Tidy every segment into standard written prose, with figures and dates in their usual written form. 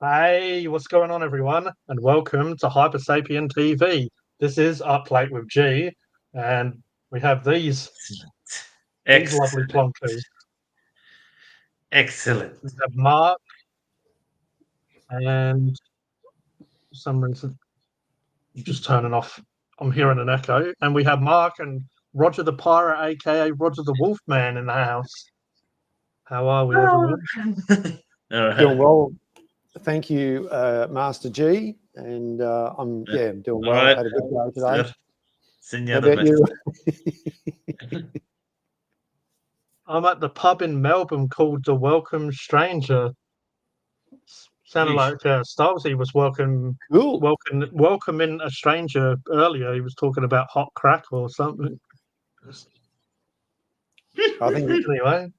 Hey, what's going on, everyone? And welcome to HYPERSAPIEN TV. This is Up Late with G, and we have these lovely Excellent. plonkers. We Excellent. have Mark, and for some reason, I'm just turning off. I'm hearing an echo. And we have Mark and Roger the Pirate, aka Roger the Wolfman, in the house. How are we, everyone? All Doing right. well, thank you, Master G, and I'm doing All well. right. Had a good day today. How Segnata about you? I'm at the pub in Melbourne called the Welcome Stranger. Sounded like Stylesy was Cool. welcoming a stranger earlier. He was talking about hot crack or something. I think Anyway,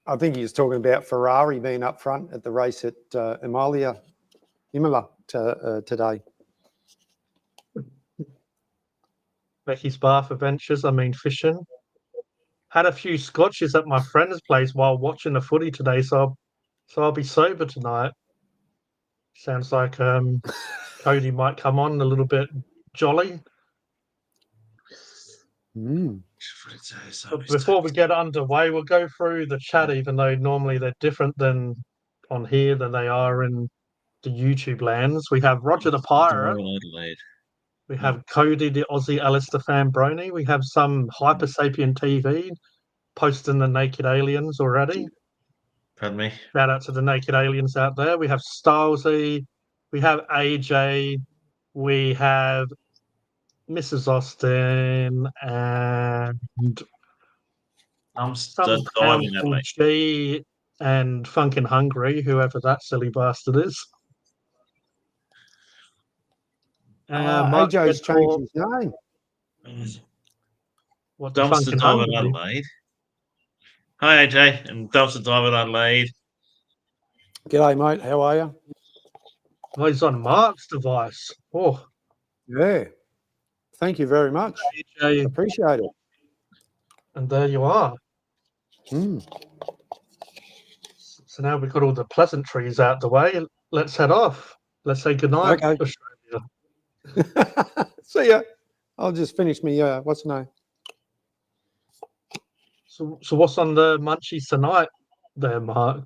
I think he was talking about Ferrari being up front at the race at Imola today. Becky's Bath Adventures. I mean, fishing. Had a few scotches at my friend's place while watching the footy today, so I'll be sober tonight. Sounds like Cody might come on a little bit jolly. Mm. But before we get underway, we'll go through the chat, even though normally they're different than on here than they are in the YouTube lands. We have Roger the Pirate. We have Cody the Aussie Alistair Fambroni. We have some HYPERSAPIEN TV posting the Naked Aliens already. Pardon me. Shout out to the Naked Aliens out there. We have Stylesy. We have AJ. We have Mrs. Austin and I'm some just clown diving that called way. G and Funkin' Hungry, whoever that silly bastard is. Mark AJ's changed Redcore. his name. What the Dumpster Funkin' Dive in Hungry? Adelaide. Hi, AJ. And Dumpster Dive in Adelaide. G'day, mate. How are you? Oh, he's on Mark's device. Oh, Yeah. Thank you very much. AJ, Appreciate it. and there you are. Mm. So now we've got all the pleasantries out the way. Let's head off. Let's say goodnight, Okay. Australia. See ya. I'll just finish me. What's the name? So what's on the munchies tonight, there, Mark?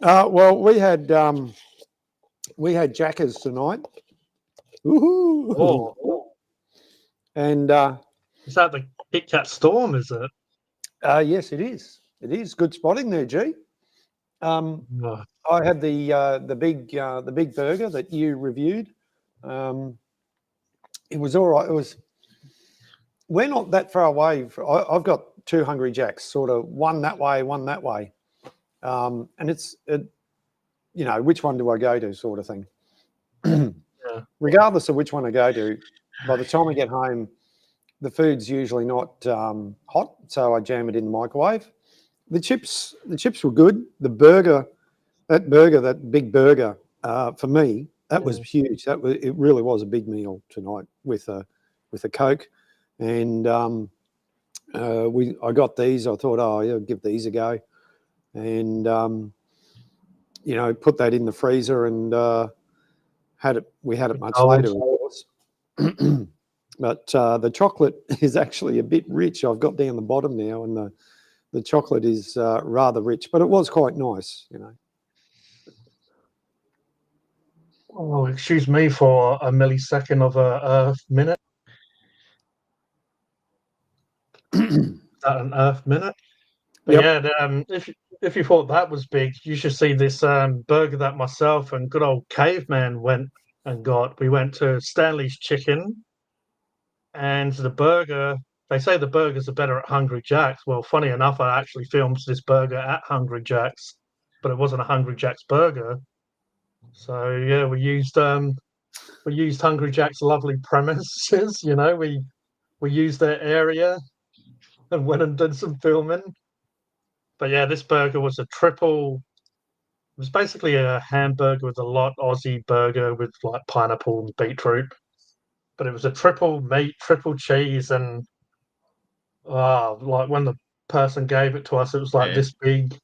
Well, we had Jackers tonight. Woohoo! Oh, And is that the Kit Kat Storm? Is it? yes, it is. It is good spotting there, G. Oh, I had the big burger that you reviewed. It was all right. It was. We're not that far away. I've got two Hungry Jacks, sort of one that way, one that way, and which one do I go to, sort of thing. yeah. Regardless of which one I go to, by the time I get home, the food's usually not hot, so I jam it in the microwave. The chips were good. That big burger, for me, that was huge. It really was a big meal tonight with a Coke, and I got these. I thought, oh, yeah, I'll give these a go, and put that in the freezer and we had it much later, of course. But the chocolate is actually a bit rich. I've got down the bottom now, and the chocolate is rather rich, but it was quite nice, Oh, excuse me for a millisecond of a Earth minute. Is that an Earth minute? But Yep. yeah, if you thought that was big, you should see this burger that myself and good old caveman went and got. We went to Stanley's Chicken, and the burger. They say the burgers are better at Hungry Jack's. Well, funny enough, I actually filmed this burger at Hungry Jack's, but it wasn't a Hungry Jack's burger. So yeah, we used Hungry Jack's lovely premises. We used their area and went and did some filming. But yeah, this burger was a triple. It was basically a hamburger with a lot Aussie burger with like pineapple and beetroot. But it was a triple meat, triple cheese, and like when the person gave it to us, it was like Yeah. this big,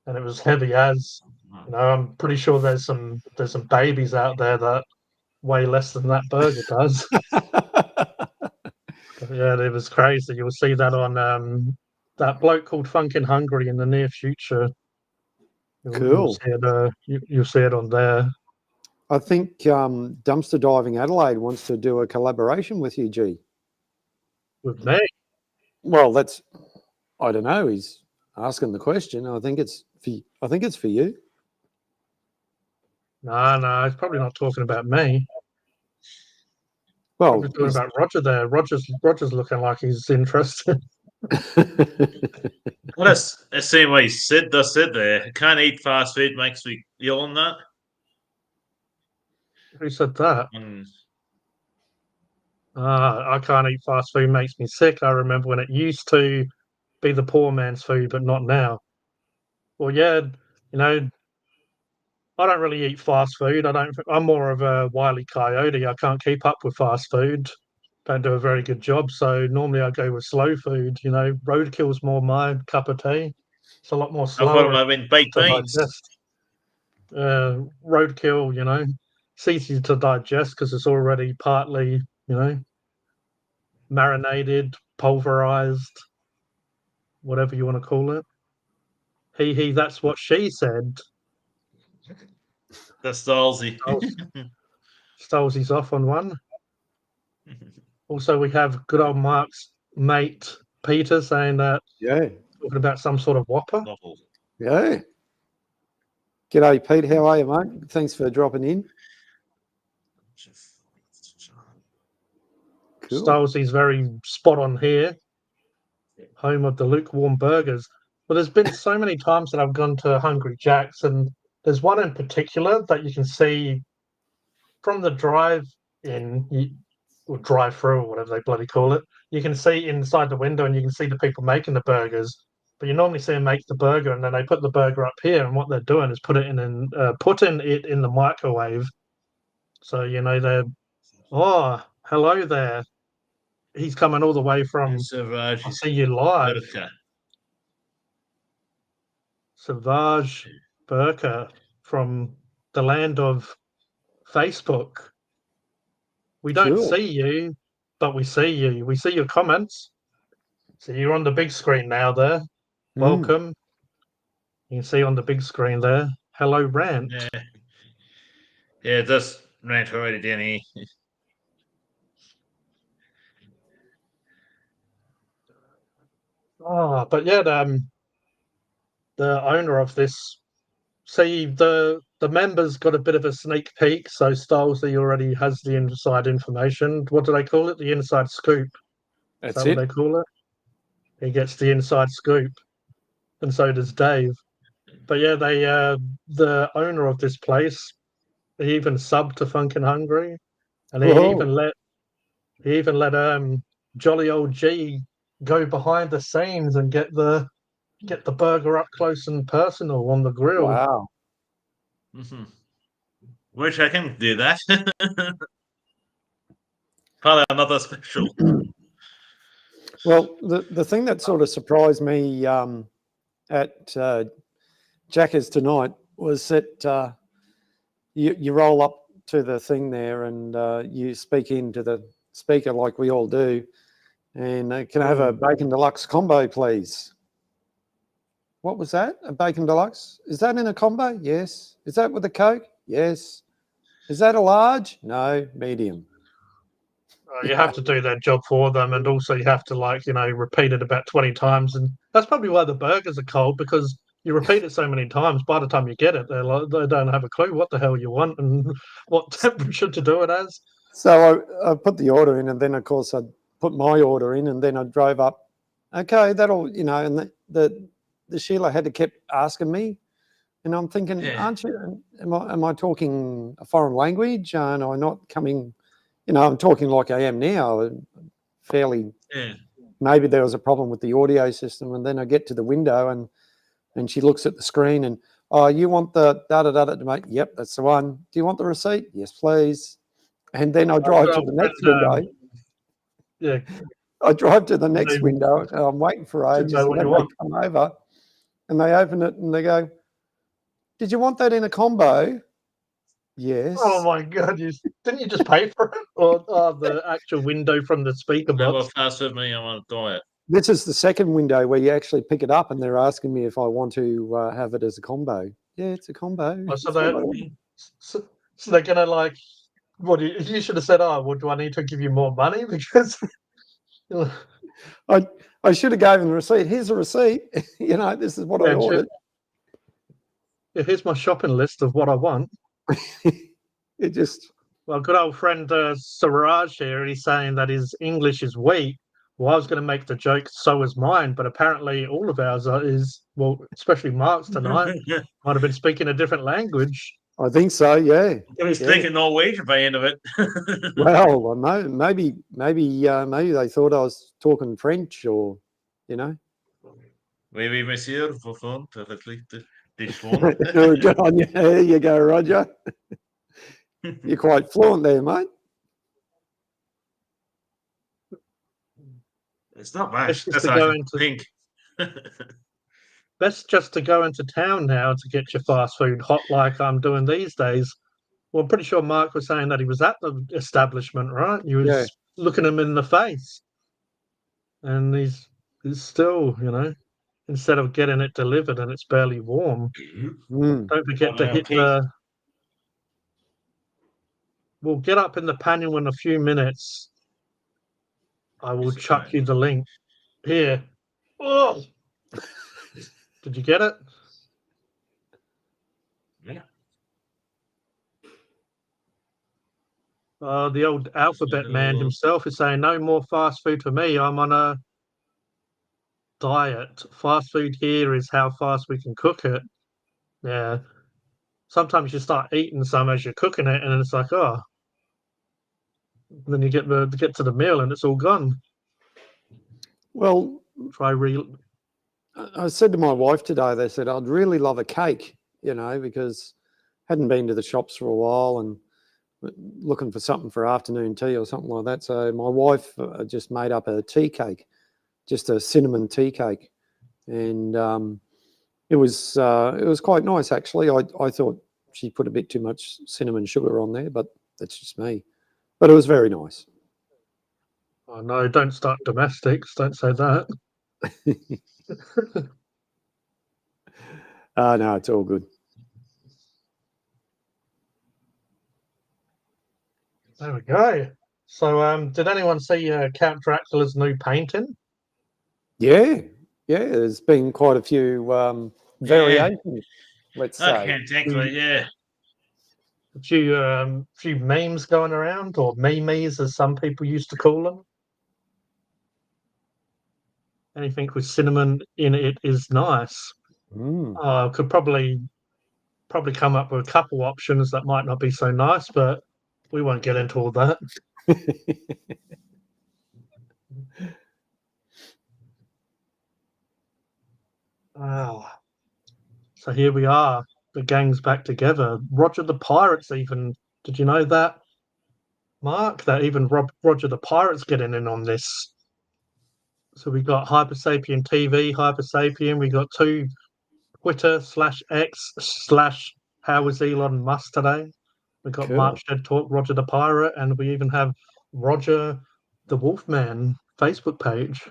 and it was heavy as. You know, I'm pretty sure there's some babies out there that weigh less than that burger does. Yeah, it was crazy. You'll see that on that bloke called Funkin' Hungry in the near future. You'll Cool. see it. You'll see it on there. I think Dumpster Diving Adelaide wants to do a collaboration with you, G. With me? Well, I don't know. He's asking the question. I think it's for you. No, he's probably not talking about me. Well, Probably talking about Roger there. Roger's looking like he's interested. Well, that's the same way Sid said there. Can't eat fast food, makes me ill on that. Who said that? Mm. I can't eat fast food, makes me sick. I remember when it used to be the poor man's food, but not now. Well, yeah, you know, I don't really eat fast food. I'm more of a wily coyote. I can't keep up with fast food. Don't do a very good job. So normally I go with slow food. You know, roadkill's more my cup of tea. It's a lot more I thought slower I meant baked to beans. digest. Roadkill, you know, it's easy to digest because it's already partly, you know, marinated, pulverized, whatever you want to call it. He, that's what she said. That's Dalsy. Stolzy's off on one. Also, we have good old Mark's mate Peter saying that, yeah, talking about some sort of whopper. Novel. yeah. G'day, Pete. How are you, mate? Thanks for dropping in. Cool. Stolzy's very spot on here. Home of the lukewarm burgers. Well, there's been so many times that I've gone to Hungry Jack's, and there's one in particular that you can see from the drive-in, or drive-through, or whatever they bloody call it. You can see inside the window, and you can see the people making the burgers. But you normally see them make the burger, and then they put the burger up here, and what they're doing is putting it in the microwave. So you know they're, oh, hello there. He's coming all the way from. I see you live. Savage Burka from the land of Facebook. We don't Cool. see you, but we see you. We see your comments. So you're on the big screen now there. Welcome. You can see on the big screen there. Hello, Rant. Yeah, that's Rant already down here. Oh, but yeah, the owner of this, see the members got a bit of a sneak peek. So Stylesy already has the inside information. What do they call it? The inside scoop. Is that what they call it? He gets the inside scoop, and so does Dave. But yeah, the owner of this place, he even subbed to Funkin' Hungry, and he even let jolly old G go behind the scenes and get the burger up close and personal on the grill. Wow. Mm-hmm. Wish I can do that. Probably another special. Well, the thing that sort of surprised me at Jackers tonight was that you roll up to the thing there and you speak into the speaker like we all do, and can I have a bacon deluxe combo, please? What was that? A bacon deluxe? Is that in a combo? Yes. Is that with a Coke? Yes. Is that a large? No, medium. You have to do that job for them, and also you have to repeat it about 20 times, and that's probably why the burgers are cold, because you repeat it so many times. By the time you get it, they don't have a clue what the hell you want and what temperature to do it as. So I put the order in, and then of course I put my order in, and then I drove up. Okay, that'll and the Sheila had to keep asking me, and I'm thinking, aren't you? Am I talking a foreign language? And I'm not coming. I'm talking like I am now, fairly. Maybe there was a problem with the audio system, and then I get to the window, and she looks at the screen, and you want the da-da-da-da to make? Yep, that's the one. Do you want the receipt? Yes, please. And then I drive to the next window. Yeah. I drive to the next window, and I'm waiting for ages, and then they come over, and they open it, and they go, Did you want that in a combo? Yes. Oh my god! Didn't you just pay for it, or the actual window from the speaker No box? more fast food me. I'm on a diet. This is the second window where you actually pick it up, and they're asking me if I want to have it as a combo. Yeah, it's a combo. Oh, so they're gonna like. What you should have said? Oh, well, do I need to give you more money because? I should have given the receipt. Here's a receipt. This is what I ordered. Yeah, here's my shopping list of what I want. It just. Well, good old friend Siraj here, he's saying that his English is weak. Well, I was going to make the joke, so is mine, but apparently all of ours is, well, especially Mark's tonight, might have been speaking a different language. I think so, yeah. He was speaking Norwegian by the end of it. Well, maybe they thought I was talking French or, Oui, oui, monsieur, for fun, perfectly. This one. Good on you. There you go, Roger. You're quite fluent there, mate. It's not bad. It's just That's to how go I into- think. Best just to go into town now to get your fast food hot like I'm doing these days. Well, I'm pretty sure Mark was saying that he was at the establishment, right? He was looking him in the face. And he's still, instead of getting it delivered and it's barely warm, don't forget to hit the... We'll get up in the panel in a few minutes. I will chuck you the link. Here. Oh! Did you get it? Yeah. The old alphabet man himself is saying, no more fast food for me. I'm on a diet. Fast food here is how fast we can cook it. Yeah. Sometimes you start eating some as you're cooking it, and it's like, oh. Then you get to the meal, and it's all gone. Well, I said to my wife today, they said, I'd really love a cake, because I hadn't been to the shops for a while and looking for something for afternoon tea or something like that. So my wife just made up a tea cake, just a cinnamon tea cake. And it was quite nice, actually. I thought she put a bit too much cinnamon sugar on there, but that's just me. But it was very nice. Oh, no, don't start domestics. Don't say that. No, it's all good. There we go. So, did anyone see Count Dracula's new painting? Yeah. There's been quite a few variations. Let's say. Count Dracula, yeah. A few memes going around, or memes as some people used to call them. Anything with cinnamon in it is nice. Could probably come up with a couple options that might not be so nice, but we won't get into all that. So here we are. The gang's back together. Roger the Pirate's even... Did you know that, Mark? That even Roger the Pirate's getting in on this. So we got HYPERSAPIEN TV, HYPERSAPIEN. We got two Twitter /X/ How was Elon Musk today? We got Mark Shed Talk, Roger the Pirate, and we even have Roger the Wolfman Facebook page.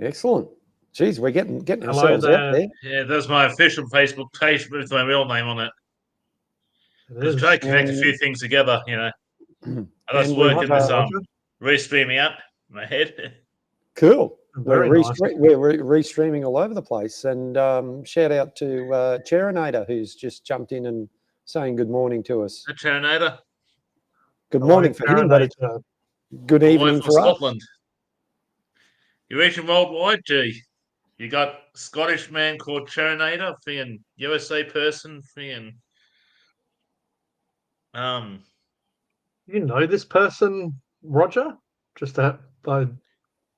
Excellent. Jeez, we're getting ourselves out there. Yeah, that's my official Facebook page with my real name on it. Because try to connect a few things together, I was working this restreaming up in my head. Cool. We're restreaming all over the place. And shout out to Cherinator, who's just jumped in and saying good morning to us. Cherinator. Good morning for him, but good evening for Scotland. You're reaching worldwide, G. You got Scottish man called Cherinator, freaking USA person, freaking. You know this person, Roger? Just by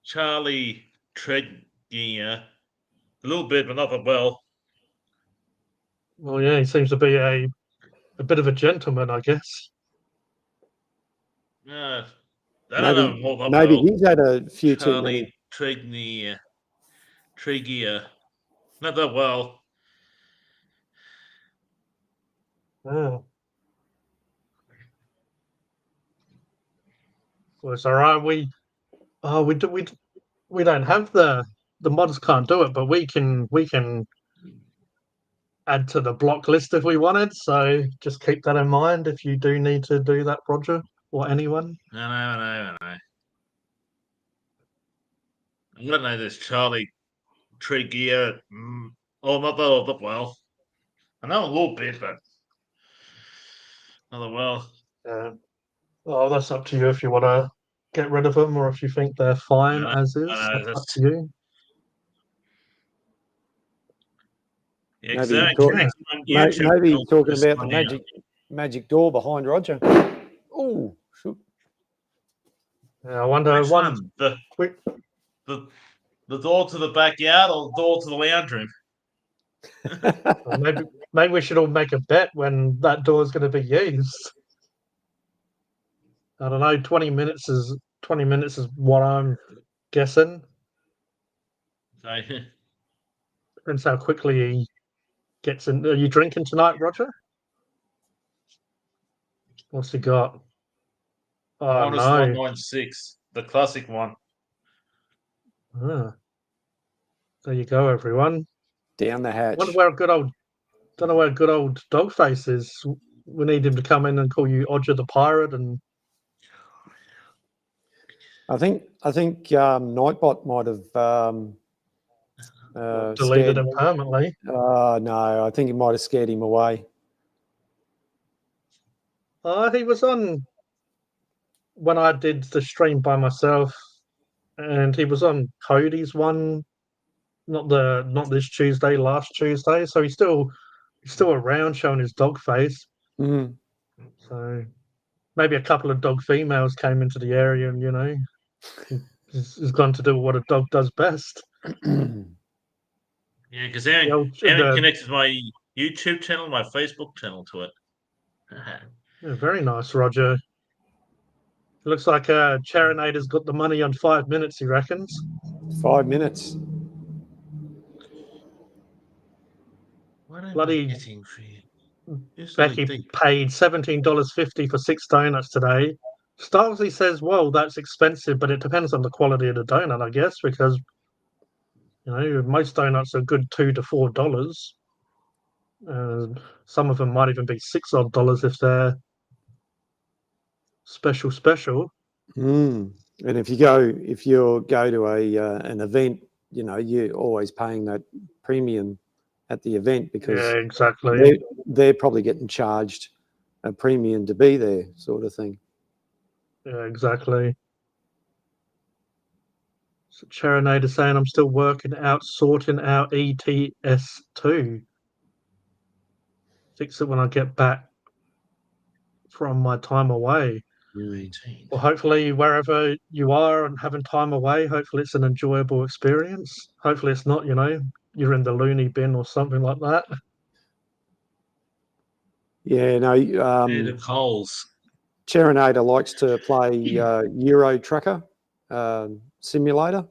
Charlie Tregear. A little bit, but not that well. Well, yeah, he seems to be a bit of a gentleman, I guess. I don't know more that maybe well. He's had a few too many. Tregear. Not that well. Yeah. Well, it's all right. We don't have the mods can't do it, but we can add to the block list if we wanted. So just keep that in mind if you do need to do that, Roger, or anyone. I know. I don't know this Charlie Tree Gear. Oh, not that well. I know a little bit, but not that well. Well, that's up to you if you want to get rid of them or if you think they're fine I as is. know, That's up to you. Yeah, because Maybe, maybe he's talking about the magic door behind Roger. Oh, shoot. Yeah, I wonder. Which one? The door to the backyard or the door to the lounge room? maybe we should all make a bet when that door is going to be used. I don't know. 20 minutes is what I'm guessing. So, Depends how quickly he gets in. Are you drinking tonight, Roger? What's he got? Oh minus no! 196, the classic one. Ah, there you go, everyone. Down the hatch. Wonder where don't know where good old Dogface is. We need him to come in and call you Odger the Pirate, and I think Nightbot might have deleted him permanently. No, I think he might have scared him away. He was on when I did the stream by myself, and he was on Cody's one. Not this Tuesday, last Tuesday. So he's still around, showing his dog face. Mm. So maybe a couple of dog females came into the area, and he's gone to do what a dog does best. Yeah, because Aaron connected my YouTube channel, my Facebook channel to it. Yeah, very nice, Roger. It looks like Charinator's got the money on 5 minutes, he reckons. 5 minutes. Bloody Becky paid $17.50 for 6 donuts today. Starsley says, well, that's expensive, but it depends on the quality of the donut, I guess, because most donuts are good $2 to $4. Some of them might even be $6 odd if they're special. And if you go to an event, you're always paying that premium at the event because exactly. They're probably getting charged a premium to be there, sort of thing. Yeah, exactly. So Charinator saying I'm still sorting out ETS2. Fix it when I get back from my time away. 18. Well, hopefully wherever you are and having time away, hopefully it's an enjoyable experience. Hopefully it's not, you're in the loony bin or something like that. Yeah, no. The Coles. Charinator likes to play Euro Trucker Simulator.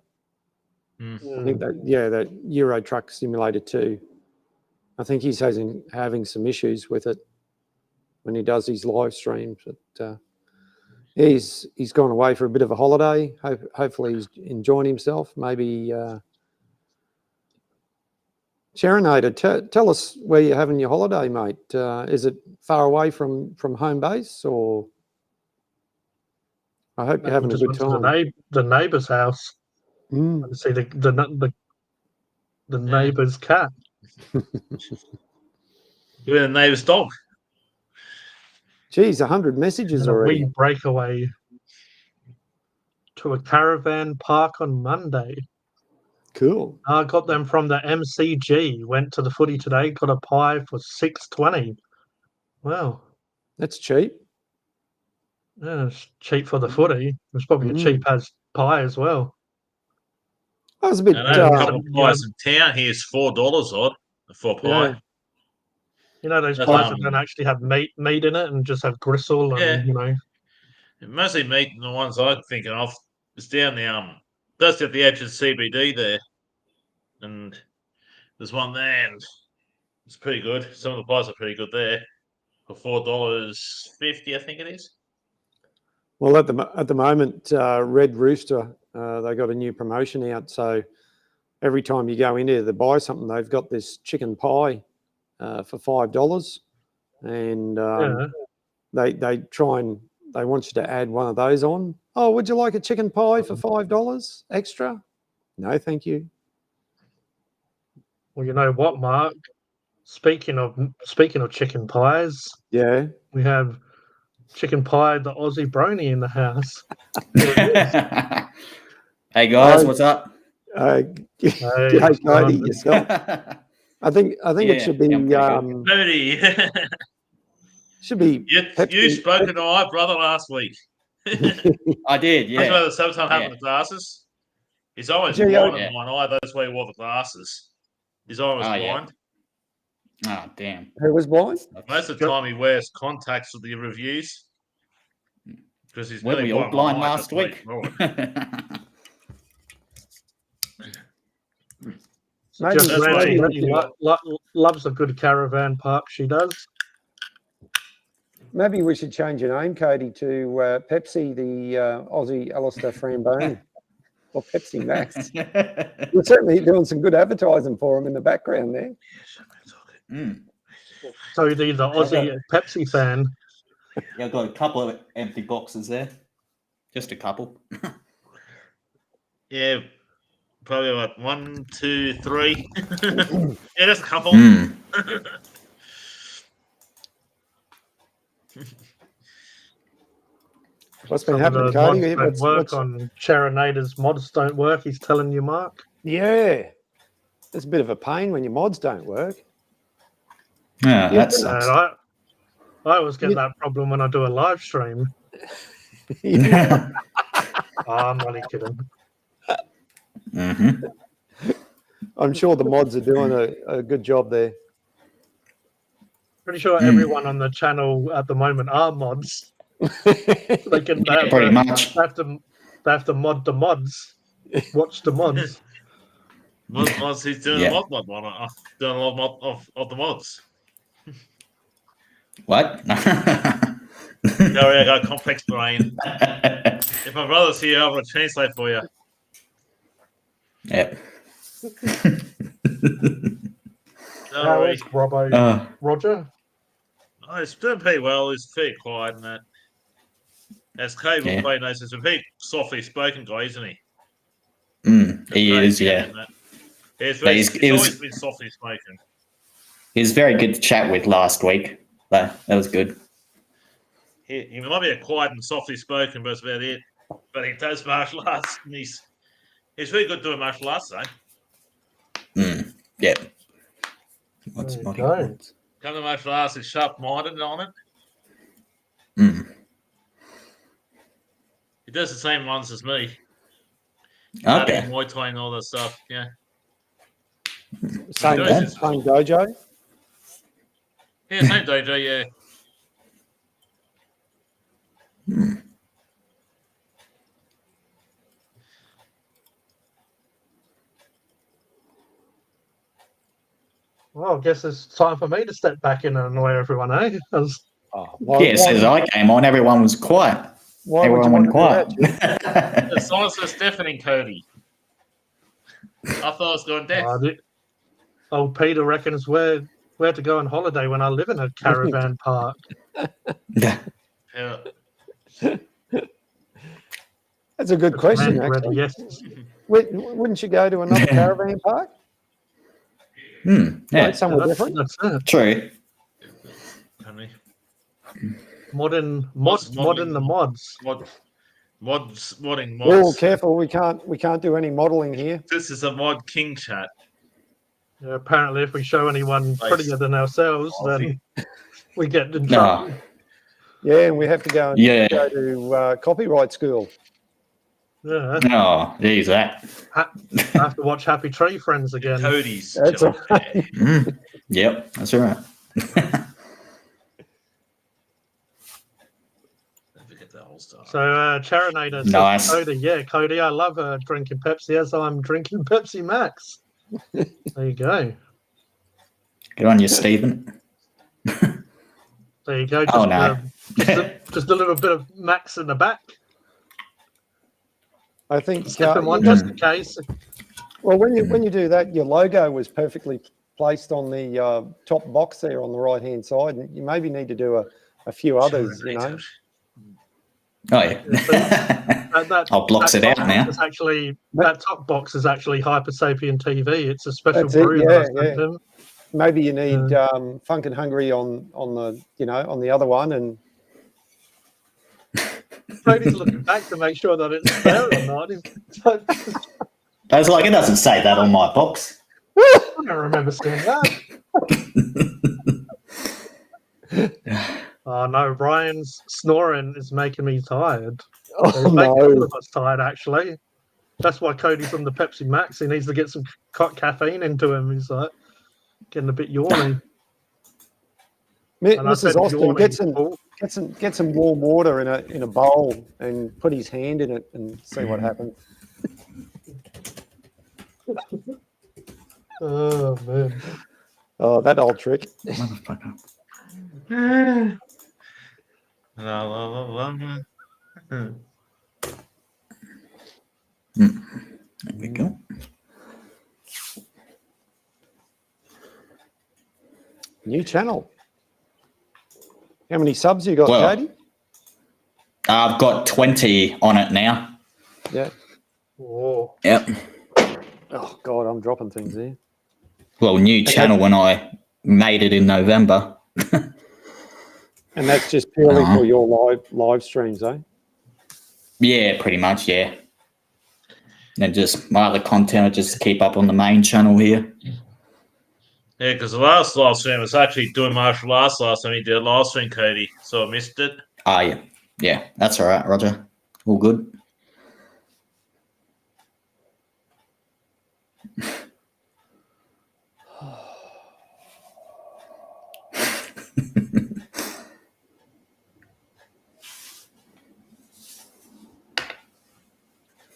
I think that Euro Truck Simulator 2. I think he's having some issues with it when he does his live streams. But he's gone away for a bit of a holiday. Hopefully he's enjoying himself. Maybe Charinator, tell us where you're having your holiday, mate. Is it far away from home base, or? I hope you're having a good time. The neighbour's house. See the neighbour's cat. You're the neighbour's dog. Geez, 100 messages already. A wee breakaway to a caravan park on Monday. Cool. I got them from the MCG. Went to the footy today. Got a pie for $6.20. Wow, that's cheap. Yeah, it's cheap for the footy. It's probably a cheap as pie as well. I was a bit. A couple of pies in town here's $4 odd for a pie. Yeah. Those pies that don't actually have meat in it and just have gristle and Mostly meat, and the ones I'm thinking of is down just at the edge of CBD there, and there's one there, and it's pretty good. Some of the pies are pretty good there. for $4.50, I think it is. Well, at the moment, Red Rooster, they got a new promotion out. So every time you go in there to buy something, they've got this chicken pie for $5, and they try and they want you to add one of those on. Oh, would you like a chicken pie for $5 extra? No, thank you. Well, you know what, Mark? Speaking of chicken pies, Yeah, we have chicken pie, the Aussie brony in the house. Hey guys, what's up? G'day, Cody, yourself. I think it should be Cody. should be. You spoke to my brother last week. I did, yeah. That's why the same time having the glasses. He's always blind in one eye. That's why he wore the glasses. His eye was blind. Oh, damn. Who was blind? Most of the time he wears contacts for the reviews. Because he's Weren't we all blind last week? Maybe loves a good caravan park, she does. Maybe we should change your name, Cody, to Pepsi, the Aussie Alistair Framboni, or Pepsi Max. We're certainly doing some good advertising for him in the background there. Cody, the Aussie Pepsi fan. Yeah, I've got a couple of empty boxes there. Just a couple. Yeah, probably like 1, 2, 3. Yeah, just a couple. What's been happening, Cody? What's on Charanator's mods don't work, he's telling you, Mark. Yeah. It's a bit of a pain when your mods don't work. Yeah, that sucks. I always get that problem when I do a live stream. I'm only kidding. I'm sure the mods are doing a good job there. Pretty sure everyone on the channel at the moment are mods. They can pretty much. They have to mod the mods. Watch the mods. Mods, he's doing a mod one. Doing a lot of the mods. What? Sorry, I got a complex brain. If my brother's here, I'm going to translate for you. Yep. How is Robbo? Roger? Oh, it's doing pretty well. He's pretty quiet and that. As Cade was quite nice, he's a very softly spoken guy, isn't he? He is, yeah. He's always been softly spoken. He was very good to chat with last week. That was good. He might be a quiet and softly spoken, but that's about it. But he does martial arts, and he's really good doing martial arts, though. Yep. What's my Come to martial arts, he's sharp-minded on it. He does the same ones as me. Okay. Muay Thai and all that stuff, yeah. Same dojo? Yeah, same dojo, yeah. Well, I guess it's time for me to step back in and annoy everyone, eh? As I came on, everyone was quiet. Everyone went quiet. The silence was deafening, Cody. I thought I was going deaf. Old Peter reckons where to go on holiday when I live in a caravan park. That's a good question, actually. Yes. Wouldn't you go to another caravan park? Yeah, somewhere different. That's it. True. Modding the mods. Modding mods. Oh, careful! We can't do any modelling here. This is a mod king chat. Yeah, apparently, if we show anyone prettier than ourselves, then we get in trouble. Yeah, and we have to go to copyright school. Yeah. Oh, there's that. I have to watch Happy Tree Friends again. Cody's. That's right. Yep, that's right. So, Charanator nice. Cody, I love drinking Pepsi as I'm drinking Pepsi Max. There you go. Good on you, Stephen. There you go. Oh, no. Just a little bit of Max in the back. I think Second one, just in case. Well, when you do that, your logo was perfectly placed on the top box there on the right-hand side. And you maybe need to do a few others, you know. Oh, yeah. I'll block it out now. That top box is actually HYPERSAPIEN TV. It's a special That's brew it, that I sent him. Maybe you need Funk and Hungry on the, you know, on the other one, and Cody's looking back to make sure that it's there or not. I was like, it doesn't say that on my box. I don't remember seeing that. Oh no, Ryan's snoring is making me tired. oh Making all no, of us tired, actually. That's why Cody's on the Pepsi Max. He needs to get some caffeine into him. He's like getting a bit yawny. Mrs. Austin, get some warm water in a bowl and put his hand in it and see what happens. Oh man! Oh, that old trick. Motherfucker. There we go. New channel. How many subs you got, Cody? I've got 20 on it now. Yeah. Whoa. Yep. Oh God, I'm dropping things here. Well, new channel when I made it in November. And that's just purely for your live streams, eh? Yeah, pretty much, yeah. And just my other content I just keep up on the main channel here. Yeah, because the last live stream was actually doing martial arts last time he did a live stream, Cody, so I missed it. Oh, yeah. Yeah, that's all right, Roger. All good.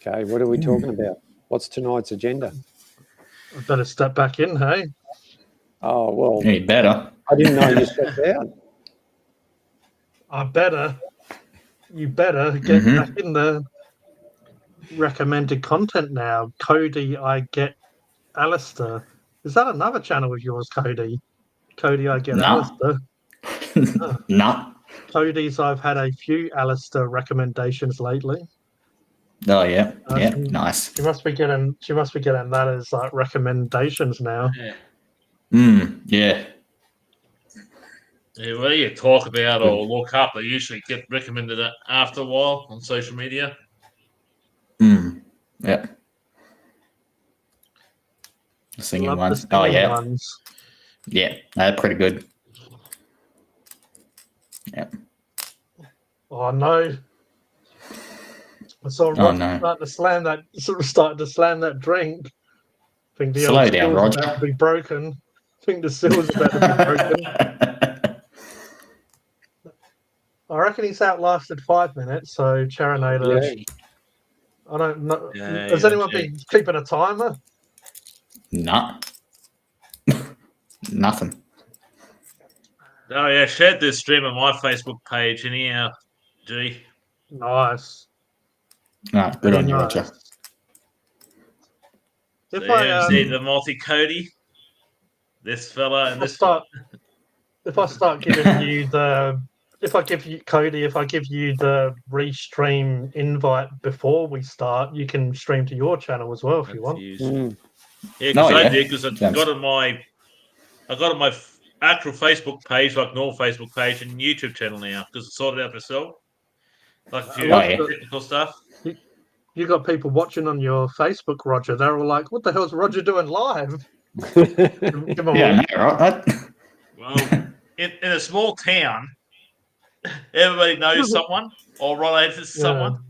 Okay, what are we talking about? What's tonight's agenda? I better step back in, hey? Oh, well. Yeah, you better. I didn't know you stepped out. You better get back in the recommended content now. Cody, I get Alistair. Is that another channel of yours, Cody? Cody, I get Alistair. No. Cody's, I've had a few Alistair recommendations lately. Oh yeah, yeah, nice. She must be getting that as like recommendations now. Yeah. Yeah. Yeah, whether you talk about or look up, they usually get recommended after a while on social media. Yeah. The singing ones. Oh yeah. Yeah, they're pretty good. Yeah. Oh no. I saw Roger starting to slam that drink. I think the Slow down, Roger. About to be broken. I think the sill's about to be broken. I reckon he's outlasted 5 minutes, so Charanator. Yeah. I don't know. Has anyone been keeping a timer? No. Nothing. Oh yeah, shared this stream on my Facebook page anyhow, G. Nice. Oh, good on you, Roger. If I see the multi Cody, this fella and this fella. If I start giving you the Cody, if I give you the restream invite before we start, you can stream to your channel as well if you want. Yeah, because I did, because I got on my actual Facebook page, like normal Facebook page, and YouTube channel now because I sorted out myself. Like a few technical stuff. You got people watching on your Facebook, Roger. They're all like, "What the hell's Roger doing live?" Right. Well, in a small town, everybody knows someone or related to someone.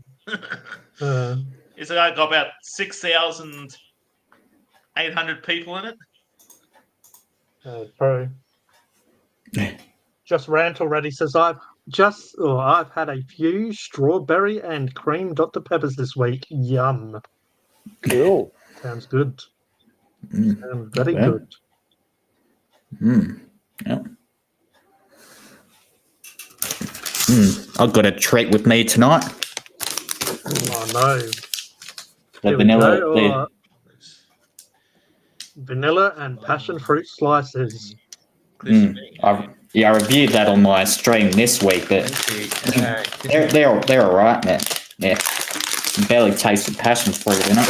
It's got about 6,800 people in it. True. Just Rant already says I've had a few strawberry and cream Dr. Peppers this week. Yum. Cool. Sounds good. Sounds very good. Yeah. I've got a treat with me tonight. Oh no! The Here we vanilla. go. Vanilla and passion fruit slices. I reviewed that on my stream this week, but they're all right. Yeah. Barely tasted passion fruit in it.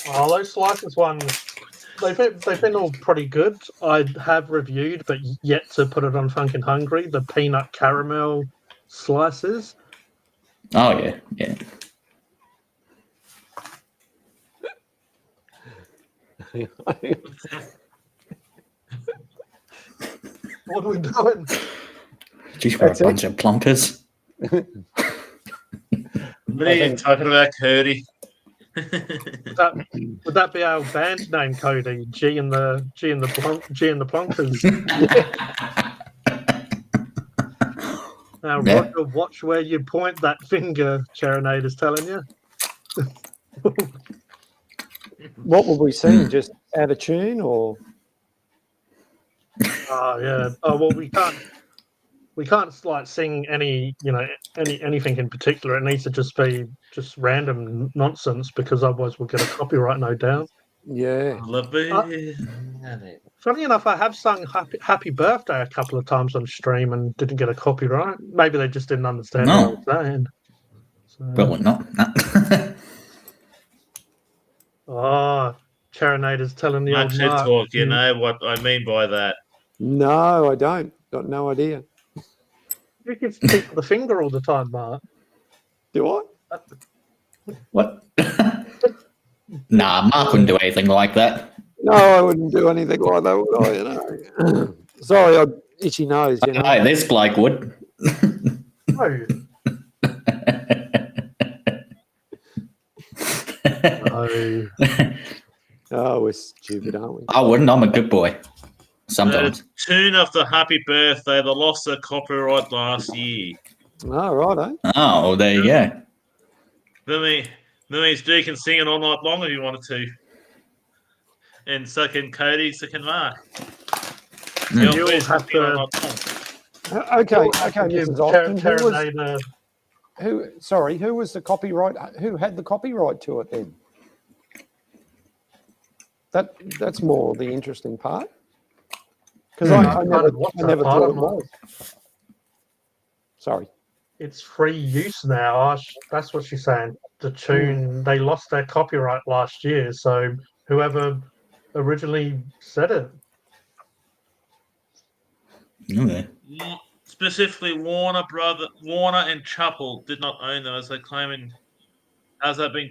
Oh, those slices ones, they've been all pretty good. I have reviewed, but yet to put it on Funkin' Hungry, the peanut caramel slices. Oh yeah. What are we doing? Geez, we're a bunch of plumpers. What are you talking about, Cody? Would that be our band name, Cody? G and the Plonkers. Now, Yeah. Roger, watch where you point that finger. Charinade is telling you. What were we seeing? Just out of tune, or? Oh yeah. Oh well, we can't like sing anything in particular. It needs to just be just random nonsense because otherwise we'll get a copyright note down. Yeah. Funny enough, I have sung Happy Birthday a couple of times on stream and didn't get a copyright. Maybe they just didn't understand what I was saying. So, Probably not. oh, Charinator's telling the old Mark. Talk, you know what I mean by that. No, I don't. Got no idea. You give people the finger all the time, Mark. Do I? What? Nah, Mark wouldn't do anything like that. No, I wouldn't do anything like that, would I? You know. Sorry, I itchy nose. You know. Hey, this bloke would. No. No. Oh, we're stupid, aren't we? I wouldn't. I'm a good boy. Sometimes. The tune of the Happy Birthday, they lost their copyright last year. Oh, right, eh? Oh, well, there you go. That means Duke can sing it all night long if you wanted to. And so can Cody, so can Mark. You'll have to. Okay, Mrs. Austin. Who was the copyright? Who had the copyright to it then? That's more the interesting part. Because I never thought it was. Sorry. It's free use now. That's what she's saying. The tune, they lost their copyright last year, so whoever originally said it. Okay. Specifically, Warner and Chappell did not own them as they've been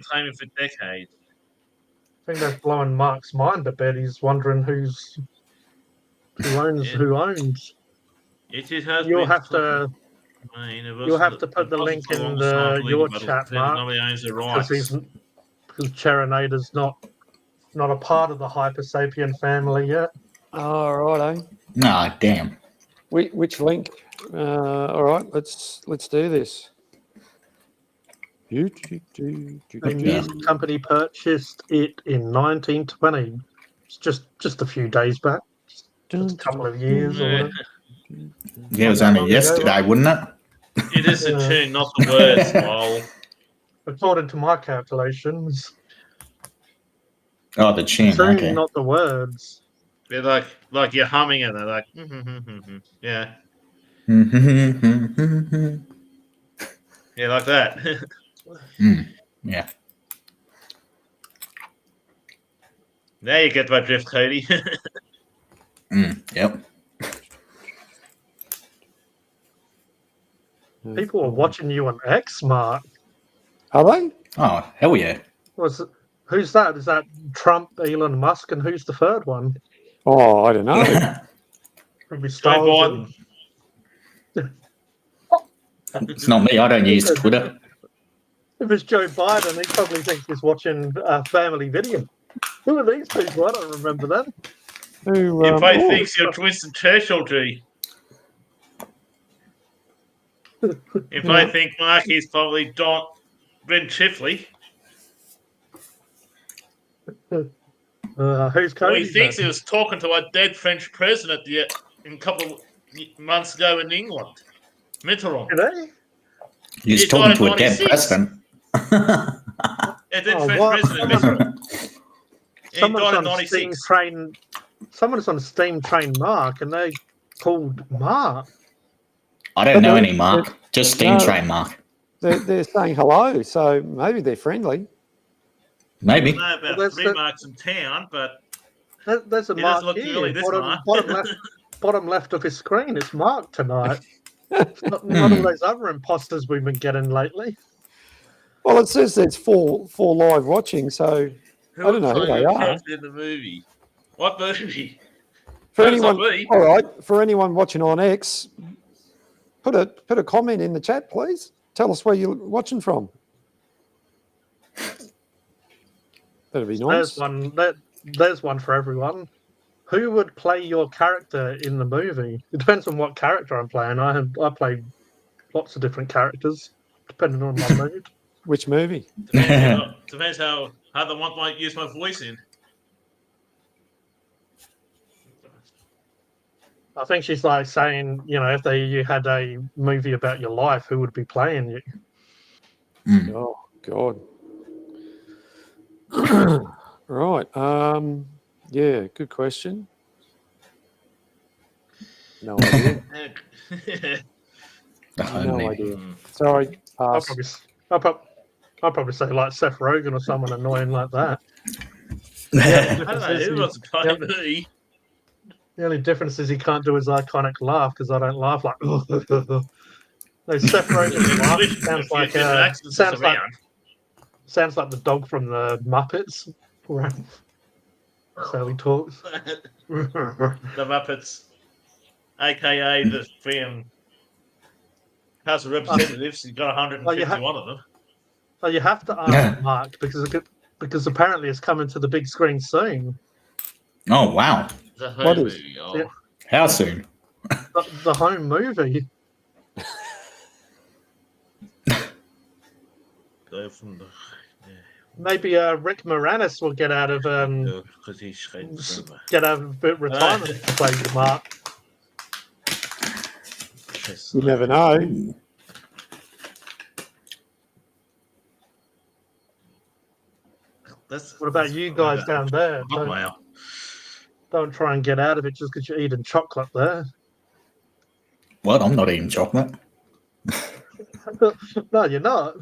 claiming for decades. I think that's blowing Mark's mind a bit. He's wondering who owns. You'll have to put the link in your chat, Mark, nobody owns the rights. because Charinator's not a part of the HYPERSAPIEN family yet. Oh, right, eh? Nah, damn. Which link? All right, let's do this. The music company purchased it in 1920. It's just a few days back, just a couple of years or whatever. Yeah, it was only yesterday, wouldn't it? It is the tune, not the words, lol. According to my calculations. Oh, the tune, okay. Not the words. They're like you're humming and they're like, yeah. Yeah, like that. Yeah. Now you get my drift, Cody. Yep. People are watching you on X, Mark. Are they? Oh, hell yeah. Who's that? Is that Trump, Elon Musk, and who's the third one? Oh, I don't know. Probably Joe Biden. It's not me. I don't use Twitter. If it's Joe Biden, he probably thinks he's watching a family video. Who are these people? I don't remember them. If I think you're Winston Churchill, G. If I think Mark is probably Ben Chifley. Who's Cody? He thinks he was talking to a dead French president a couple of months ago in England. Mitterrand. Did they? He's He talking died to in a dead 96. president. Yeah, then Oh, French what? president Mitterrand. He Someone's died in on Steam 96. Train. Someone's on Steam Train Mark, and they called Mark. I don't know any Mark. Just Steam No. Train Mark. They're saying hello, so maybe they're friendly. Maybe. I know about Well, 3 Marks in town, but There's a he Mark doesn't look here. really this Mark. Bottom left of his screen. It's Mark tonight. Not all those other imposters we've been getting lately. Well, it says there's four live watching, so Who I don't know looks who like they a are. character in the movie? What movie? For That's anyone, not me. all right. For anyone watching on X, put a comment in the chat, please. Tell us where you're watching from. That'd be nice. There's one for everyone. Who would play your character in the movie? It depends on what character I'm playing. I play lots of different characters depending on my mood. Which movie? Depends how they want to use my voice in. I think she's like saying, if you had a movie about your life, who would be playing you? Oh God. Right. Yeah. Good question. No idea. No idea. Sorry. I'll Pass. probably say like Seth Rogen or someone annoying like that. I don't know who wants to play me. The only difference is he can't do his iconic laugh because I don't laugh like. No, Seth Rogen's laugh sounds like the dog from the Muppets. That's how he talks. The Muppets, aka the House of Representatives. He's got 151 of them. Oh, you have to ask Mark because apparently it's coming to the big screen soon. Oh wow! The What home is- movie. Yeah. How soon? The home movie. Go from the. Maybe Rick Moranis will get out of Because he's get out of retirement to play Mark. You never know. That's, What about you guys down there? Don't try and get out of it just because you're eating chocolate there. What? I'm not eating chocolate. No, you're not.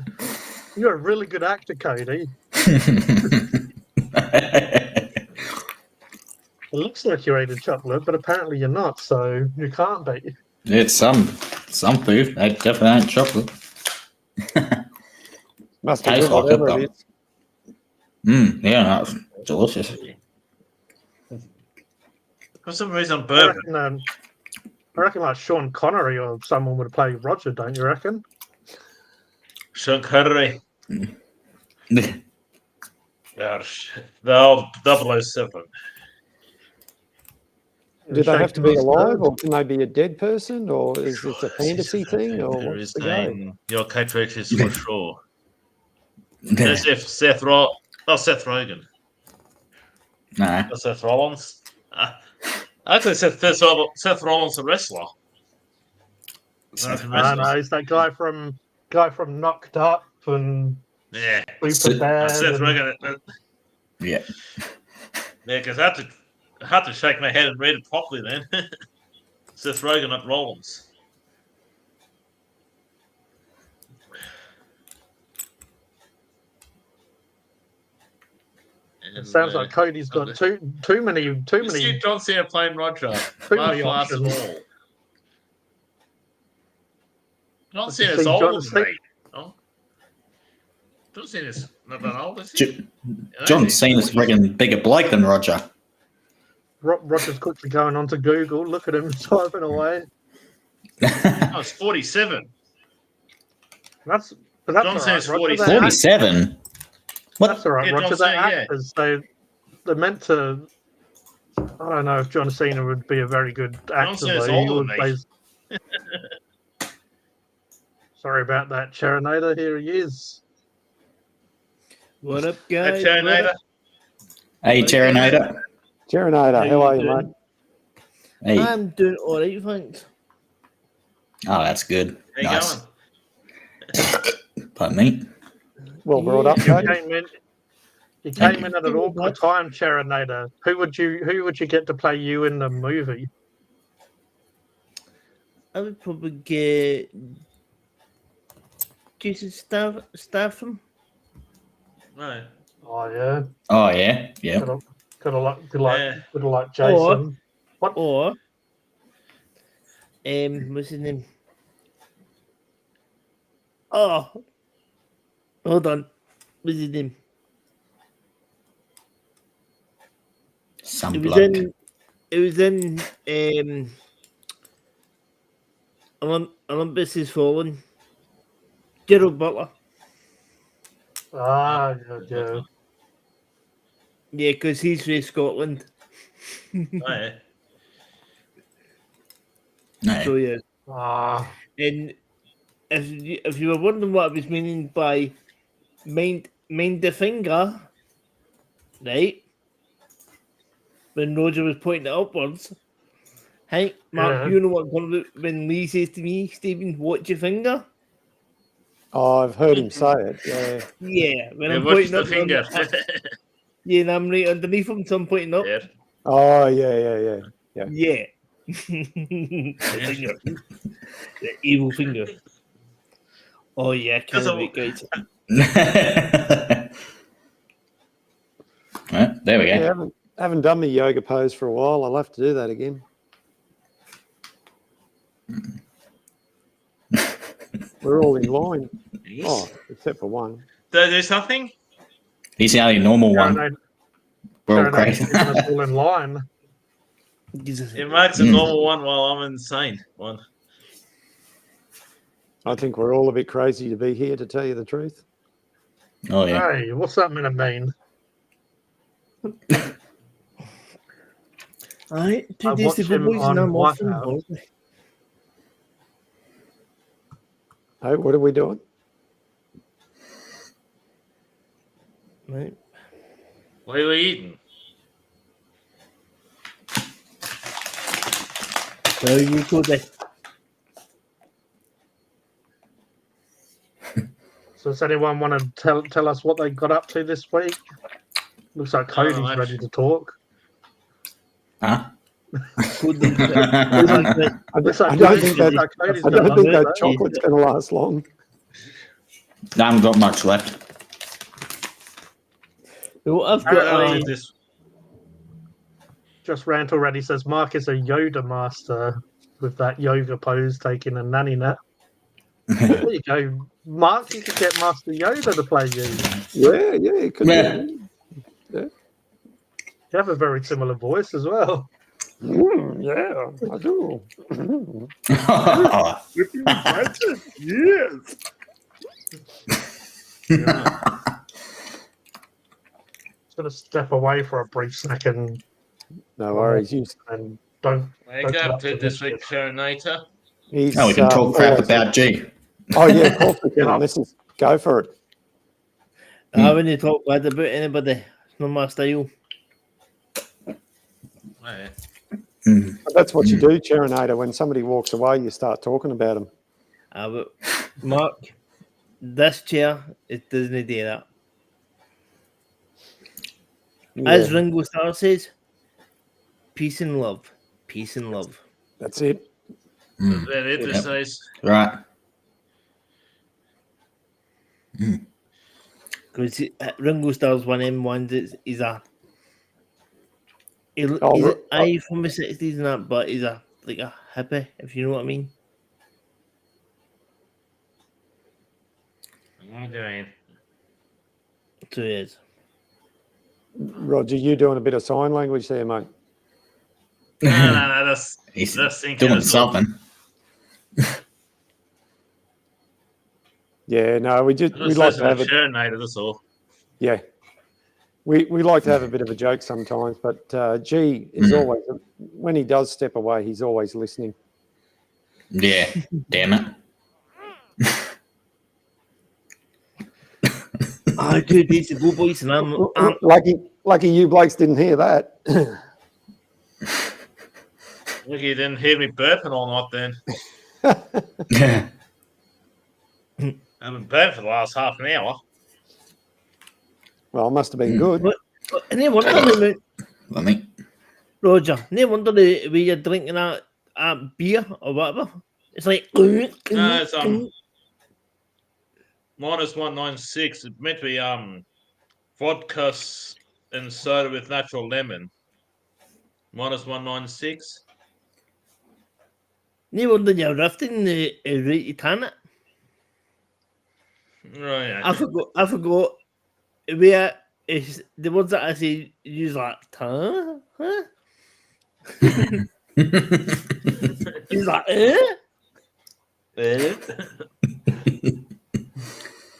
You're a really good actor, Cody. It looks like you're eating chocolate, but apparently you're not, so you can't be. It's some food. It definitely ain't chocolate. Must be Tastes good, like it, whatever though. it is. Yeah, that's delicious. For some reason, I bourbon. reckon like Sean Connery or someone would play Roger, don't you reckon? Sean Connery. Gosh, the old 007. Do they have to be alive, or can they be a dead person, or is it a fantasy thing, or There what's is the go? name. Your cartridges for sure. There's Seth Rogen. Nah. Seth Rollins. Actually, Seth Rollins, a wrestler. No, he's that guy from Knocked Up and Yeah. Super Bad. Seth Rogen. Yeah. Yeah, because I had to shake my head and read it properly then. Seth Rogen at Rollins. It sounds like Cody's got too many. You see John Cena playing Roger. Too many Last of options. all. John See, Cena's John older Cena- than me. Oh. John Cena's not that old, is he? John Cena's friggin' bigger bloke than Roger. Roger's quickly going on to Google. Look at him typing away. I was 47. That's John all Cena's right. Roger, 47. What? That's all right. Yeah, Roger, John they're Cena, yeah. actors. They're meant to. I don't know if John Cena would be a very good actor. Cena's though. He older than would me. Sorry about that, Cherinator. Here he is. What up, guys? Terminator. Hey, Terminator. Gerinator, how are you, mate? Hey. I'm doing all right, thanks. Oh, that's good. How you Nice. going? Pardon me. Well brought up, You mate. came in at an awkward time, Charinator. Who would you get to play you in the movie? I would probably get Jason Statham. Right. Oh yeah, Oh, yeah. Yeah. could have like Jason. Or what's his name? Oh, hold on. What's his name? Some It was bloke. in Olympus Has Fallen. Gerald Butler. Ah, yeah. Yeah, because he's from Scotland. Right. No. So yeah. Ah, And if you were wondering what I was meaning by mind the finger, right? When Roger was pointing it upwards. Hey, Mark, Yeah. you know what I'm talking about when Lee says to me, Stephen, watch your finger? Oh, I've heard him say it. Yeah. Yeah, when Yeah, I'm watch pointing the up. finger. Yeah, and I'm right underneath him, so I'm pointing up. Yeah. Oh, yeah. Yeah. The finger. The evil finger. Oh, yeah, can't wait, guys. Well, there we go. Yeah, haven't done the yoga pose for a while. I'll have to do that again. We're all in line. Yes. Oh, except for one. There's nothing? He's the only normal one. Charinator, We're all Charinator's crazy. keeping us all in line. It marks a normal one while I'm insane one. I think we're all a bit crazy to be here, to tell you the truth. Oh, yeah. Hey, what's that mean to mean? Alright, I 2 days watch to go, him boys, and on I'm off on Whiteout. holiday. Hey, what are we doing? Right. What are we eating? There you go, then. So does anyone want to tell us what they got up to this week? Looks like Cody's I've- ready to talk. Huh? Good day. Looks like I don't Cody's- think that, looks like Cody's I got don't up think to that that. chocolate's going to last long. I haven't got much left. Well, I've I'll got eat this. Just Rant already says Mark is a Yoda master with that yoga pose taking a nanny nap. There you go, Mark. You could get Master Yoda to play you. Yeah, it could Yeah. be. You have a very similar voice as well. Yeah, I do. Yes. Just gonna step away for a brief second No worries. and don't. I got up to this week, Charinator. He's, Oh, we can talk crap always- about G. Oh, yeah, of course we can. Let's just go for it. I wouldn't talk bad about anybody. It's not my style. Right. But that's what you do, Charinator. When somebody walks away, you start talking about them. But Mark, this chair, it doesn't do that. As Ringo Starr says, peace and love. Peace and love. That's it. Is that it this days? Right. Because Ringo Starr's one of them ones that he's a. He's from the 60s and that, but he's a hippie, if you know what I mean. What am I doing? So he is. Roger, you doing a bit of sign language there, mate? No, that's He's thinking doing as well. something. Yeah, no, we like to have it. Charinator, that's all. Yeah, we like to have a bit of a joke sometimes, but G is always, when he does step away, he's always listening. Yeah, damn it. I do these to boys, and I'm Lucky you blokes didn't hear that. Look, you didn't hear me burping all night then. I've been burnt for the last half an hour. Well, it must have been good. And no wonder, Let me. Roger, no wonder the way you're drinking that beer or whatever. It's like... No, it's minus 196. It's meant to be vodka and soda with natural lemon. Minus 196. No wonder you're rifting the right to tan it. Right. I forgot where is the words that I say use like huh? He's like,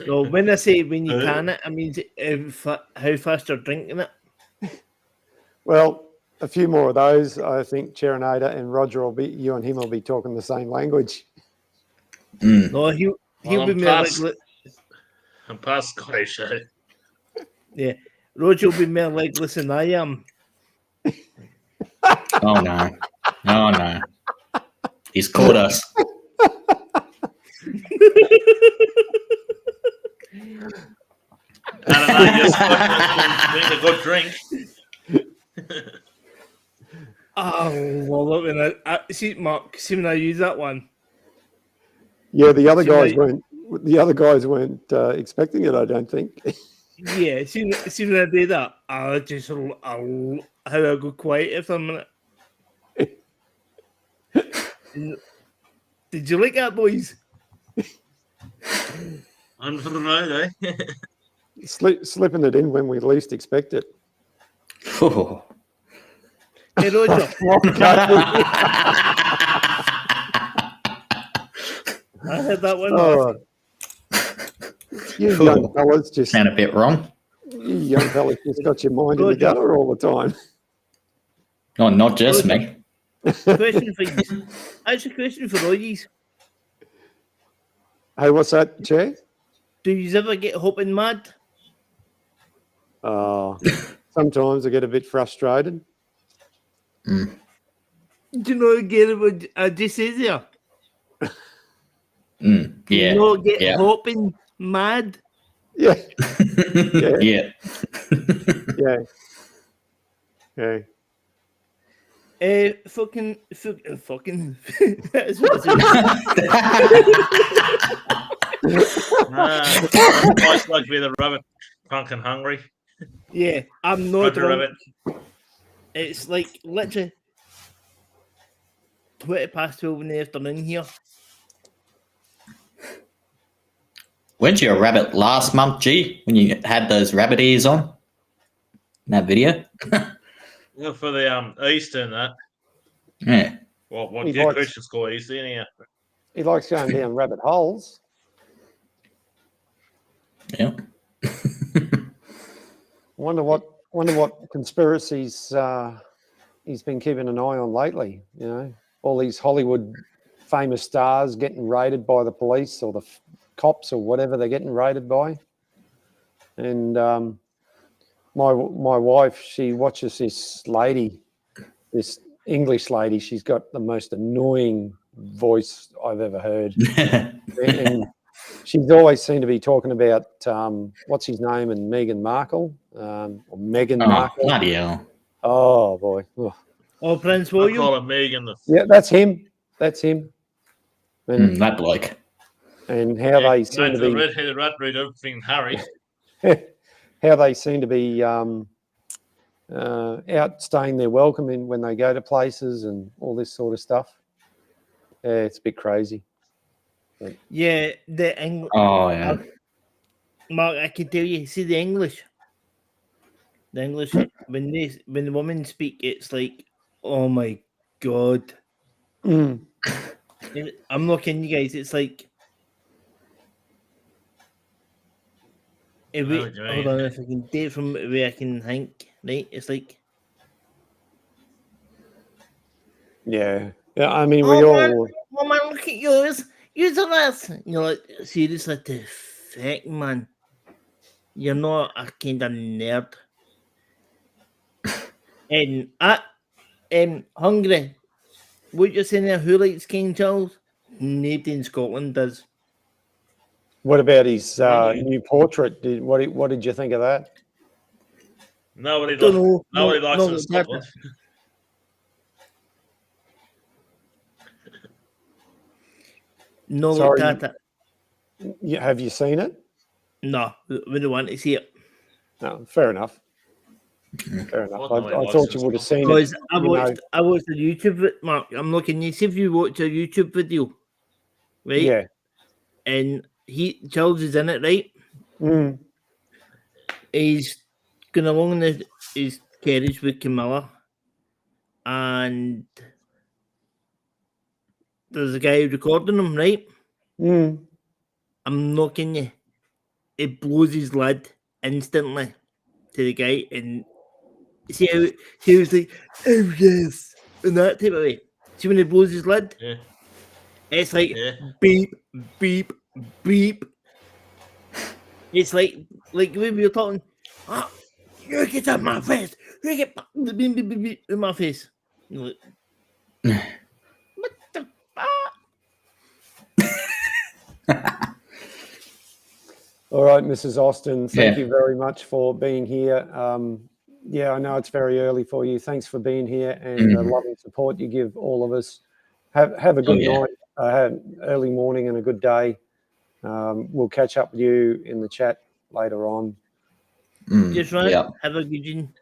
So when I say when you tan it, I mean how fast you're drinking it. Well, a few more of those. I think Cherenada and Roger you and him will be talking the same language. No, he'll be more like... I'm past Scottish. Yeah, Roger will be more like, listen, I am. Oh no. Oh no. He's caught us. I don't know, just drink a good drink. Oh, well, look, when I see, Mark, see when I use that one. Yeah, the other guys weren't expecting it, I don't think. Yeah, see when I do that, I'll go quiet for a minute. Did you like that, boys? I don't know, though. Slipping it in when we least expect it. Oh. Hey, Roger. I had that one. You young fellas just sound a bit wrong. You young fellas just got your mind in the gutter all the time. Oh, not just me. Question for you. Actually, question for all you. Hey, what's that, Che? Do you ever get hopping mad? Sometimes I get a bit frustrated. Do you know get what I just said there? Yeah. You know, get hopping mad. Yeah. Yeah. Yeah. Fucking. That's what I I like to be the rabbit, drunk and hungry. Yeah, I'm not drunk. Rabbit. It's like literally 12:20 in the afternoon here. Weren't you a rabbit last month, G, when you had those rabbit ears on? In that video? Yeah, for the Easter and that. Yeah. Well, what your Christians call Easter, yeah. He likes going down rabbit holes. Yeah. Wonder what conspiracies he's been keeping an eye on lately. You know, all these Hollywood famous stars getting raided by the police or the cops or whatever they're getting raided by. And my wife, she watches this lady, this English lady. She's got the most annoying voice I've ever heard. And she's always seemed to be talking about what's his name and Meghan Markle or Meghan Markle. Bloody hell! Oh boy! Oh, Prince William. I call it Megan. Yeah, that's him. That's him. And, that bloke. And how they seem to be the red-headed rat reader, being Harry. How they seem to be outstaying their welcome when they go to places and all this sort of stuff. Yeah, it's a bit crazy. Yeah, the English. Oh yeah, Mark, I can tell you. See the English. The English when the women speak, it's like, oh my god. I'm not kidding you guys. It's like. Hold on, if I can do it from where I can think, right? It's like. Yeah. I mean, we all. Oh man, look at yours. You're this. You're like, seriously, the fuck, man. You're not a kind of nerd. And hungry. What you're saying there? Who likes King Charles? Nobody in Scotland does. What about his new portrait? What did you think of that? Nobody Don't know. likes it in Scotland. No, Sorry, looked at it. Have you seen it? No, we don't want to see it. No, fair enough. Fair enough. Well, I thought you would have seen Because it. I watched the YouTube. Mark, I'm looking. You see if you watch a YouTube video, right? Yeah. And Charles is in it, right? Mm. He's going along in his carriage with Camilla, and there's a guy recording him, right? Mm. I'm not kidding you. It blows his lid instantly to the guy, and see how he was like, "Oh yes," in that type of way. See when he blows his lid, it's like beep, beep, beep. It's like when we were talking. Oh, you get out my face! You get beep, beep, beep, beep, in my face. Like, what the fuck? All right, Mrs. Austin, thank you very much for being here. Yeah, I know it's very early for you. Thanks for being here and the loving support you give all of us. Have a good night, early morning and a good day. We'll catch up with you in the chat later on. Just right. Yeah. Have a good one.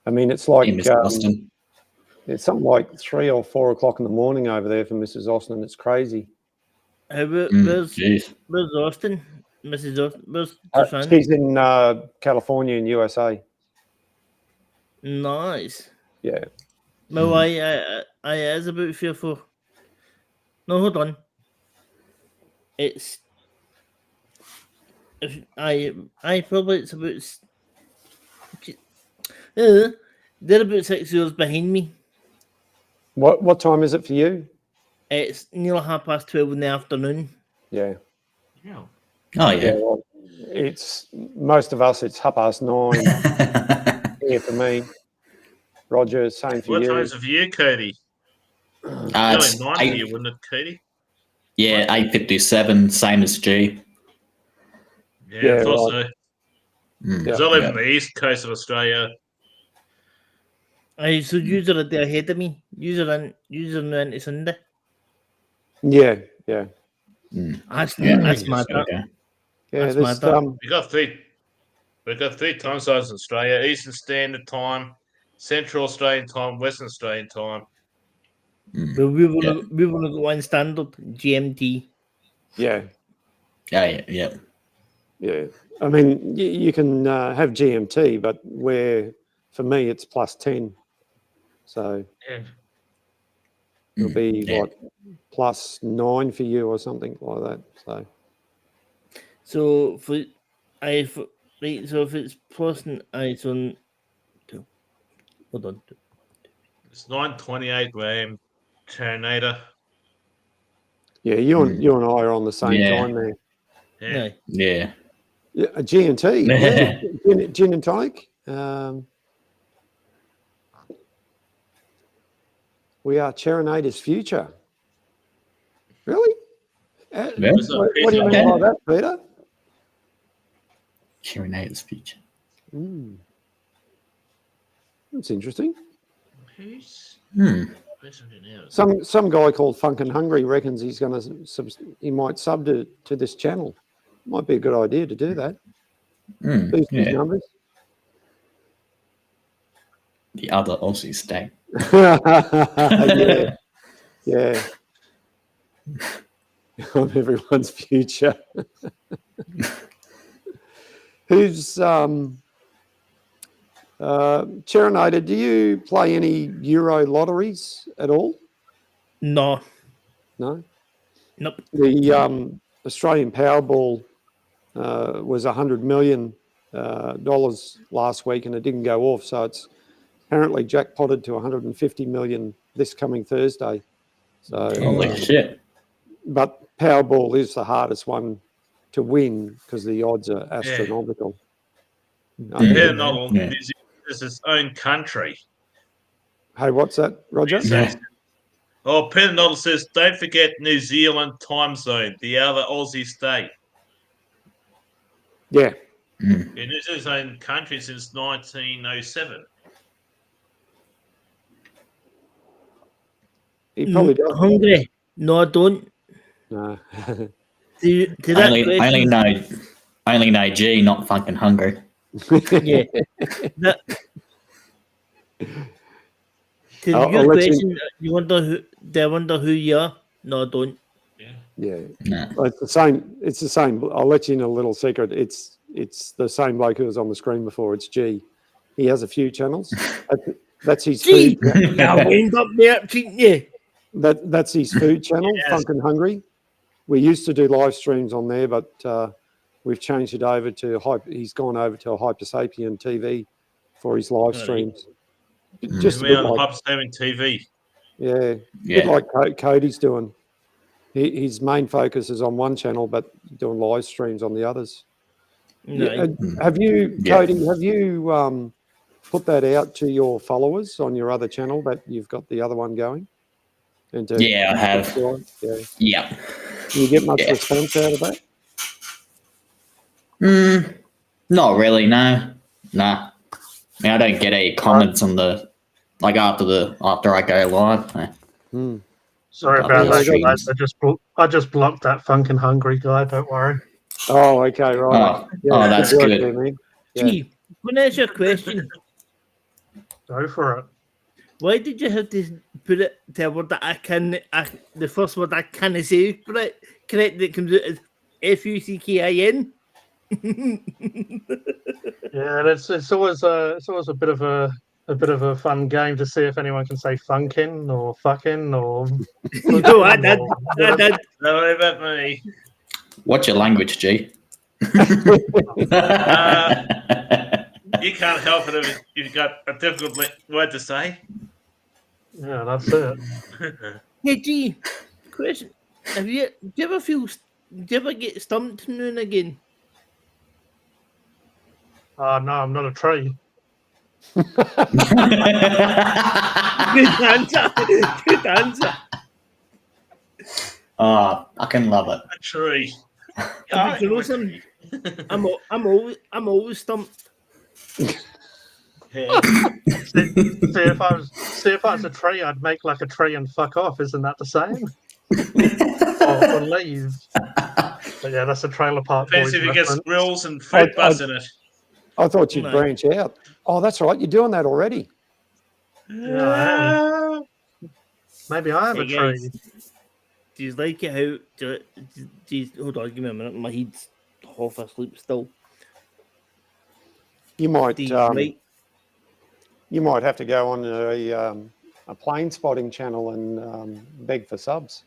I mean, it's like it's something like 3 or 4 o'clock in the morning over there for Mrs. Austin. It's crazy. How about where's Austin? Mrs. Austin? Where's she's in California in USA. Nice. Yeah. No, I is about 3 or 4. No, hold on. It's probably it's about they're about 6 hours behind me. What time is it for you? It's nearly 12:30 in the afternoon. Yeah. Yeah. Oh yeah. Well, it's most of us. It's 9:30 here for me. Roger, same for you. What time is it for you, Cody? It's 9 for you, wouldn't it, Cody? Yeah, 8:57, same as G. Yeah, I thought so. Because I live in the east coast of Australia. So you're a day ahead of me. You're into Sunday. Yeah. That's mad. Okay. Yeah, we got three time zones in Australia: Eastern Standard Time, Central Australian Time, Western Australian Time. But we want to go one standard GMT. Yeah. Yeah. I mean, you can have GMT, but for me it's +10. So it'll be what +9 for you or something like that. So so if it's plus it's on. Hold on. It's 9:28 a.m. Terminator. Yeah, you and I are on the same time there. Yeah. A G&T. Yeah. Gin and tonic. We are Cherinator's future. Really? What do you mean by that, Peter? Cherinator's future. That's interesting. Some guy called Funkin' Hungry reckons he might sub to this channel. Might be a good idea to do that. Boost his numbers. The other Aussie state. Yeah. On everyone's future. Who's Cherinator, do you play any Euro lotteries at all? No. No? Nope. The Australian Powerball was $100 million last week and it didn't go off, so it's apparently jackpotted to 150 million this coming Thursday. So holy shit. But Powerball is the hardest one to win because the odds are astronomical. It's its own country. Hey, what's that, Roger? Oh, Penadol says, don't forget New Zealand time zone, the other Aussie state. Yeah. Yeah, New Zealand's own country since 1907. He probably does. Hungry? No, I don't. No. To that question, I only know G, not fucking hungry. yeah. That, to I'll your let question, you wonder who? They wonder who you are. No, I don't. Yeah. No. Well, it's the same. It's the same. I'll let you in a little secret. It's the same bloke who was on the screen before. It's G. He has a few channels. That's his Gee, food. I wind up there, cheating you. That's his food channel, Yes. Funk and Hungry. We used to do live streams on there, but we've changed it over to He's gone over to HYPERSAPIEN TV for his live streams. Just a We bit on like, HYPERSAPIEN TV. yeah, a bit Yeah. like Cody's doing. His main focus is on one channel, but doing live streams on the others. No. Yeah, have you, Yeah. Cody? Have you put that out to your followers on your other channel that you've got the other one going? And Yeah, I have. Yeah. Yeah. Do you get much Yeah. response out of that? Not really, no. Nah. I mean, I don't get any comments on the after I go live. No. Sorry Got about the that, streams. guys. I just blocked that Funk and Hungry guy. Don't worry. Oh, okay, right. Oh, that's work good. there, man. Yeah. Gee, when I ask you a question, Go for it. why did you have to put it to a word that the first word I can't say correct that comes out as FUCKIN? Yeah, it's always a bit of a fun game to see if anyone can say funkin or fucking or. No, I did. I did. Don't worry about me. What's your language, G? You can't help it if you've got a difficult word to say. Yeah, that's it. Hey, G, question: do you ever get stumped now and again? No, I'm not a tree. Good answer. Good answer. Oh, I can love it. A tree. But you know something? I'm always stumped. Yeah. See if I was a tree, I'd make like a tree and fuck off. Isn't that the same? or leave. But yeah, that's a Trailer Park Depends Boys if you get reference. squirrels and fruit bus in it. I thought you'd No. branch out. Oh, that's right. You're doing that already. Yeah, I am. Maybe I am a Hey, tree. guys. Do you like it how? Hold on, give me a minute. My head's half asleep still. You might Do you like? you might have to go on a plane spotting channel and beg for subs.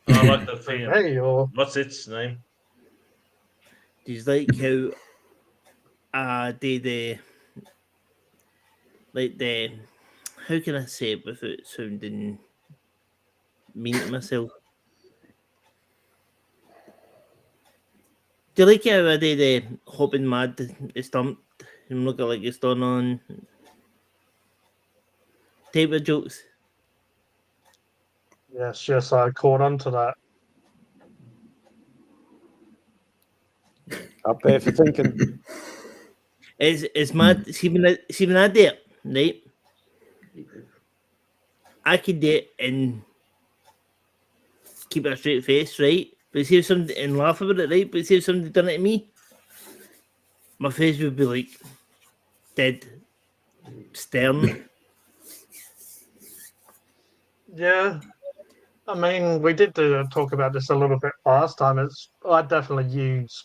I like the thing. Hey, or What's its name? Do you like how they like the how can I say it without sounding mean to myself? Do you like how I did hopping mad stumped and look like it's done on type of jokes? yes, I caught on to that. Up there for thinking. It's mad. See when I do it, right? I could do it and keep a straight face, right? But see if somebody and laugh about it, right? But see if somebody done it to me, my face would be like dead, stern. Yeah. I mean, we did talk about this a little bit last time. I definitely use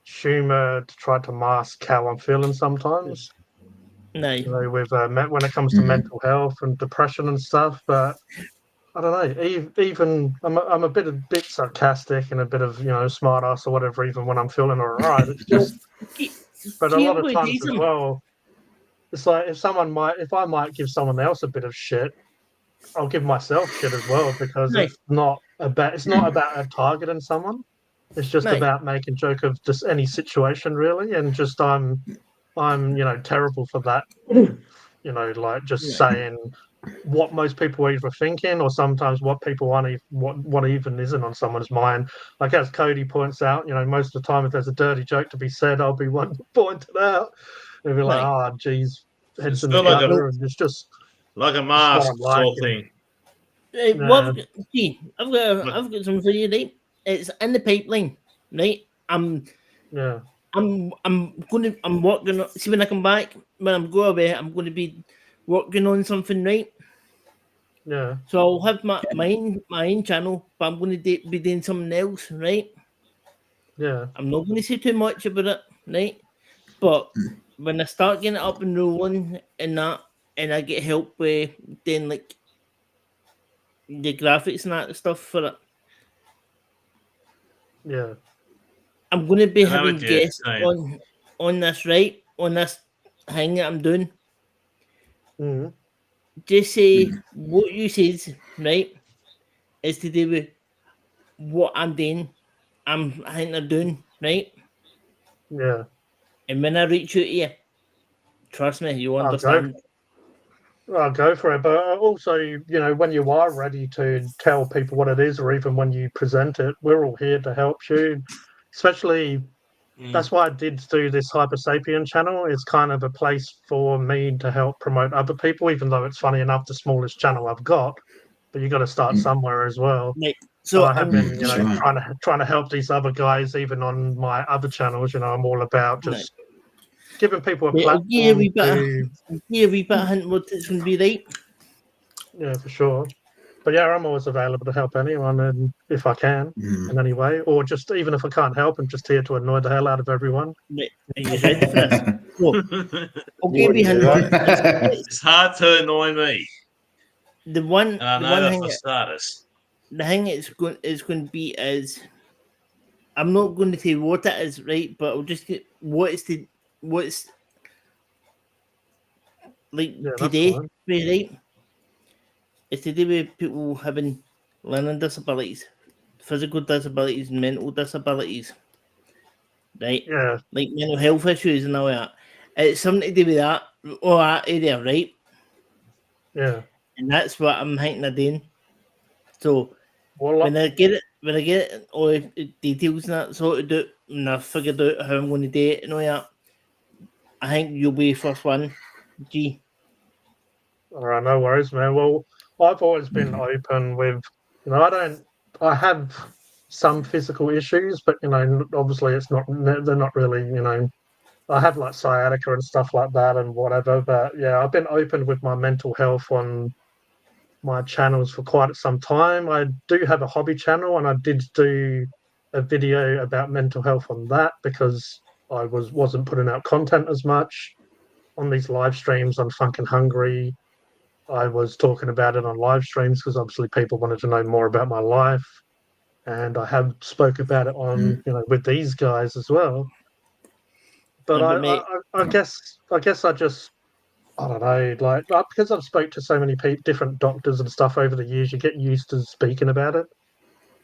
humour to try to mask how I'm feeling sometimes. No, You know, with when it comes to mental health and depression and stuff. But I don't know. Even I'm a bit sarcastic and a bit of smart ass or whatever. Even when I'm feeling alright, it's just. But a lot of times as well, it's like if I might give someone else a bit of shit, I'll give myself shit as well because Right. it's not about targeting someone. It's just Right. about making joke of just any situation really, and just I'm terrible for that. Like just saying what most people are either thinking, or sometimes what people want, what even isn't on someone's mind. Like as Cody points out, most of the time if there's a dirty joke to be said, I'll be one to point it out. They'll be like, "Oh, geez, heads in the gutter," and it's just like a mask sort of thing. Right, well, I've got something for you, right? It's in the pipeline, right? I'm working on, see when I come back, when I'm going away, I'm going to be working on something, right? Yeah. So I'll have my own channel, but I'm going to be doing something else, right? Yeah. I'm not going to say too much about it, right? But when I start getting it up and rolling and that, and I get help with doing like the graphics and that stuff for it. Yeah. I'm going to be having guests on this, right? On this thing that I'm doing. Mm-hmm. Just say what you said, right? Is to do with what I'm doing. I'm thinking of doing, right? Yeah. And when I reach out to you, trust me, you understand. I'll go for it. But also, when you are ready to tell people what it is, or even when you present it, we're all here to help you. Especially, that's why I did do this HYPERSAPIEN channel. It's kind of a place for me to help promote other people, even though it's funny enough the smallest channel I've got. But you got to start somewhere as well. Right. So I have been, trying to help these other guys, even on my other channels. I'm all about just giving people a platform. Yeah, we better hint what it's going to be, right? Yeah, for sure. But yeah, I'm always available to help anyone, and if I can in any way, or just even if I can't help, I'm just here to annoy the hell out of everyone. Right. Are you ready for this? Okay, we hint. It's hard to annoy me. The one that for starters. The thing is going to be is, I'm not going to say what it is, right? But I'll just get what's like today, right? It's to do with people having learning disabilities, physical disabilities, and mental disabilities, right? Yeah. Like mental health issues and all that. It's something to do with that or that area, right? Yeah. And that's what I'm thinking of doing. So when I get it, all the details and that sorted out, and I figured out how I'm going to do it and all that, I think you'll be the first one, G. All right, no worries, man. Well, I've always been open with, I have some physical issues, but obviously they're not really, I have like sciatica and stuff like that and whatever. But yeah, I've been open with my mental health on my channels for quite some time. I do have a hobby channel, and I did do a video about mental health on that because I wasn't putting out content as much on these live streams on Funkin' Hungry. I was talking about it on live streams because obviously people wanted to know more about my life, and I have spoke about it on with these guys as well. But I guess I just, I don't know, like because I've spoke to so many different doctors and stuff over the years, you get used to speaking about it.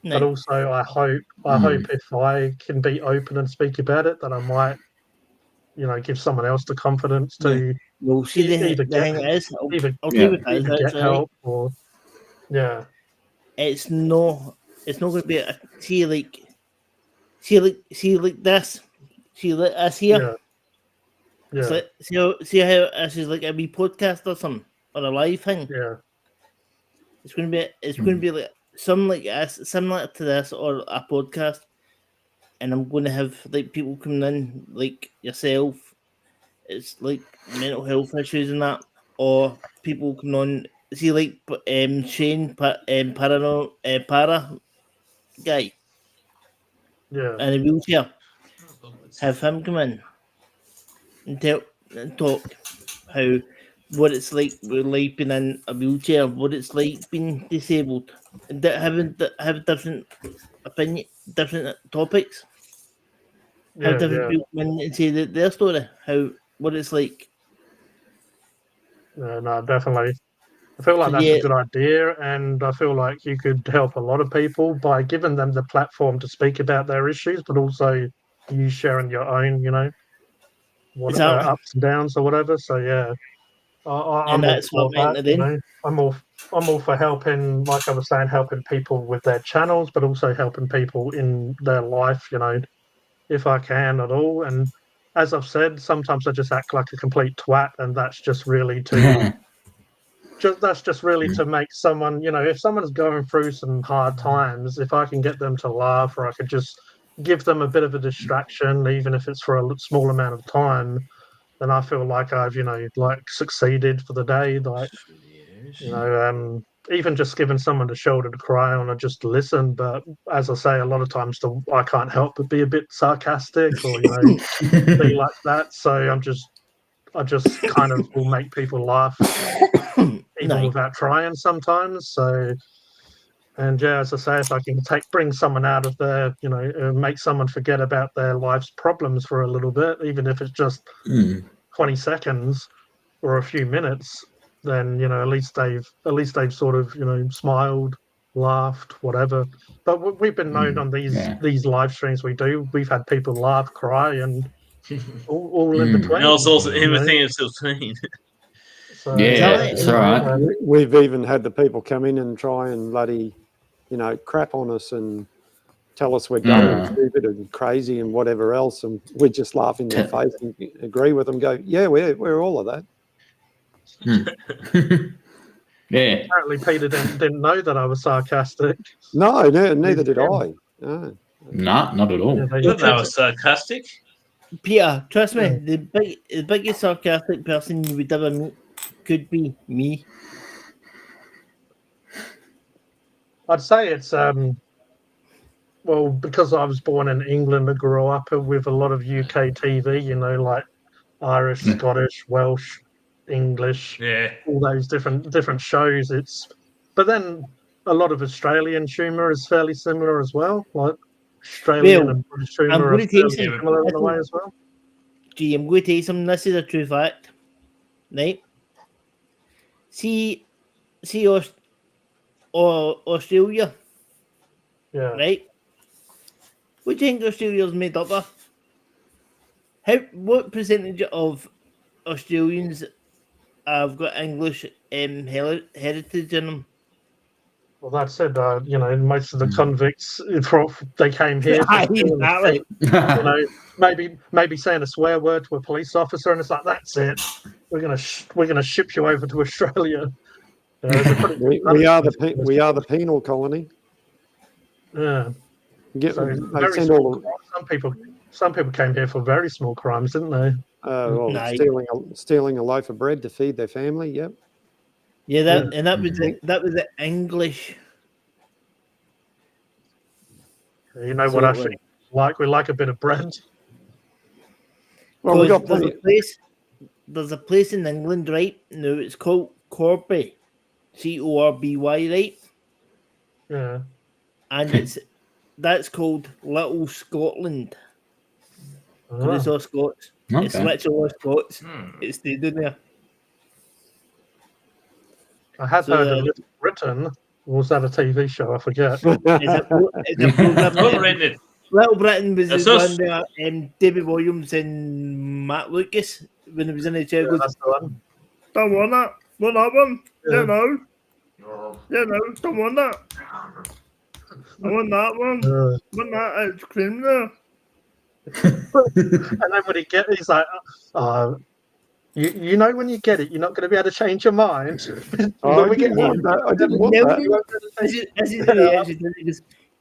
No. But also, I hope if I can be open and speak about it, that I might, give someone else the confidence to. Well, see, the thing is, either get help or it's not going to be see like this, see like us here. Yeah. See how this is like a wee podcast or something, or a live thing. Yeah. It's going to be like something like this, similar to this, or a podcast. And I'm going to have like people coming in, like yourself. It's like mental health issues and that, or people coming on. See, like Shane, para guy, in a wheelchair. Have him come in and talk how what it's like being in a wheelchair, what it's like being disabled, and have different opinion, different topics. Have different people come in and say their story, what it's like. No, definitely. I feel like that's a good idea, and I feel like you could help a lot of people by giving them the platform to speak about their issues, but also you sharing your own, what ups and downs or whatever. So yeah. I'm all for that. You know, I'm all for helping, like I was saying, helping people with their channels, but also helping people in their life. You know, if I can at all. And as I've said, sometimes I just act like a complete twat, and that's just really to to make someone, you know, if someone's going through some hard times, if I can get them to laugh, or I could just give them a bit of a distraction, even if it's for a small amount of time, then I feel like I've, you know, like succeeded for the day. Like, you know, even just giving someone a shoulder to cry on or just listen. But as I say, a lot of times I can't help but be a bit sarcastic or, you know, be like that. So I just kind of will make people laugh even without trying sometimes. So, and yeah, as I say, if I can bring someone out of their, you know, make someone forget about their life's problems for a little bit, even if it's just 20 seconds or a few minutes, then, you know, at least they've sort of, you know, smiled, laughed, whatever. But we've been known on these live streams we've had people laugh, cry, and all in between. And also everything is between. So, that's right. We've even had the people come in and try and bloody, you know, crap on us and tell us we're dumb and stupid and crazy and whatever else, and we just laugh in their face and agree with them. Go, yeah, we're all of that. Yeah. Apparently, Peter didn't know that I was sarcastic. No, neither did I. No. Nah, not at all. I thought that was sarcastic. Peter, trust me, the biggest sarcastic person you would ever meet could be me. I'd say it's well, because I was born in England and grew up with a lot of UK TV, you know, like Irish, Scottish, Welsh, English, all those different shows. But then a lot of Australian humour is fairly similar as well. Like Australian and British humour are fairly similar in a way as well. Gee, I'm going to tell you something. This is a true fact, right? See, Australia, right? What do you think Australia's made up of? What percentage of Australians have got English heritage in them? Well, that's it. You know, most of the convicts, they came here. Exactly. You know, maybe saying a swear word to a police officer, and it's like, that's it. We're gonna ship you over to Australia. We are the penal colony. Yeah. So some people came here for very small crimes, didn't they? Stealing a loaf of bread to feed their family. Yep. Yeah, that was the English. You know what I think? We like a bit of bread. Well, we got plenty. There's a place in England, right? Now it's called Corby, Corby, right? Yeah. And that's called Little Scotland. Because it's all Scots. Okay. It's literally all Scots. It's stayed in there. I had heard of Little Britain. Or was that a TV show? I forget. Little Britain was the one there, David Williams and Matt Lucas, when it was in the chair. That's the one. Don't want that. Want that one? Yeah, no. Yeah, no. Don't want that. I want that one. Want that ice cream there. And then when he's like, you know, when you get it, you're not going to be able to change your mind. I didn't want that.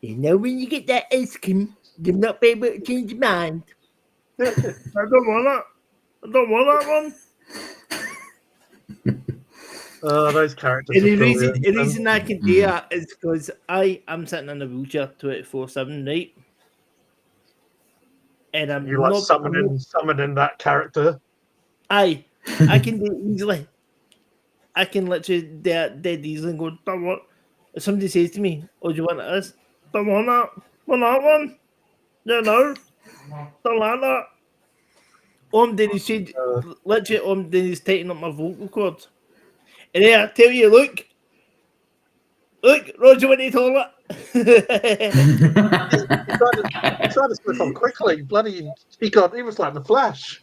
You know, when you get that ice cream, you'll not be able to change your mind. I don't want that. I don't want that one. Those characters. The reason I can do that is because I'm sitting in a wheelchair 24/7, right? And I'm you like summoning that character. I can do it easily. I can literally dead easily and go, don't want. If somebody says to me, "Oh, do you want this?" Don't want that. Want that one? Yeah, no. Don't like that. Then he said, literally, then he's tightening up my vocal cords. And then I tell you, look, Roger went to the toilet. He tried to slip on quickly. Bloody, he was like the Flash.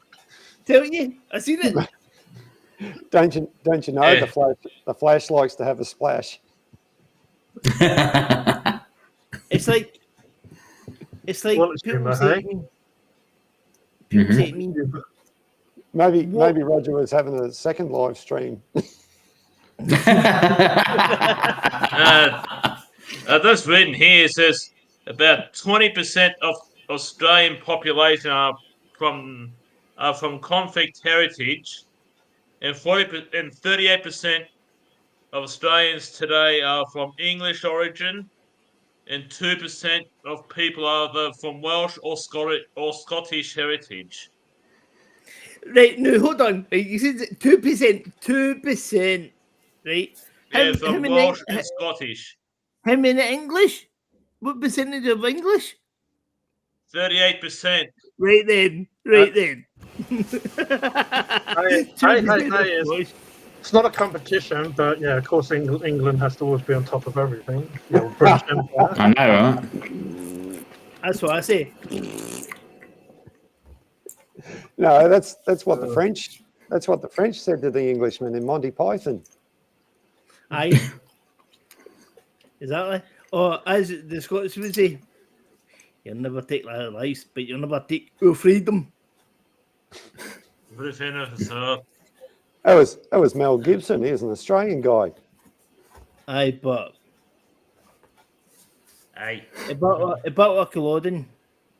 Tell you, I seen it. Don't you know Yeah. the Flash likes to have a splash. It's like Well, it's people humor, say hey? to me. People say to me, Maybe What? Roger was having a second live stream. This written here says about 20% of Australian population are from conflict heritage, and 38% of Australians today are from English origin, and 2% of people are from Welsh or Scottish heritage. right, no, hold on. Right, you said 2%, 2%, right? Yeah, How from many, Welsh and Scottish. how many English? What percentage of English? 38%. Right then, right then. Hey, 2% of it's, Scottish. it's not a competition, but yeah, of course, England has to always be on top of everything. Yeah, well, British Empire. I know, right? That's what I say. No, that's what the French. That's what the French said to the Englishmen in Monty Python. Aye. Exactly. Or as the Scots would say, you'll never take our lives, but you'll never take our freedom. That was Mel Gibson. He's an Australian guy. Aye, but Aye. about Culloden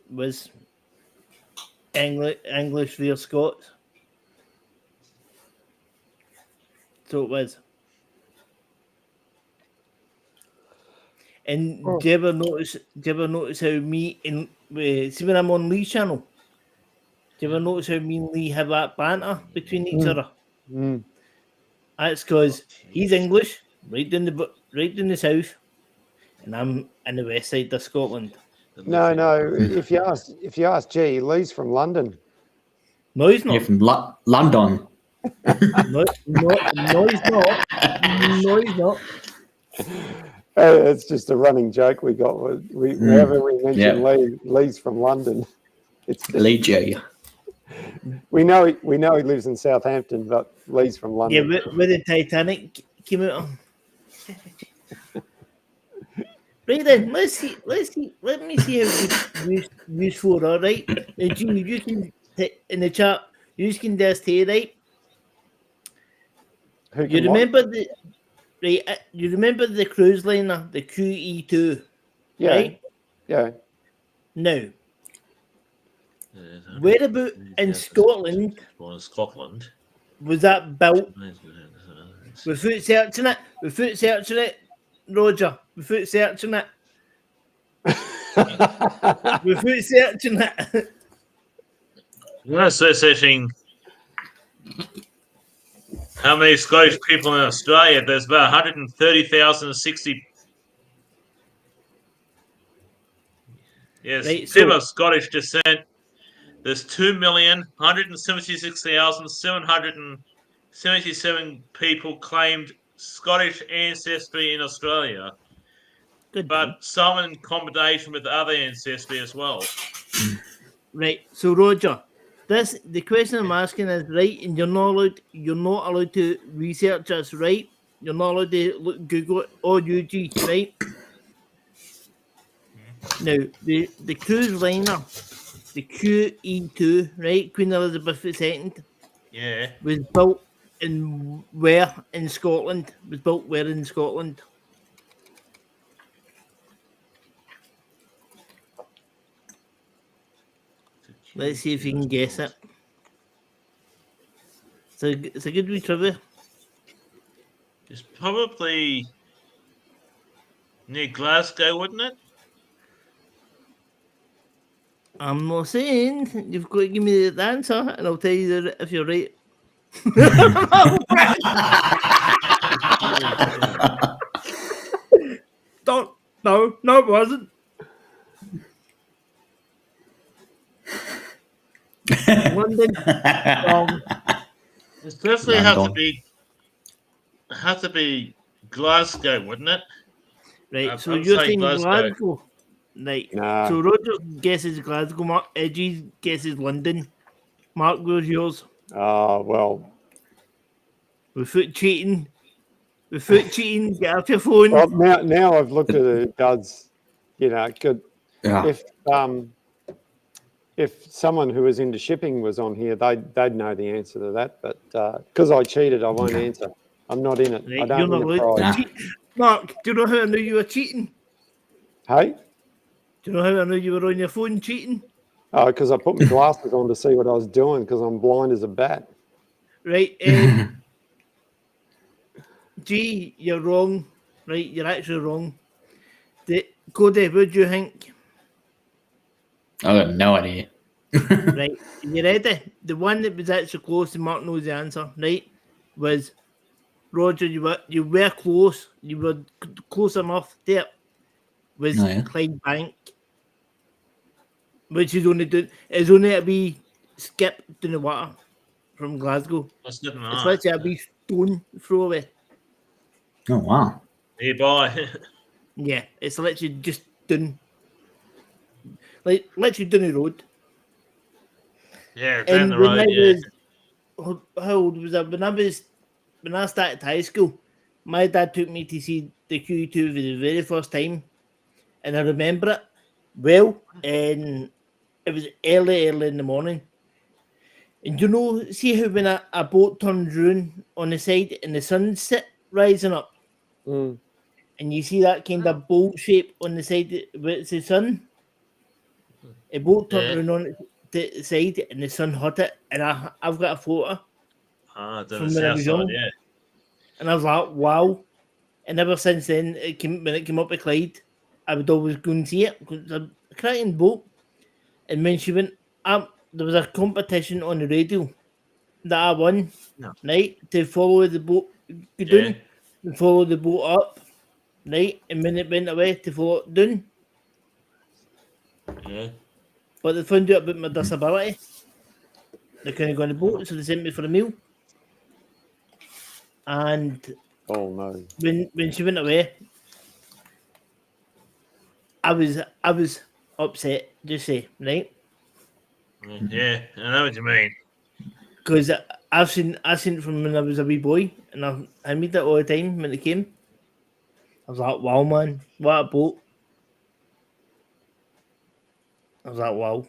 was English via Scots. So it was. And do you ever notice how me and see when I'm on Lee's channel? Do you ever notice how me and Lee have that banter between each other? Mm. That's because he's English, right down the south, and I'm in the west side of Scotland. No. If you ask G, Lee's from London. No, he's not. You're from London. No, he's not. No, he's not. It's just a running joke we got. Whenever we mention Lee's from London, it's Lee G. We know he lives in Southampton, but Lee's from London. Yeah, where the Titanic came out. Right then, let me see how useful, all right? Now, Jimmy, you can in the chat, you can just say, right? You remember you remember the cruise liner, the QE2, right? Yeah. Now, where about in Scotland was that built? Without searching it, Roger. Without searching it. Without searching it. I'm searching how many Scottish people in Australia. There's about 130,060. Yes, Right, people of Scottish descent. There's 2,176,777 people claimed Scottish ancestry in Australia. Good, but some in combination with other ancestry as well. Right. So Roger, the question I'm asking is right, and you're not allowed to research this, right? You're not allowed to Google it or YouTube, right? Now the cruise liner, the QE2, right, Queen Elizabeth II, was built in Scotland. Was built where in Scotland? Let's see if you can guess it. So it's a good wee trivia. It's probably near Glasgow, wouldn't it? I'm not saying. You've got to give me the answer, and I'll tell you if you're right. No, it wasn't. London. It definitely have to be Glasgow, wouldn't it? Right. So you're saying Glasgow. Right. Nah. So Roger guesses Glasgow. Mark Edgy guesses London. Mark, where's yours? Well, Without cheating. Without cheating, get off your phone. Well, now I've looked at it. It does, you know, could Yeah. if someone who was into shipping was on here, they'd know the answer to that. But because I cheated, I won't answer. I'm not in it. Right, I don't win a prize. Nah. cheat. Mark, do you know how I knew you were cheating? Hey? Do you know how I knew you were on your phone cheating? Oh, because I put my glasses on to see what I was doing because I'm blind as a bat. Right, G, you're wrong. Right, you're actually wrong. Cody, what do you think? I got no idea. Right, you ready? The one that was actually close, and Mark knows the answer, right, was Roger, you were close. You were close enough. There was Clyde Bank, which is only a wee skip down the water from Glasgow. That's good It's literally a wee stone throw away. Oh wow. Nearby. Yeah, it's literally just down, like literally down the road. Yeah, down And the when road. I Yeah. was, how old was I? When I started high school, my dad took me to see the Q2 for the very first time, and I remember it well. And it was early in the morning. And you know, see how when a boat turns round on the side and the sun's rising up, Mm. and you see that kind of bolt shape on the side where it's the sun? A boat turned round on the side and the sun hit it, and I've got a photo Down from the when I south was side, young. yeah. And I was like, wow. And ever since then, when it came up with Clyde, I would always go and see it because it's a cracking boat. And when she went up, there was a competition on the radio that I won, right, to follow the boat, go down, and follow the boat up, right, and when it went away to follow it down. Yeah. But they found out about my disability. They couldn't go on the boat, so they sent me for a meal. And Oh no! when she went away, I was upset. Just say right. Yeah, I know what you mean. Because I've seen it from when I was a wee boy, and I meet it all the time when it came. I was like, wow, man, what a boat! I was like, wow.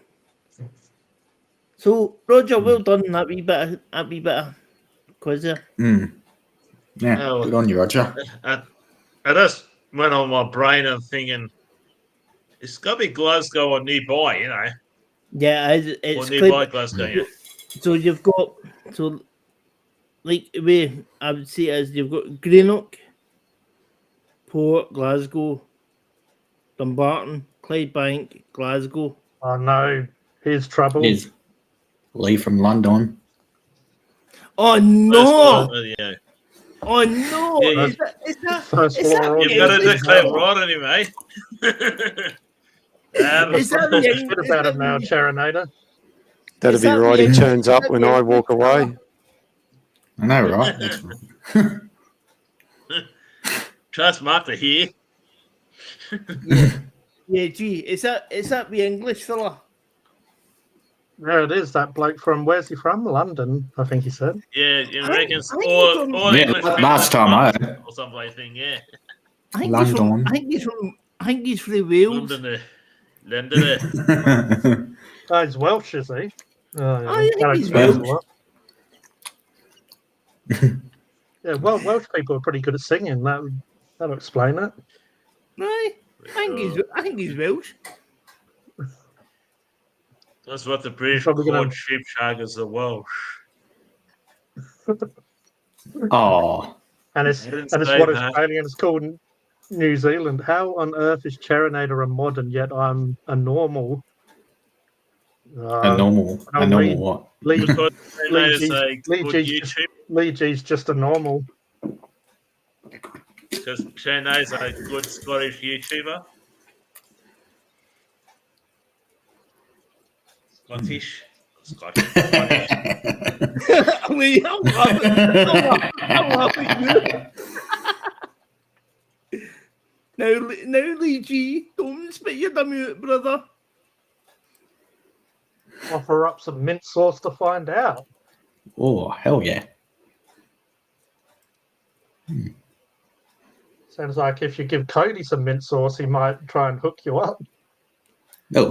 So Roger, well done that wee bit of quiz there. Yeah, good on you, Roger. I just went on my brain and thinking, it's got to be Glasgow or nearby, you know. Yeah, it's or nearby Glasgow. Yeah. So you've got like the way I would say it is you've got Greenock, Port, Glasgow, Dumbarton, Clydebank, Glasgow. Oh no, here's trouble. Here's Lee from London. Oh no! Yeah. Oh no! Yeah, Is that you've got to declare right anyway. Is that the Forget about it now, Charinator. That'll be right. He turns up when I walk away. I know, right? Trust Mark to hear. Yeah, gee, is that the English fella? There it is, that bloke from, where's he from? London, I think he said. Yeah, you reckon? Yeah, last time I heard. Or something, yeah. I think London. he's from Wales. London. Oh, he's Welsh, is he? Oh, yeah. I think he's Welsh. Yeah, well, Welsh people are pretty good at singing. That'll explain it. Right, I think he's Welsh. That's what the British called sheep shaggers are Welsh. Oh. And it's what Australians call New Zealand. How on earth is Charinator a mod and yet I'm a normal? A normal what? Lee G's just a normal. Because Charinator's a good Scottish YouTuber. Scottish. Lee, I'm laughing. Now, Lee G, don't spit your dumb out, brother. Offer up some mint sauce to find out. Oh, hell yeah. Sounds like if you give Cody some mint sauce, he might try and hook you up. Oh.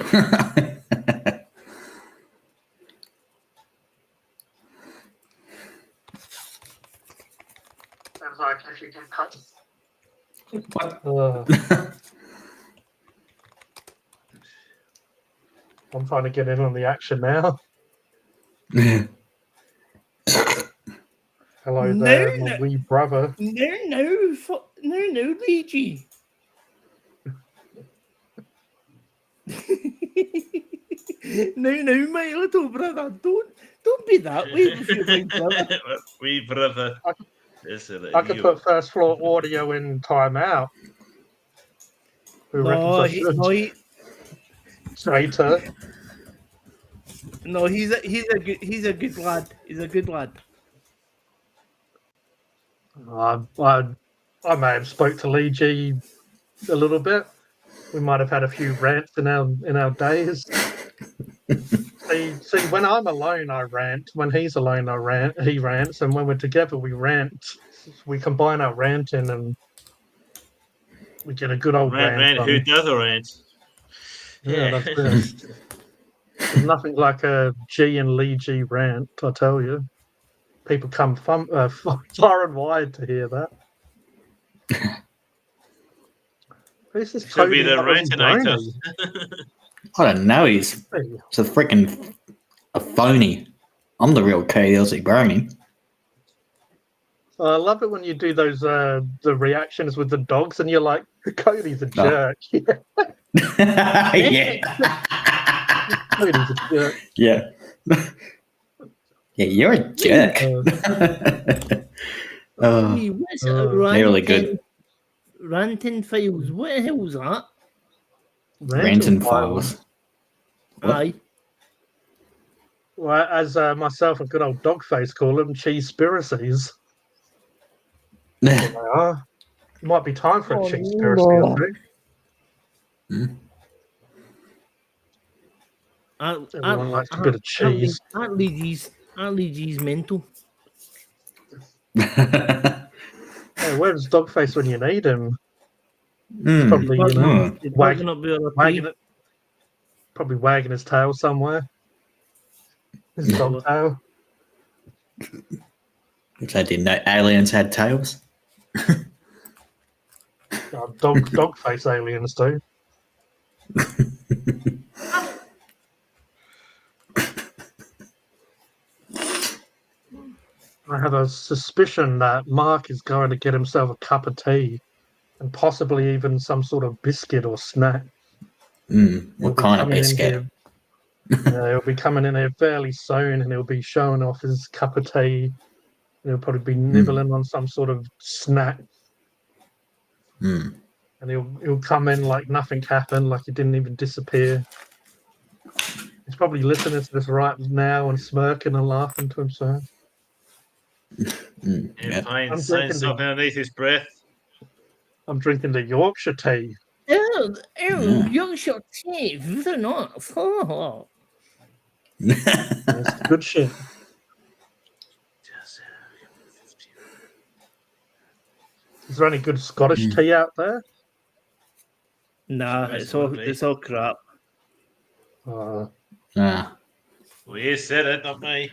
Sounds like if you give Cody. What? I'm trying to get in on the action now. Hello there, my wee brother. No, Luigi. No, my little brother. Don't be that way with your big brother. Wee brother. I could put first floor audio in timeout. Who reckons I should? Traitor. No, he's a good lad. He's a good lad. I may have spoke to Lee G a little bit. We might have had a few rants in our days. See, when I'm alone, I rant. When he's alone, he rants, and when we're together, we rant. We combine our ranting, and we get a good old rant. Who does a rant? Yeah, that's it. There's nothing like a G and Lee G rant, I tell you. People come far and wide to hear that. Who's this Should be Cody the Rantinator? I don't know. He's a freaking a phony. I'm the real Aussie Brony. I love it when you do those the reactions with the dogs, and you're like, Cody's a jerk. Yeah. Cody's a jerk. Yeah. Yeah, you're a jerk. Really good. Ranting files. What the hell was that? Ranting files. Aye. Well, as myself and good old Dogface call them, cheese-spiracies. There they are. It might be time for a cheese-spiracy, I think. Everyone likes a bit of cheese. Aunt Lee's mental. Hey, where's Dogface when you need him? Probably, probably wagging his tail somewhere. His dog tail. Which I didn't know aliens had tails. Dog face aliens do. I have a suspicion that Mark is going to get himself a cup of tea and possibly even some sort of biscuit or snack. What kind of biscuit? He'll be coming in here fairly soon, and he'll be showing off his cup of tea. He'll probably be nibbling on some sort of snack. And he'll come in like nothing happened, like he didn't even disappear. He's probably listening to this right now and smirking and laughing to himself. I'm saying something underneath his breath. I'm drinking the Yorkshire tea. Yorkshire tea, very nice. Oh. It's good shit. Is there any good Scottish tea out there? Nah, it's all crap. Well, you said it, not me.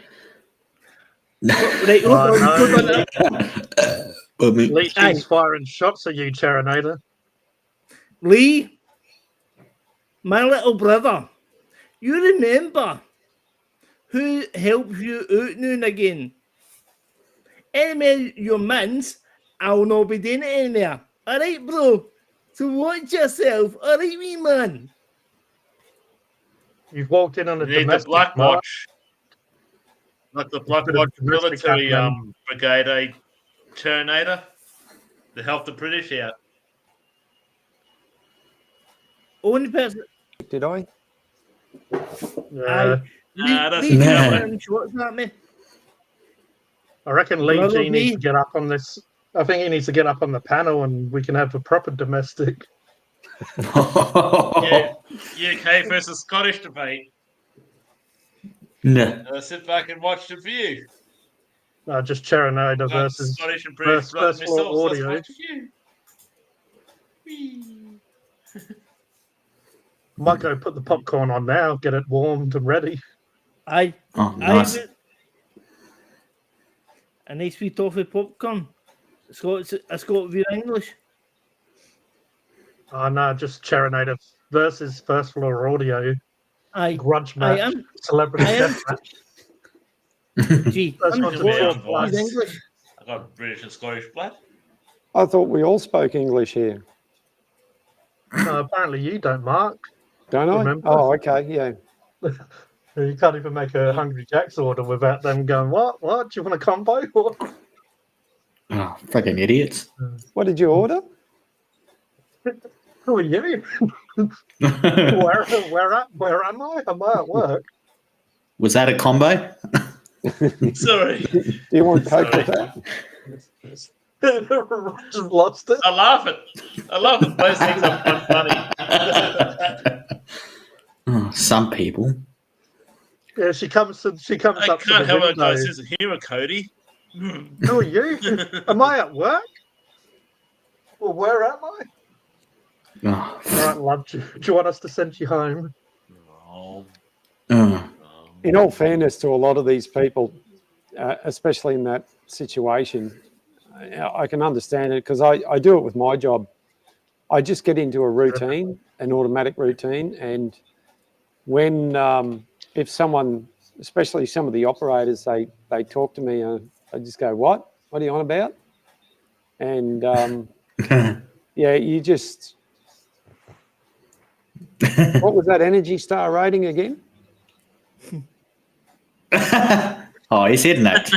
Right, hold on. Lee's firing shots at you, Terminator. Lee, my little brother, you remember who helps you out now and again? Anyway, your mans, I'll not be doing it anymore. All right, bro? So watch yourself. All right, wee man? You've walked in on a domestic Black Watch. Like the Black Watch military brigade, Terminator, to help the British out. Only person. Did I? I reckon Lee G needs to get up on this. I think he needs to get up on the panel, and we can have a proper domestic. UK versus Scottish debate. No. Sit back and watch the view. Just Cheronoda versus Scottish and British first blood floor myself. audio. That's what you. Whee. Might go put the popcorn on now, get it warmed and ready. I nice. a nice wee toffee popcorn. It's got real English. Oh no, just Cheronoda versus first floor audio. Grudge match, celebrity death match. Gee, First one to draw blood. English. I got British and Scottish blood. I thought we all spoke English here. No, apparently you don't, Mark. Don't I? Remember? Oh, okay, yeah. You can't even make a Hungry Jack's order without them going, what? Do you want a combo? Oh, freaking idiots. What did you order? Who are you? Where am I? Am I at work? Was that a combo? Sorry. Do you want Coke with that? Just lost it. I laugh it. Those things are funny. Oh, some people. Yeah, she comes I up to the can't help it, window. guys. This is here, Cody. Who are you? Am I at work? Well, where am I? Oh. All right, love. Do you want us to send you home? In all fairness to a lot of these people, especially in that situation, I can understand it because I do it with my job. I just get into a routine, an automatic routine, and when if someone, especially some of the operators, they talk to me, I just go, "What? What are you on about?" And yeah, you just. What was that Energy Star rating again? Oh, he's hitting that.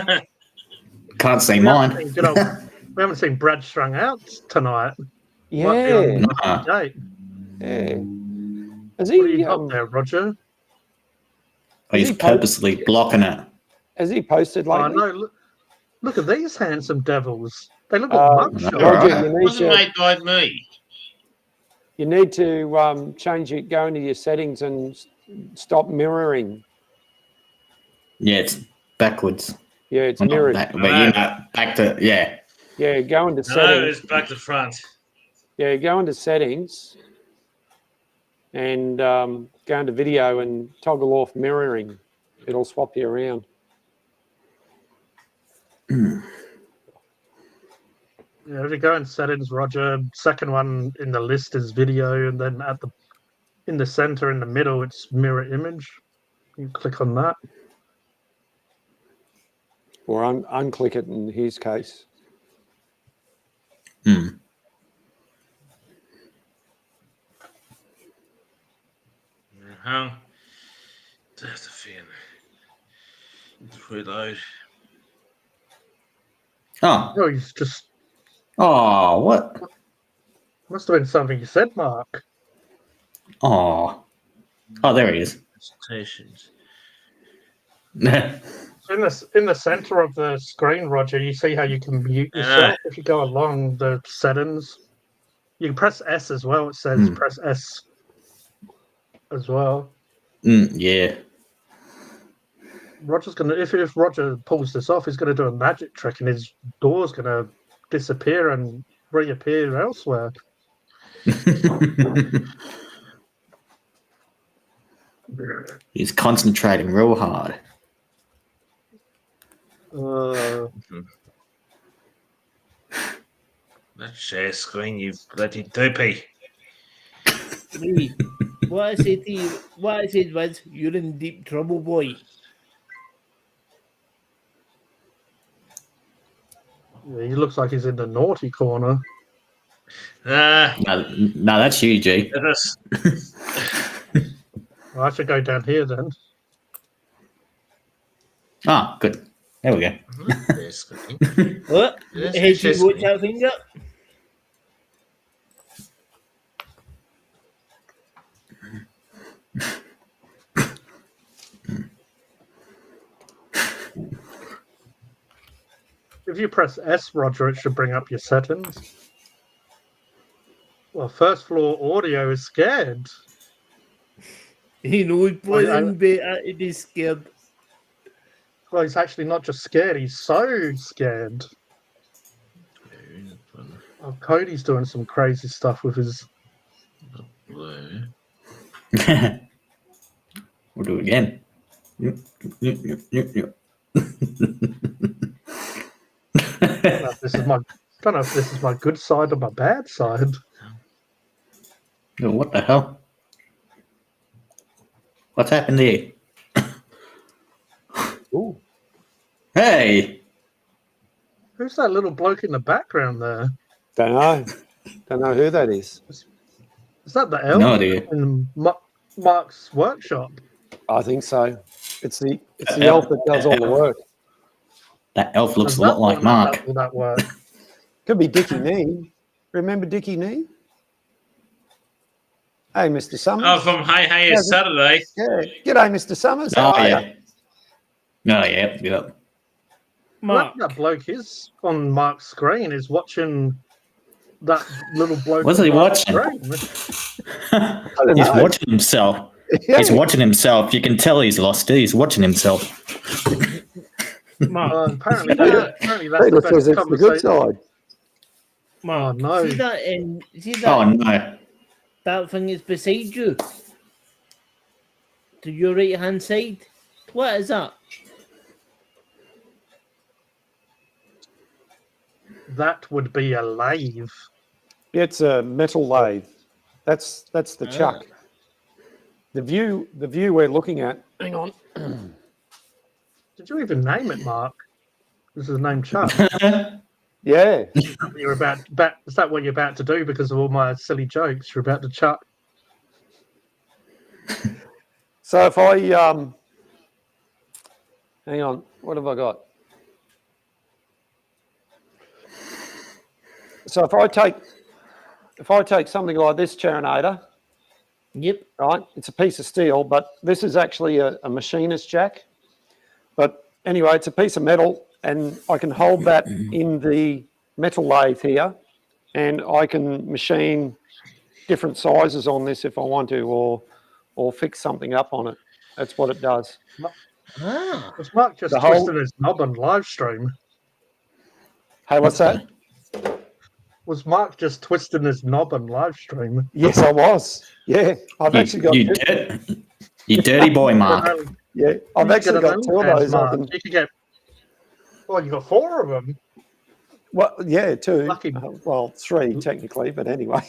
Can't see mine. We haven't seen Brad strung out tonight. Yeah. Date. Yeah. What do you got there, Roger? Oh, he's purposely blocking it. Has he posted lately? Oh, no, look at these handsome devils. They look like mugshots. Roger, you need to change it, go into your settings and stop mirroring. Yeah, it's backwards. Yeah, it's mirrored. But you know, back to, yeah. Yeah, go into settings. No, it's back to front. Yeah, go into settings and go into video and toggle off mirroring. It'll swap you around. Yeah, if you go in settings, Roger, second one in the list is video, and then in the center, in the middle, it's mirror image. You click on that. Or unclick it in his case. That's a fin. Reload. Oh, he's just. Oh, what? Must have been something you said, Mark. Oh, there he is. Presentations. In the center of the screen, Roger, you see how you can mute yourself if you go along the settings. You can press S as well. It says press S as well. Yeah. Roger's gonna if Roger pulls this off, he's gonna do a magic trick, and his door's gonna disappear and reappear elsewhere. He's concentrating real hard. Let's share screen, you bloody doopy. What I said to you, what I said was, you're in deep trouble, boy. Yeah, he looks like he's in the naughty corner. No, that's you, G. Well, I should go down here then. Ah, good. There we go. What? Hey, G, watch that finger. If you press S, Roger, it should bring up your settings. Well, first floor audio is scared. He knows playing better. It is scared. Well, he's actually not just scared, he's so scared. Oh, Cody's doing some crazy stuff with his... Blue. We'll do it again. Yep. I don't know if this is my good side or my bad side. Oh, what the hell? What's happened here? Ooh. Hey! Who's that little bloke in the background there? Don't know. Don't know who that is. Is that the elf No idea. in Mark's workshop? I think so. It's the elf that does all the work. That elf looks Is a that lot like the one that Mark. does all that work? Could be Dickie Nee. Remember Dickie Nee? Hey, Mr. Summers. Oh, from Hey Hey It's Saturday. Yeah. G'day, Mr. Summers. How Oh, are yeah. you? No, yeah. Mark. That bloke is on Mark's screen is watching that little bloke. What's on he Mark's watching? screen. He's know. watching himself. Yeah. He's watching himself. You can tell he's lost. He's watching himself. Mark. Apparently that's Peter the says best it's the good conversation. side. Mark. Oh, no. See that Oh, no. that thing is beside you. To your right hand side. What is that? That would be a lathe. It's a metal lathe. That's the Ah. chuck. The view we're looking at. Hang on. Did you even name it, Mark? This is named Chuck. Yeah. You're about. Is that what you're about to do because of all my silly jokes? You're about to chuck. So if I hang on, what have I got? So if I take something like this Charinator, Yep. right? It's a piece of steel, but this is actually a machinist jack. But anyway, it's a piece of metal, and I can hold that in the metal lathe here, and I can machine different sizes on this if I want to, or fix something up on it. That's what it does. Ah. Was Mark just The whole- twisting his knob on live stream? Hey, what's that? Was Mark just twisting his knob on live stream? Yes, I was. Yeah, I've actually got. You dirty boy, Mark. Yeah, I've actually got two of those. I can, You could get. Well, you got 4 of them. well, yeah, two. Lucky. Well, 3 technically, but anyway.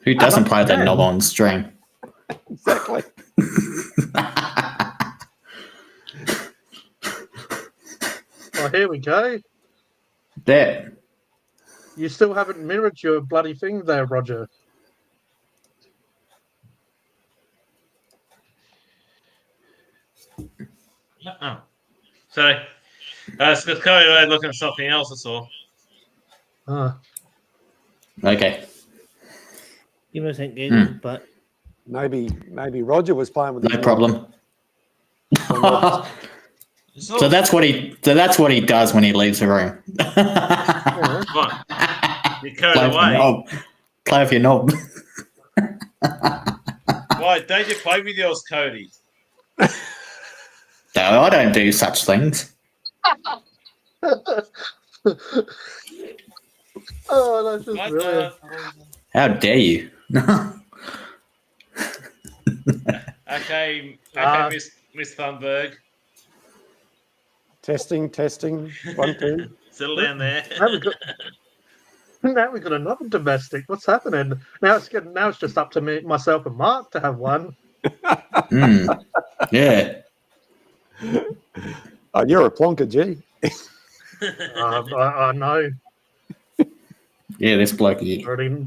Who doesn't play that knob on stream? Exactly. Oh, here we go. There. You still haven't mirrored your bloody thing there, Roger. Oh. Sorry. It's because Cody was looking at something else, that's all. Okay. You must think good, but Maybe Roger was playing with. No problem. So that's what he does when he leaves the room. What? You carried Play with your away. knob. Play with your knob. Why don't you play with yours, Cody? No, I don't do such things. Oh, that's just What brilliant. How dare you? Okay, Miss Thunberg. Testing. 1, 2. Settle down there. Now we've got another domestic. What's happening? Now it's just up to me, myself, and Mark to have one. Yeah. Oh, you're a plonker, G. I know. Yeah, this bloke here. Already.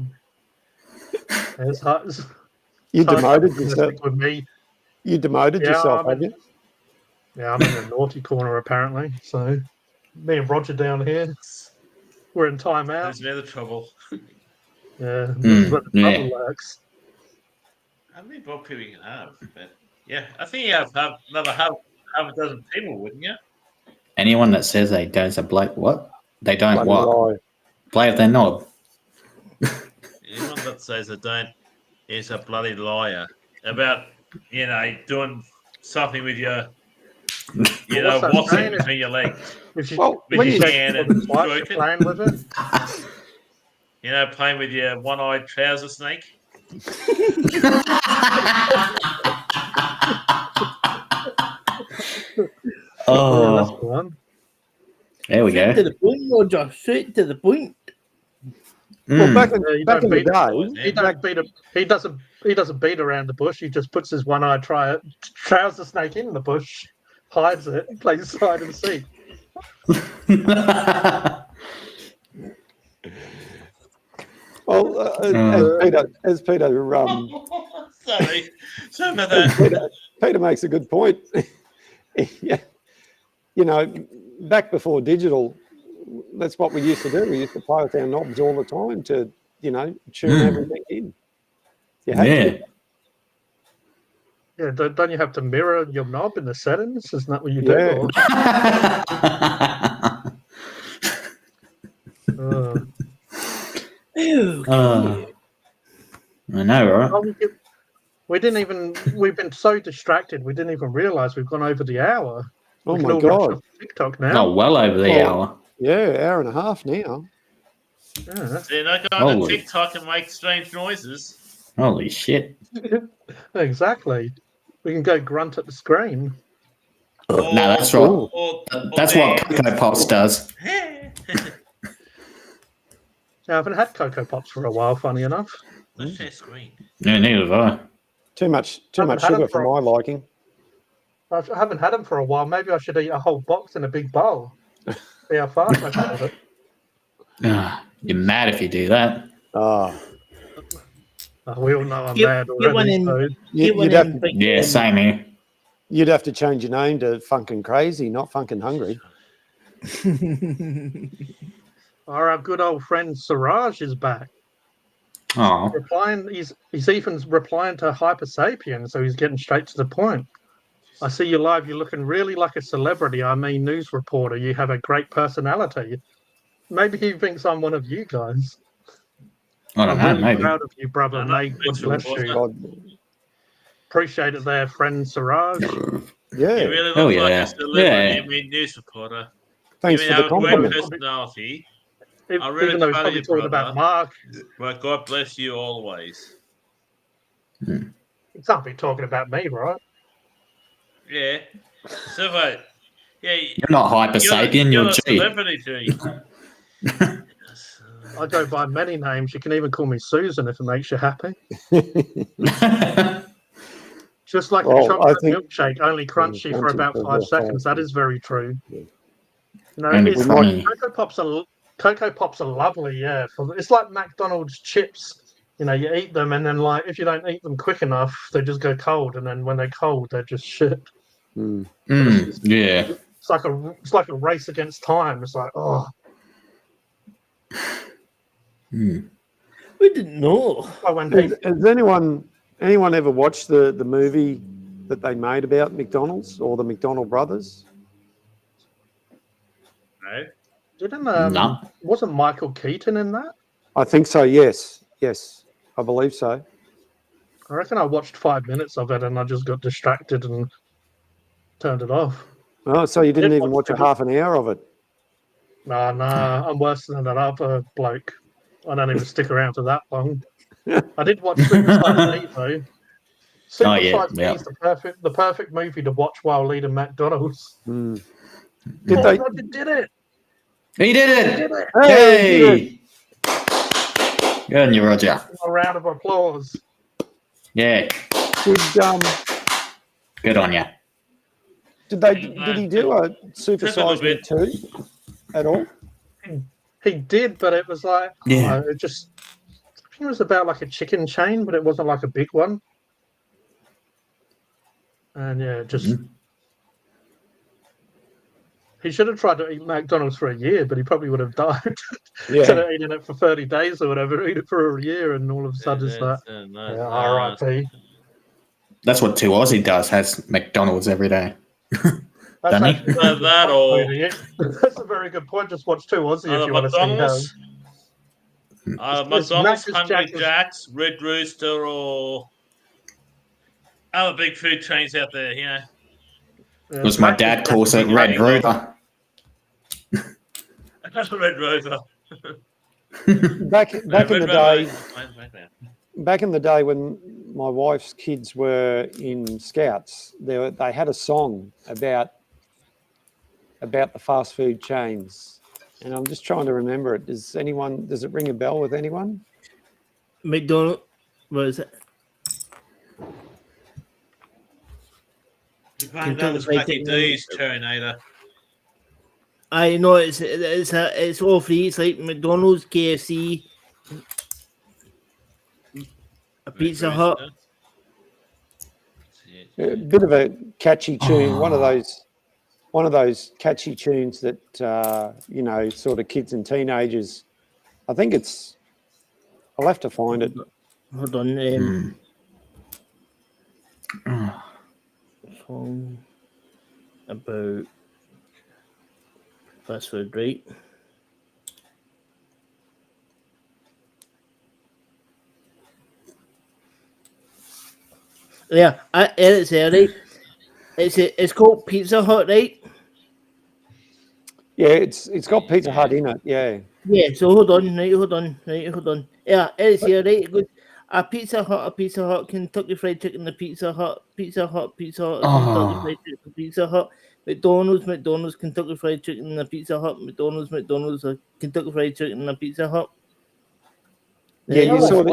It's hard. You Hard demoted to yourself. stick with me. You demoted Yeah, yourself, I'm have in- you? Yeah, I'm in the naughty corner apparently. So me and Roger down here, we're in timeout. There's another trouble. Yeah, this is where the yeah. trouble lurks. How many Bob people you can have? But yeah, I think you have another half a dozen people, wouldn't you? Anyone that says they don't a bloke, what? They don't Bloody what? lie. Play with their knob. Anyone that says they don't is a bloody liar about doing something with your You know, What's that what's it saying? between your legs? If you, Well, With when your you, hand and twice, stroke it. playing with it. You know, playing with your one-eyed trouser snake. Yeah, that's Oh, the one. there we Straight to go. the point, Roger. Straight to the point. well, Mm. back You in, back don't in the beat day, He don't beat a, he doesn't beat around the bush. He just puts his one-eyed trouser snake in the bush, hides it, and plays hide and seek. well, as Peter, Sorry about as that. Peter makes a good point. Yeah, you know, back before digital, that's what we used to do. We used to play with our knobs all the time to, you know, tune everything in. You had Yeah. to. Yeah, don't you have to mirror your knob in the settings? Isn't that what you Yeah. do? I know, right? We didn't even. We've been so distracted. We didn't even realise we've gone over the hour. Oh we can my all rush God. off TikTok now. Oh, well over the hour. Yeah, hour and a half now. Yeah. So you're not going to Holy. TikTok and make strange noises. Holy shit. Exactly. We can go grunt at the screen. Or, No, that's right. or That's what Cocoa Pops does. I haven't had Cocoa Pops for a while, funny enough. Let's share screen. No, neither have I. Too much Haven't had sugar them for my liking. I haven't had them for a while. Maybe I should eat a whole box in a big bowl. See how fast I can with it. You're mad if you do that. We all know I'm Get- mad get one already. in- So You'd have to, Yeah, same here. you'd have to change your name to Funkin' Crazy, not Funkin' Hungry. our good old friend Siraj is back. Oh, He's even replying to HYPERSAPIEN, so he's getting straight to the point. I see you live. You're looking really like a celebrity. I mean, news reporter. You have a great personality. Maybe he thinks I'm one of you guys. I don't I'm know, really maybe. proud of you, brother. May God bless you. Appreciate it there, friend Siraj. Yeah. You really Oh, look like yeah. a celebrity. Yeah. I mean, news reporter. Thanks You for the have a great compliment. personality. I really Even though he's proud of probably you, talking about brother. Mark. Well, God bless you always. He can't be talking about me, right? Yeah. So, yeah, You're not HYPERSAPIEN, you're you're a G. celebrity, G. I go by many names. You can even call me Susan if it makes you happy. Just like a chocolate milkshake, only crunchy for about 5 seconds. That is very true. Yeah. You know, Only crummy. Cocoa Pops are lovely. Yeah, it's like McDonald's chips. You know, you eat them, and then like if you don't eat them quick enough, they just go cold, and then when they're cold, they're just shit. Mm. Yeah. It's like a race against time. It's like, oh, We didn't know. Has anyone ever watched the movie that they made about McDonald's or the McDonald brothers? No. Didn't wasn't Michael Keaton in that? I think so. Yes, I believe so. I reckon I watched 5 minutes of it and I just got distracted and turned it off. Oh, so you didn't even watch a half an hour of it? Nah, I'm worse than that other bloke. I don't even stick around for that long. I did watch Super Size Me though. Super Size Me is the perfect movie to watch while eating McDonald's. Mm. Did Roger did it? He did it! Did it. Hey! Good on you, Roger. A round of applause. Yeah. Good on you. Did he do a Super Size Me 2 at all? He did, but it was like Yeah. I think it was about like a chicken chain, but it wasn't like a big one. And yeah, just he should have tried to eat McDonald's for a year, but he probably would have died. Instead of eating it for 30 days or whatever, eat it for a year, and all of a sudden it's like, R.I.P. That's what 2 Aussie does, has McDonald's every day. That's Doesn't he? That's a very good point. Just watch 2 Aussie if you want to see how. McDonald's, Hungry Jack's, Red Rooster, or other big food chains out there, you know. Because my dad calls it Red Rover. Red Rover. Back in the day, back in the day when my wife's kids were in Scouts, they had a song about the fast food chains, and I'm just trying to remember it. Does it ring a bell with anyone? McDonald, what is it? You can't go to Smacky D's Terminator. I know it's all free. It's like McDonald's, KFC, a Pizza Hut. A bit of a catchy tune, one of those catchy tunes that sort of kids and teenagers. I think it's. I'll have to find it. Hold on. Song about fast food, right? Yeah, it's there, right? It's called Pizza Hut, right? Yeah, it's got Pizza Hut in it. Yeah. Yeah. So hold on. Yeah, it's here, right? It goes, a Pizza Hut, Kentucky Fried Chicken, the Pizza Hut, Kentucky Fried Chicken, Pizza Hut, McDonald's, Kentucky Fried Chicken, the Pizza Hut, McDonald's, Kentucky Fried Chicken, the Pizza Hut. Yeah, you saw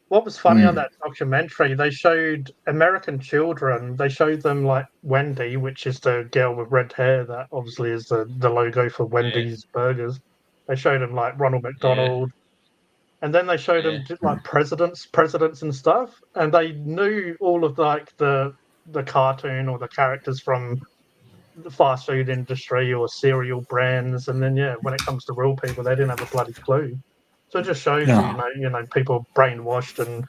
what was funny on that documentary, they showed American children. They showed them like Wendy, which is the girl with red hair that obviously is the logo for Wendy's burgers. They showed them like Ronald McDonald. And then they showed them like presidents and stuff. And they knew all of like the cartoon or the characters from the fast food industry or cereal brands. And then, when it comes to real people, they didn't have a bloody clue. So it just shows you, people brainwashed and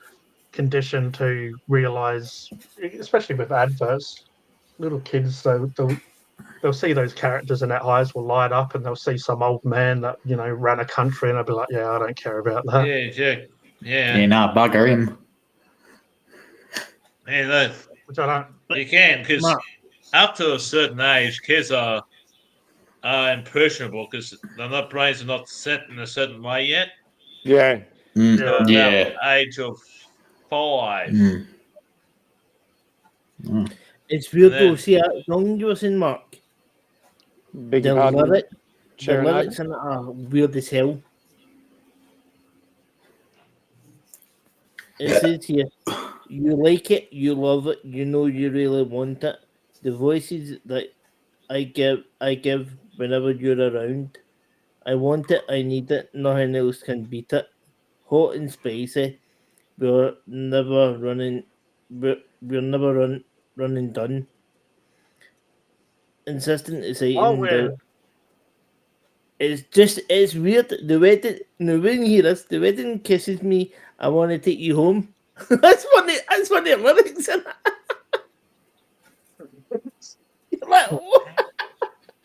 conditioned to realize, especially with adverts, little kids, they'll see those characters and their eyes will light up, and they'll see some old man that ran a country, and they'll be like, "Yeah, I don't care about that." Yeah. Nah, bugger him. Yeah, Which I don't. You can, because up to a certain age, kids are impressionable because their brains are not set in a certain way yet. Yeah. About age of 5. It's weird to see how young you were saying, Mark. Big The lyrics in it are weird as hell. It says here, you like it, you love it, you know you really want it. The voices that I give whenever you're around. I want it, I need it, nothing else can beat it. Hot and spicy, we're never running done. Insistent, exciting. It's weird. The wedding, no, when you hear this, the wedding kisses me, I want to take you home. That's one of the lyrics in it. You're like, what?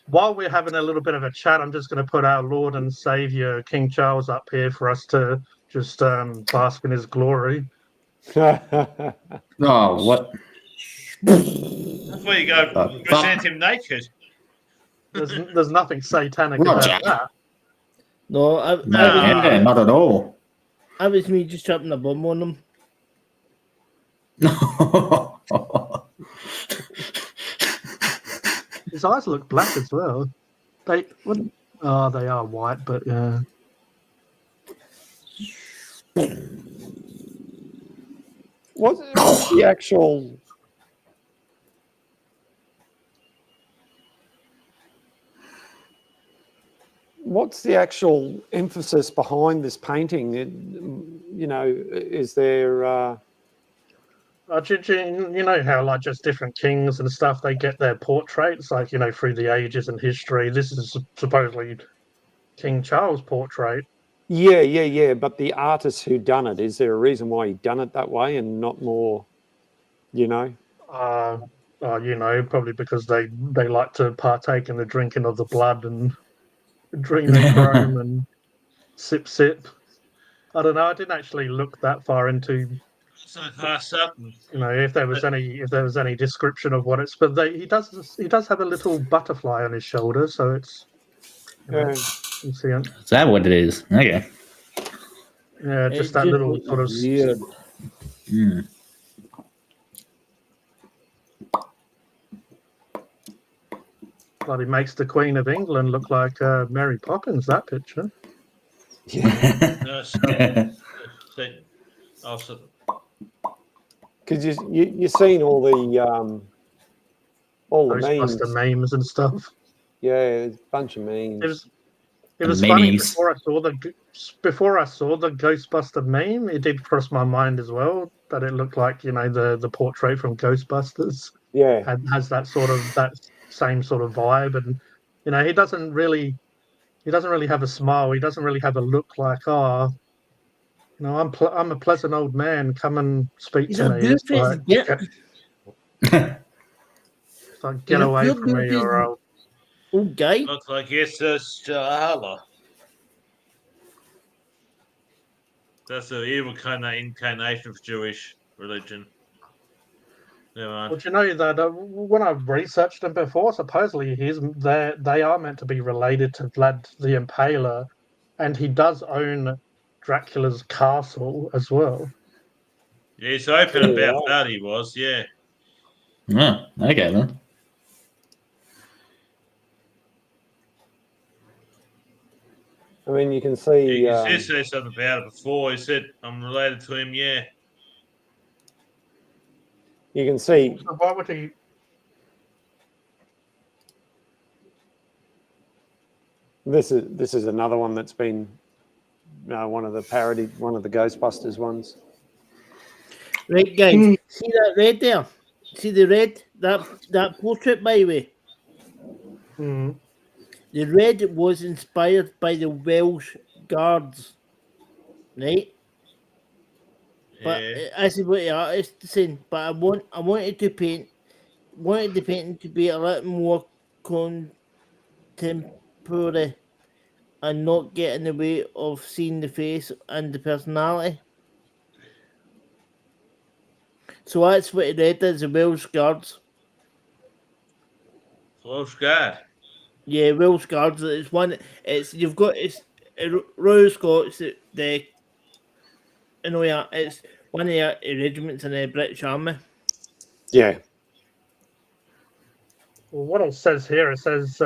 While we're having a little bit of a chat, I'm just going to put our Lord and Savior King Charles up here for us to just bask in his glory. Oh, what? That's where you go. Present him naked. There's nothing satanic about that. No, not at all. I was me just dropping a bomb on him. His eyes look black as well. They are white, but yeah. What's the actual? What's the actual emphasis behind this painting? Is there? You know how like just different kings and stuff, they get their portraits like through the ages and history. This is supposedly King Charles' portrait. Yeah. But the artist who done it, is there a reason why he done it that way and not more? Probably because they like to partake in the drinking of the blood and dream and chrome and sip. I don't know. I didn't actually look that far into So pass up. You know, if there was any description of what it's, but he does have a little butterfly on his shoulder, so it's you see it. Is that what it is? Okay. Yeah, just that little sort of weird. Mm. Bloody makes the Queen of England look like Mary Poppins. That picture. No, Because you've seen all the Ghostbuster memes and stuff. Yeah, there's a bunch of memes. It was funny before I saw the Ghostbuster meme. It did cross my mind as well that it looked like, you know, the portrait from Ghostbusters. Yeah, Has that same sort of vibe, and you know, he doesn't really have a smile. He doesn't really have a look like, oh, you know, I'm a pleasant old man. Come and speak to me. It's like, get away from me, or okay. Looks like it's a Shahala. That's the evil incarnation of Jewish religion. Well, you know that when I've researched them before, supposedly they are meant to be related to Vlad the Impaler, and he does own Dracula's castle as well. Yeah, he's open about that. He was, yeah. Oh, okay then. I mean, you can see. He did say something about it before. He said, "I'm related to him." Yeah. You can see. So why would he? This is another one that's been one of the Ghostbusters ones. Right, guys, see that red there? See the red? That portrait, by the way. Mm. The red was inspired by the Welsh Guards, right? But I see what the artist is saying. But I wanted the painting to be a little more contemporary and not get in the way of seeing the face and the personality. So that's what it read as the Welsh Guards. Welsh Guard. Yeah, Welsh Guards. It's Royal Scots. It's one of the regiments in the British Army. Yeah. Well, what it says here, it says,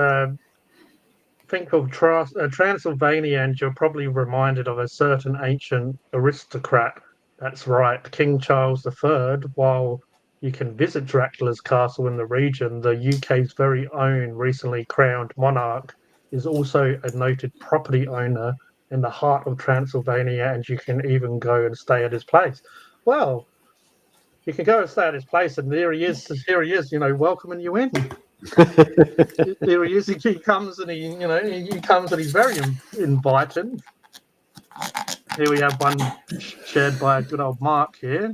think of Transylvania, and you're probably reminded of a certain ancient aristocrat. That's right, King Charles III. While you can visit Dracula's castle in the region, the UK's very own recently crowned monarch is also a noted property owner in the heart of Transylvania, and you can even go and stay at his place. Well, you can go and stay at his place, and there he is, you know, welcoming you in. There he is. He comes and he comes and he's very inviting. Here we have one shared by a good old Mark here.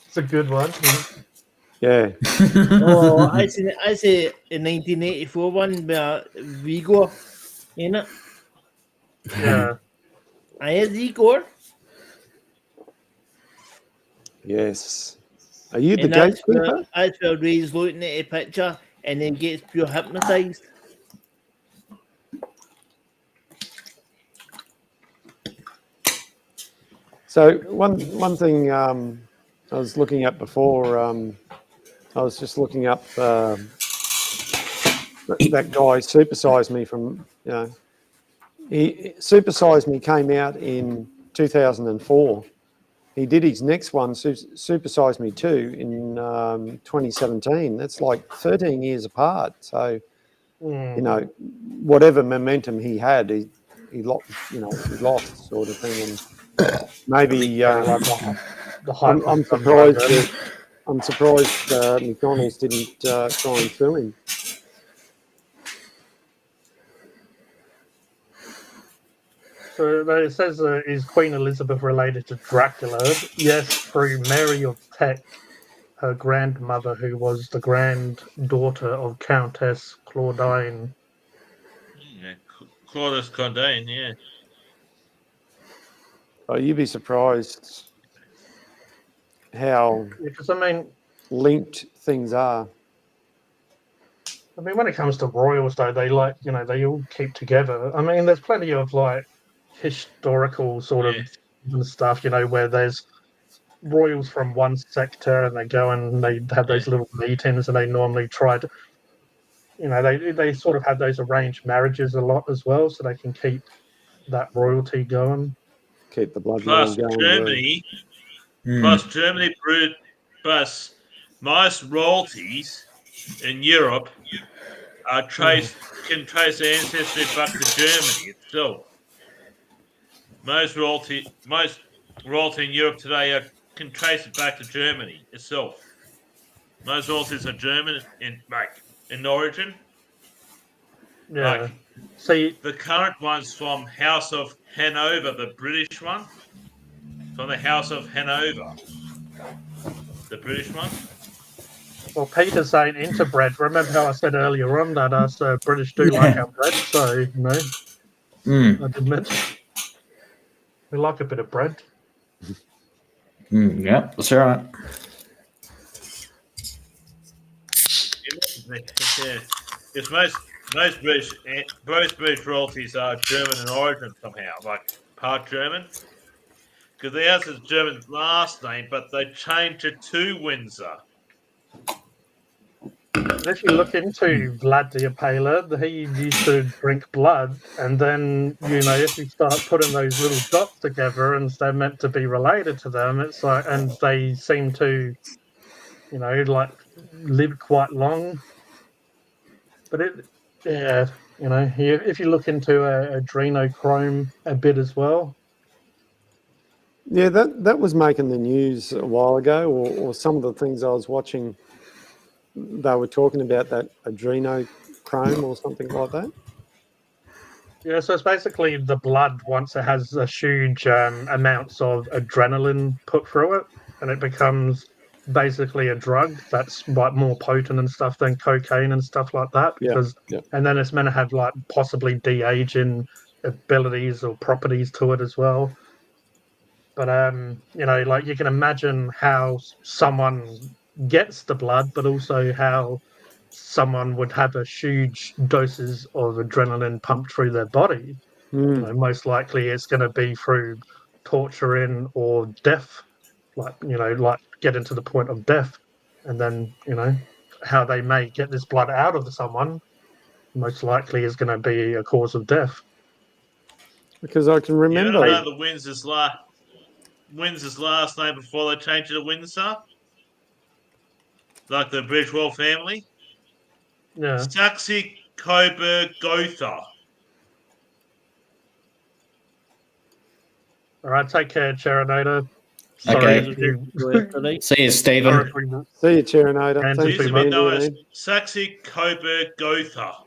It's a good one. Yeah. Oh, I see a 1984 one with Vigor in it. Yeah. I had Igor. Yes. Are you the gatekeeper? That's where Ray's looking at a picture and then gets pure hypnotised. So one thing I was looking at before, I was just looking up that guy Supersize Me from, Supersize Me came out in 2004. He did his next one, Supersize Me 2, in 2017. That's like 13 years apart. So, whatever momentum he had, he lost sort of thing. And maybe I'm surprised. I'm surprised McDonald's didn't try and sue him. So it says, is Queen Elizabeth related to Dracula? Yes, through Mary of Teck, her grandmother, who was the granddaughter of Countess Claudine. Yeah, Claudius Claudine, yeah. Oh, you'd be surprised. how Because I mean, linked things are. when it comes to royals, though, they they all keep together. I mean, there's plenty of like historical sort of stuff, where there's royals from one sector and they go and they have those little meetings and they normally try to, they sort of have those arranged marriages a lot as well, so they can keep that royalty going. Keep the bloodline Plus going. Germany, plus most royalties in Europe can trace their ancestry back to Germany itself. Most royalty in Europe today can trace it back to Germany itself. Most royalties are German in origin. Yeah. See, the current one's from House of Hanover, the British one. From the House of Hanover, the British one. Well, Peter's saying interbred. Remember how I said earlier on that us British do like our bread? So, I did mention we like a bit of bread. Yeah, that's all right. Yeah, because most British royalties are German in origin somehow, like part German. Because theirs is German last name, but they changed it to Windsor. If you look into Vlad the Impaler, he used to drink blood, and then if you start putting those little dots together and they're meant to be related to them, it's like, and they seem to, live quite long. But if you look into adrenochrome a bit as well. Yeah, that was making the news a while ago, or some of the things I was watching. They were talking about that adrenochrome or something like that. Yeah, so it's basically the blood once it has a huge amounts of adrenaline put through it, and it becomes basically a drug that's like more potent and stuff than cocaine and stuff like that. And then it's meant to have like possibly de-aging abilities or properties to it as well. But you can imagine how someone gets the blood, but also how someone would have a huge doses of adrenaline pumped through their body. Most likely it's going to be through torturing or death, like getting to the point of death, and then how they may get this blood out of someone most likely is going to be a cause of death. Because I can remember the Windsor's last name before they changed it to Windsor, like the British royal family. Yeah. Saxe Coburg Gotha. All right, take care, Cheronator. Okay. See you, Stephen. See you, Cheronator. Saxe Coburg Gotha.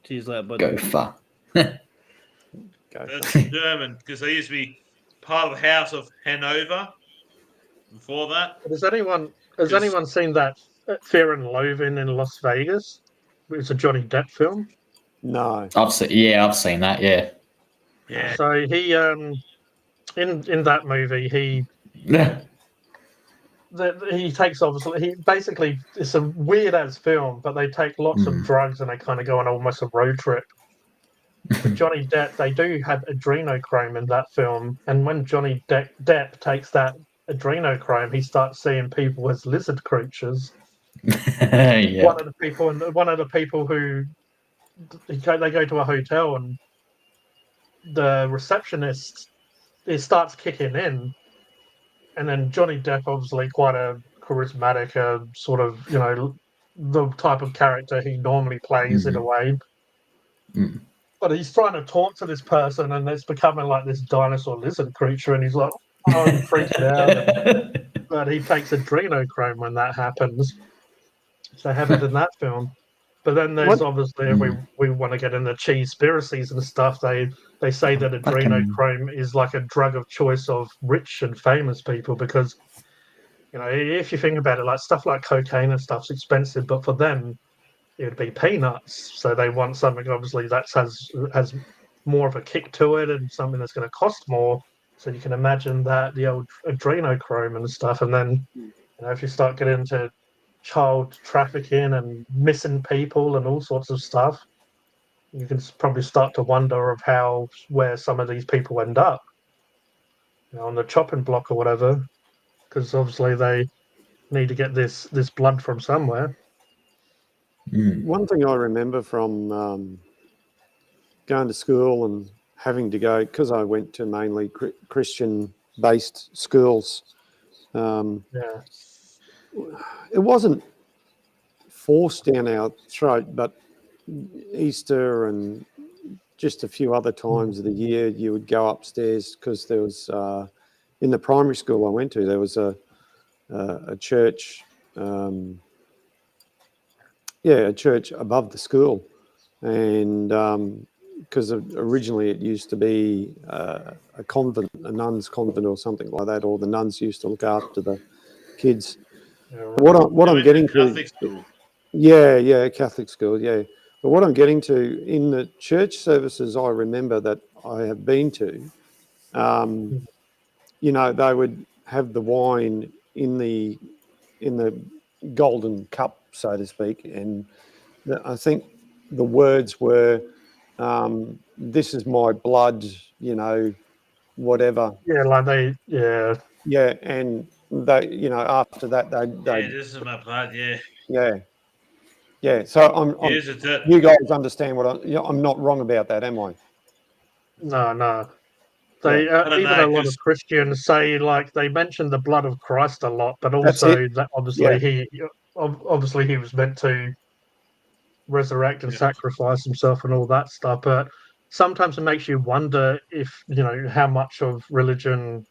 Cheers, that buddy. Gotha. That's German because they used to be part of the House of Hanover. Before that, has anyone seen that Fear and Loathing in Las Vegas? It's a Johnny Depp film. No, I've seen that. Yeah. So he in that movie he takes basically it's a weird as film, but they take lots of drugs and they kind of go on almost a road trip. With Johnny Depp, they do have adrenochrome in that film, and when Johnny Depp takes that adrenochrome, he starts seeing people as lizard creatures. One of the people who they go to a hotel and the receptionist, it starts kicking in, and then Johnny Depp, obviously quite a charismatic, sort of the type of character he normally plays in a way. But he's trying to talk to this person, and it's becoming like this dinosaur lizard creature, and he's like, "Oh, I'm freaking out." But he takes adrenochrome when that happens. So they have it in that film. But then there's obviously, if we want to get into cheese-spiracies and stuff, they say that adrenochrome is like a drug of choice of rich and famous people because, if you think about it, like stuff like cocaine and stuff's expensive, but for them, it would be peanuts. So they want something obviously that has more of a kick to it and something that's going to cost more. So you can imagine that the old adrenochrome and stuff, and then if you start getting into child trafficking and missing people and all sorts of stuff, you can probably start to wonder of where some of these people end up, on the chopping block or whatever, because obviously they need to get this blood from somewhere. One thing I remember from going to school and having to go, because I went to mainly Christian-based schools, Yeah. it wasn't forced down our throat, but Easter and just a few other times of the year, you would go upstairs because there was, in the primary school I went to, there was a church, a church above the school. And because originally it used to be a convent, a nun's convent or something like that, or the nuns used to look after the kids. Yeah, right. What I'm getting to, Catholic school. yeah, Catholic school, yeah. But what I'm getting to, in the church services I remember that I have been to, they would have the wine in the golden cup, so to speak, and I think the words were, "This is my blood," whatever. Yeah, like Yeah, and they, after that, Yeah, this is my blood. Yeah. yeah. So Here's it. you guys understand what I'm not wrong about that, am I? no. They even a lot of Christians say, like, they mention the blood of Christ a lot, but also that obviously he was meant to resurrect and sacrifice himself and all that stuff. But sometimes it makes you wonder if how much of religion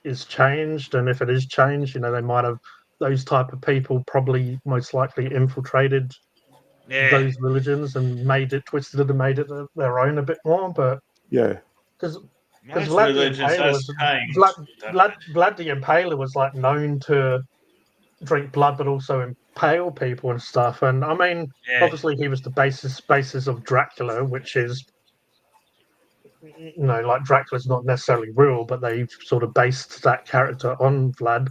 is changed, and if it is changed, they might have those type of people probably most likely infiltrated those religions and twisted it and made it their own a bit more. But because Vlad the Impaler was like known to drink blood, but also impale people and stuff. And I mean, obviously, he was the basis of Dracula, which is like Dracula's not necessarily real, but they've sort of based that character on Vlad.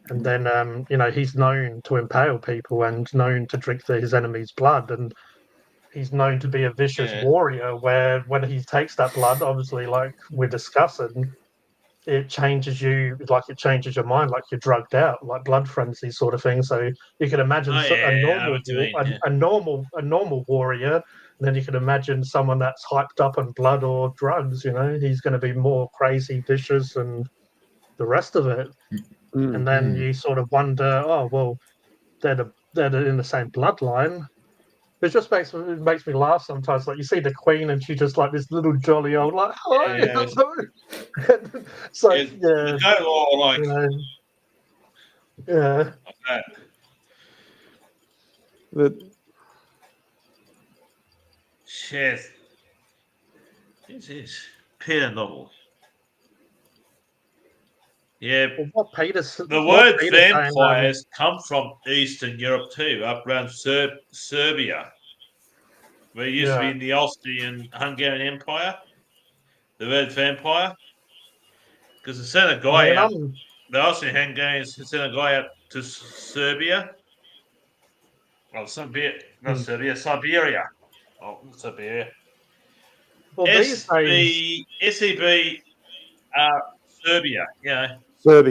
And then he's known to impale people and known to drink his enemy's blood, and he's known to be a vicious warrior. Where when he takes that blood, obviously, like we're discussing, it changes your mind, like you're drugged out, like blood frenzy sort of thing. So you can imagine a normal warrior, and then you can imagine someone that's hyped up on blood or drugs. He's going to be more crazy, vicious, and the rest of it. And then you sort of wonder, oh well, they're in the same bloodline. It just makes me laugh sometimes. Like you see the Queen, and she just like this little jolly old like, hello. So yeah. Shit. This is Peter novel. Yeah. Well, the word vampires come from Eastern Europe too, up around Serbia, where it used to be in the Austrian-Hungarian Empire. The word vampire, because they sent a guy out. The Austrian-Hungarians sent a guy out to Serbia. Well, Siberia. Oh, not Siberia. Well, SEB, Serbia, Serbia, yeah. And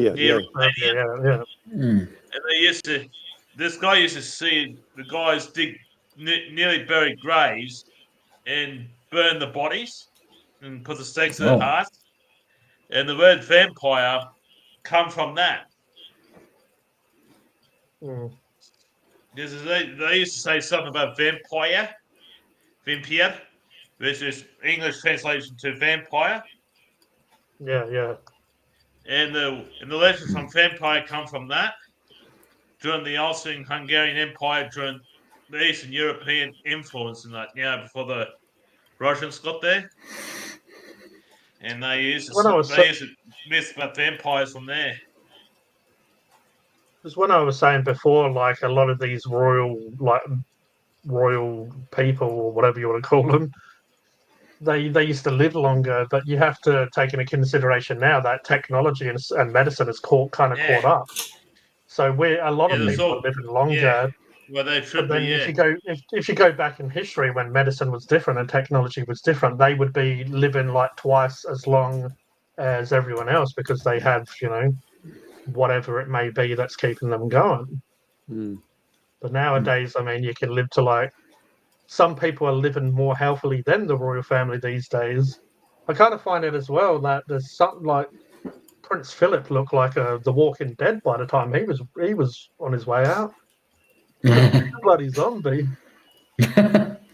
they used to. This guy used to see the guys dig nearly buried graves and burn the bodies and put the stakes in their heart. And the word vampire come from that. They used to say something about vampire, which is English translation to vampire. Yeah. And the legends from vampire come from that. During the Austrian-Hungarian Empire, during the Eastern European influence in that, before the Russians got there. And they used to myth about vampires from there. Because when I was saying before, like a lot of these royal people or whatever you want to call them, they used to live longer, but you have to take into consideration now that technology and medicine has caught up. So a lot of there's people are all, living yeah. longer. Well, they But should be, then yeah. if you go back in history when medicine was different and technology was different, they would be living like twice as long as everyone else because they have, whatever it may be that's keeping them going. Mm. But nowadays, I mean, you can live to like some people are living more healthily than the royal family these days. I kind of find it as well that there's something like Prince Philip looked like the Walking Dead by the time he was on his way out. He looked like a bloody zombie.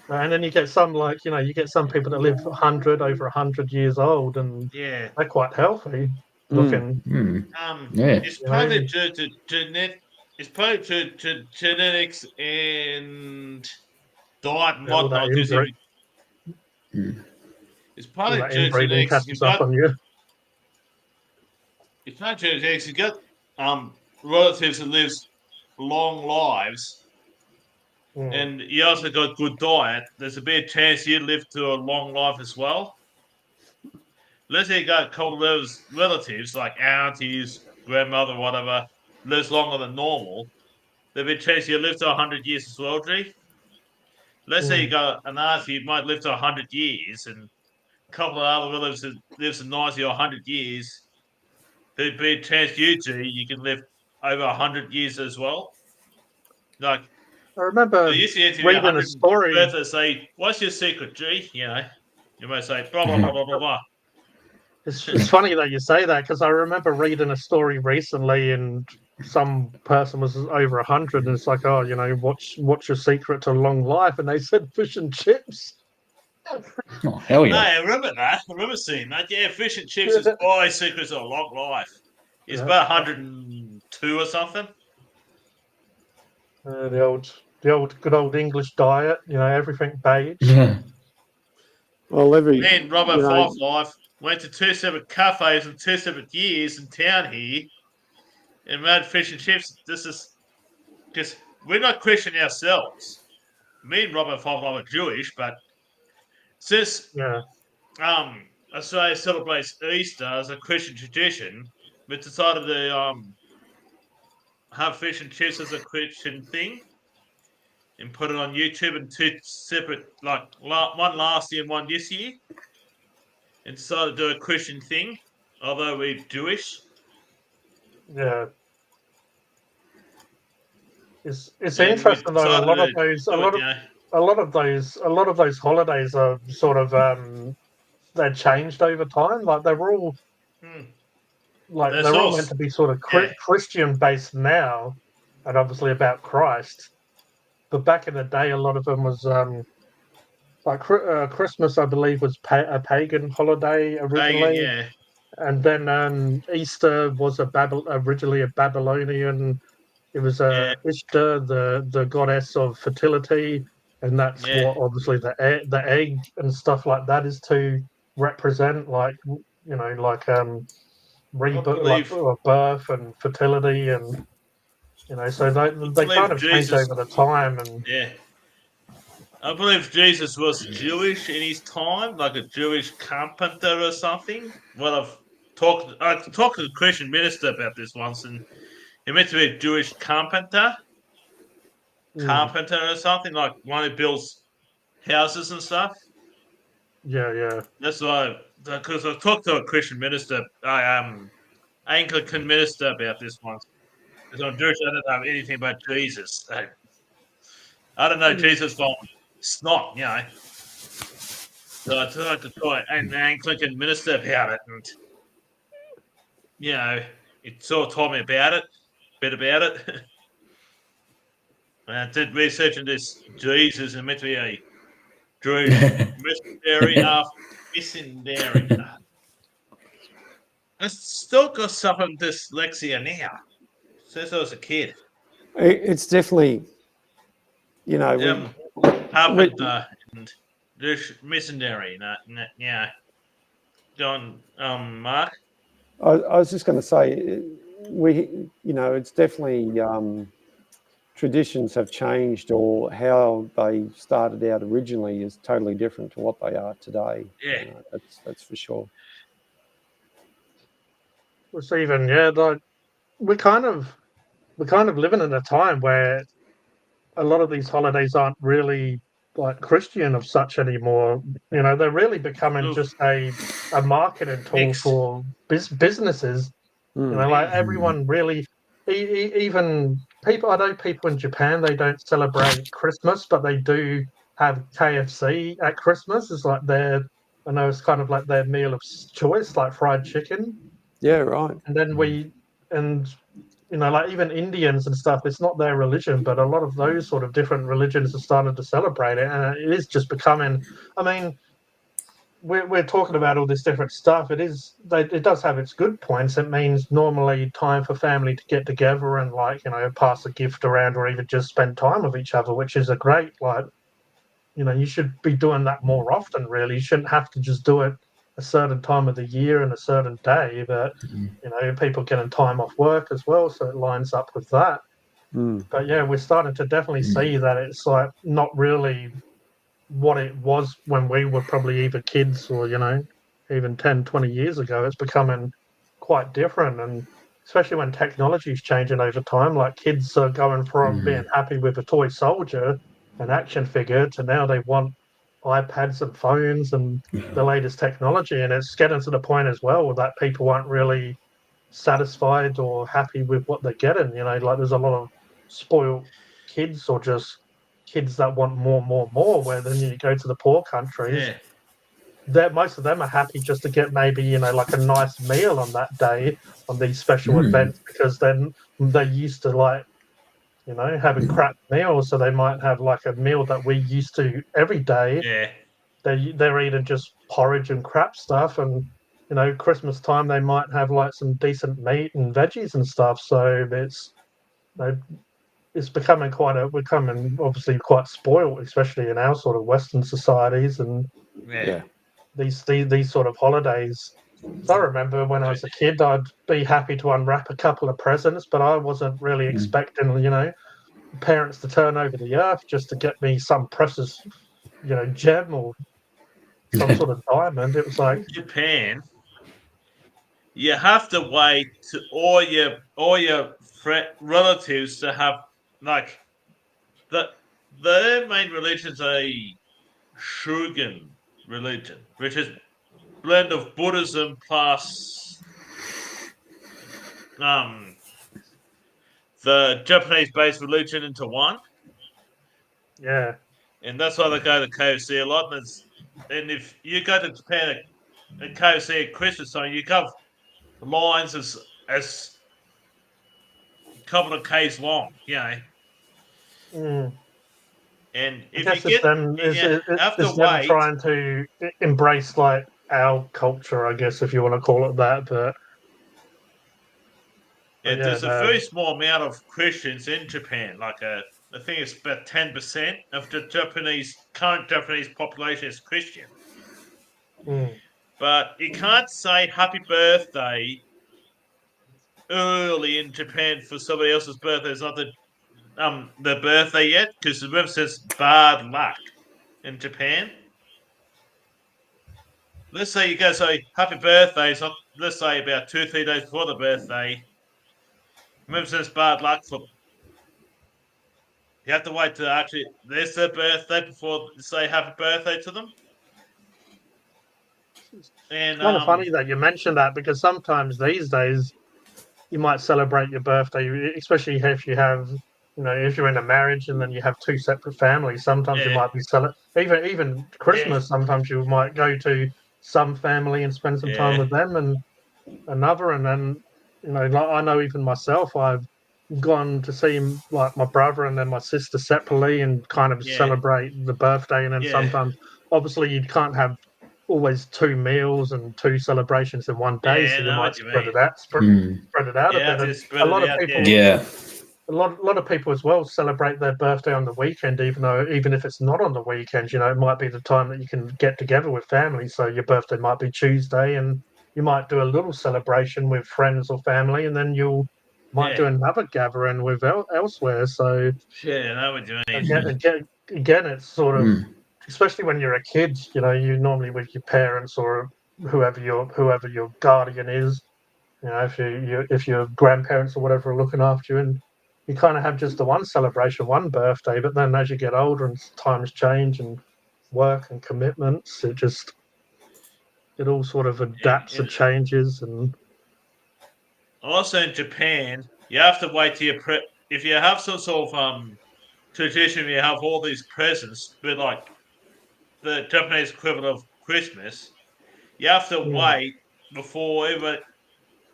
And then you get you get some people that live 100 over 100 years old, and Yeah. they're quite healthy Mm. looking. Yeah. It's You partly know? due to it's partly to genetics and diet and All that whatnot. It's all partly that due to inbreeding genetics. catches up on you. It's not due to genetics. You got relatives that lives long lives, Mm, and you also got good diet. There's a big chance you live to a long life as well. Let's say you got a couple of those relatives like aunties, grandmother, whatever, lives longer than normal. There's a big chance you live to 100 years as well, G. Let's say you mm. got an auntie who might live to 100 years, and a couple of other relatives that lives to 90 or 100 years. There'd be a chance you can live over 100 years as well. Like I remember they used to interview reading a 100 story. birthdays, say, "What's your secret, G?" You might say, "Blah blah blah blah blah blah." It's funny that you say that because I remember reading a story recently, and some person was over 100, and it's like, oh, what's your secret to long life? And they said fish and chips. Oh, hell No, yeah. I remember that. I remember seeing that. Yeah, fish and chips is my secret to a long life. It's Yeah, about 102 or something. the old good old English diet. Everything beige. Well, Me and Robert you know, Five went to two separate cafes in two separate years in town here and made fish and chips. This is because we're not Christian ourselves. Me and Robert Five are Jewish, but since Yeah, Australia celebrates Easter as a Christian tradition, we decided to have fish and chips as a Christian thing and put it on YouTube in two separate, like one last year and one this year, and decided to do a Christian thing, although we're Jewish. yeah. It's And we interesting though. A decided lot of to those, a do lot it, of a lot of those holidays are sort of they're changed over time. Like Hmm. That's they're all all. meant to be sort of Yeah, Christian based now, and obviously about Christ. But back in the day, a lot of them was like Christmas, I believe, was a pagan holiday pagan. originally, Yeah, and then Easter was originally a Babylonian. It was yeah, Ishtar, the goddess of fertility, and that's yeah. what obviously the egg and stuff like that is to represent, like I rebirth, like believe. birth and fertility, and so I they kind believe of changed Jesus. over the time, and Yeah, I believe Jesus was Jewish in his time, like a Jewish carpenter or something. Well, I talked to a Christian minister about this once, and he meant to be a Jewish mm, carpenter or something, like one who builds houses and stuff. yeah, yeah, That's why, because I talked to a Christian minister, Anglican minister about this once. Because I'm Jewish, I don't have anything about Jesus. I don't know Jesus from snot, So I tried to try an Anglican minister about it, and it sort of told me about it, a bit about it. And I did research on this Jesus and meant to be a Jewish missionary after missionary. I still got some dyslexia now. Since I was a kid. it's definitely, we, Carpenter and Jewish missionary. Yeah. John, Mark. I was just going to say, it's definitely traditions have changed or how they started out originally is totally different to what they are today. Yeah. That's for sure. It's even like we're kind of living in a time where a lot of these holidays aren't really like Christian of such anymore. They're really becoming Oof. just a marketing tool Mixed. for businesses. Like everyone really, even people. I know people in Japan, they don't celebrate Christmas, but they do have KFC at Christmas. It's like I know it's kind of like their meal of choice, like fried chicken. Yeah, right. And then like even Indians and stuff, it's not their religion, but a lot of those sort of different religions have started to celebrate it, and it is just becoming. I mean, we're talking about all this different stuff. It does have its good points. It means normally time for family to get together and pass a gift around or even just spend time with each other, which is a great you should be doing that more often. Really, you shouldn't have to just do it a certain time of the year and a certain day, but people getting time off work as well, so it lines up with that. But yeah, we're starting to definitely see that it's like not really what it was when we were probably either kids or even 10, 20 years ago. It's becoming quite different, and especially when technology is changing over time, like kids are going from being happy with a toy soldier, an action figure, to now they want iPads and phones and the latest technology. And it's getting to the point as well that people aren't really satisfied or happy with what they're getting. Like there's a lot of spoiled kids or just kids that want more, more, more. Where then you go to the poor countries, Yeah. that most of them are happy just to get maybe like a nice meal on that day on these special events, because then they're used to having crap meals, so they might have like a meal that we used to every day. Yeah. They're eating just porridge and crap stuff, and Christmas time they might have like some decent meat and veggies and stuff. So it's becoming obviously quite spoiled, especially in our sort of Western societies and Yeah. these sort of holidays. So I remember when I was a kid, I'd be happy to unwrap a couple of presents, but I wasn't really expecting parents to turn over the earth just to get me some precious gem or some sort of diamond. It was like, In Japan, you have to wait to all your relatives to have like their main religion is a Shugen religion, which is blend of Buddhism plus the Japanese-based religion into one, yeah, and that's why they go to KFC a lot. And if you go to Japan at KFC at Christmas time, you have lines as a couple of K's long, mm. And I if you guess it's get, them. have to It's them wait. trying to embrace like our culture, I guess, if you want to call it that. But yeah, There's a no. very small amount of Christians in Japan. I think it's about 10% of the current Japanese population is Christian. Mm. But you can't say happy birthday early in Japan for somebody else's birthday. It's not the birthday yet, because the web says bad luck in Japan. Let's say you go say happy birthday. It's not, let's say about 2-3 days before the birthday. Remember, says bad luck for. You have to wait to actually there's their birthday before you say happy birthday to them. And It's kind of funny that you mentioned that, because sometimes these days you might celebrate your birthday, especially if you have, if you're in a marriage and then you have two separate families. Sometimes you yeah, might be even Christmas. Sometimes you might go to some family and spend some time yeah, with them, and another, and then like I know even myself, I've gone to see like my brother and then my sister separately and kind of yeah, celebrate the birthday, and then yeah, sometimes obviously you can't have always two meals and two celebrations in one day, yeah. so I you know might what you mean. spread it out a Yeah, bit. have And to spread a lot it of out. people Yeah, a lot of people as well celebrate their birthday on the weekend, even if it's not on the weekend. It might be the time that you can get together with family. So your birthday might be Tuesday, and you might do a little celebration with friends or family, and then you'll might do another gathering with elsewhere. So Yeah, I know what you mean. again, it's sort of, especially when you're a kid, you know, you normally with your parents or whoever your guardian is, you know, if your grandparents or whatever are looking after you, and you kind of have just the one celebration, one birthday, but then as you get older and times change and work and commitments, it all sort of adapts and changes. And also in Japan, you have to wait till if you have some sort of tradition, you have all these presents, but like the Japanese equivalent of Christmas, you have to wait before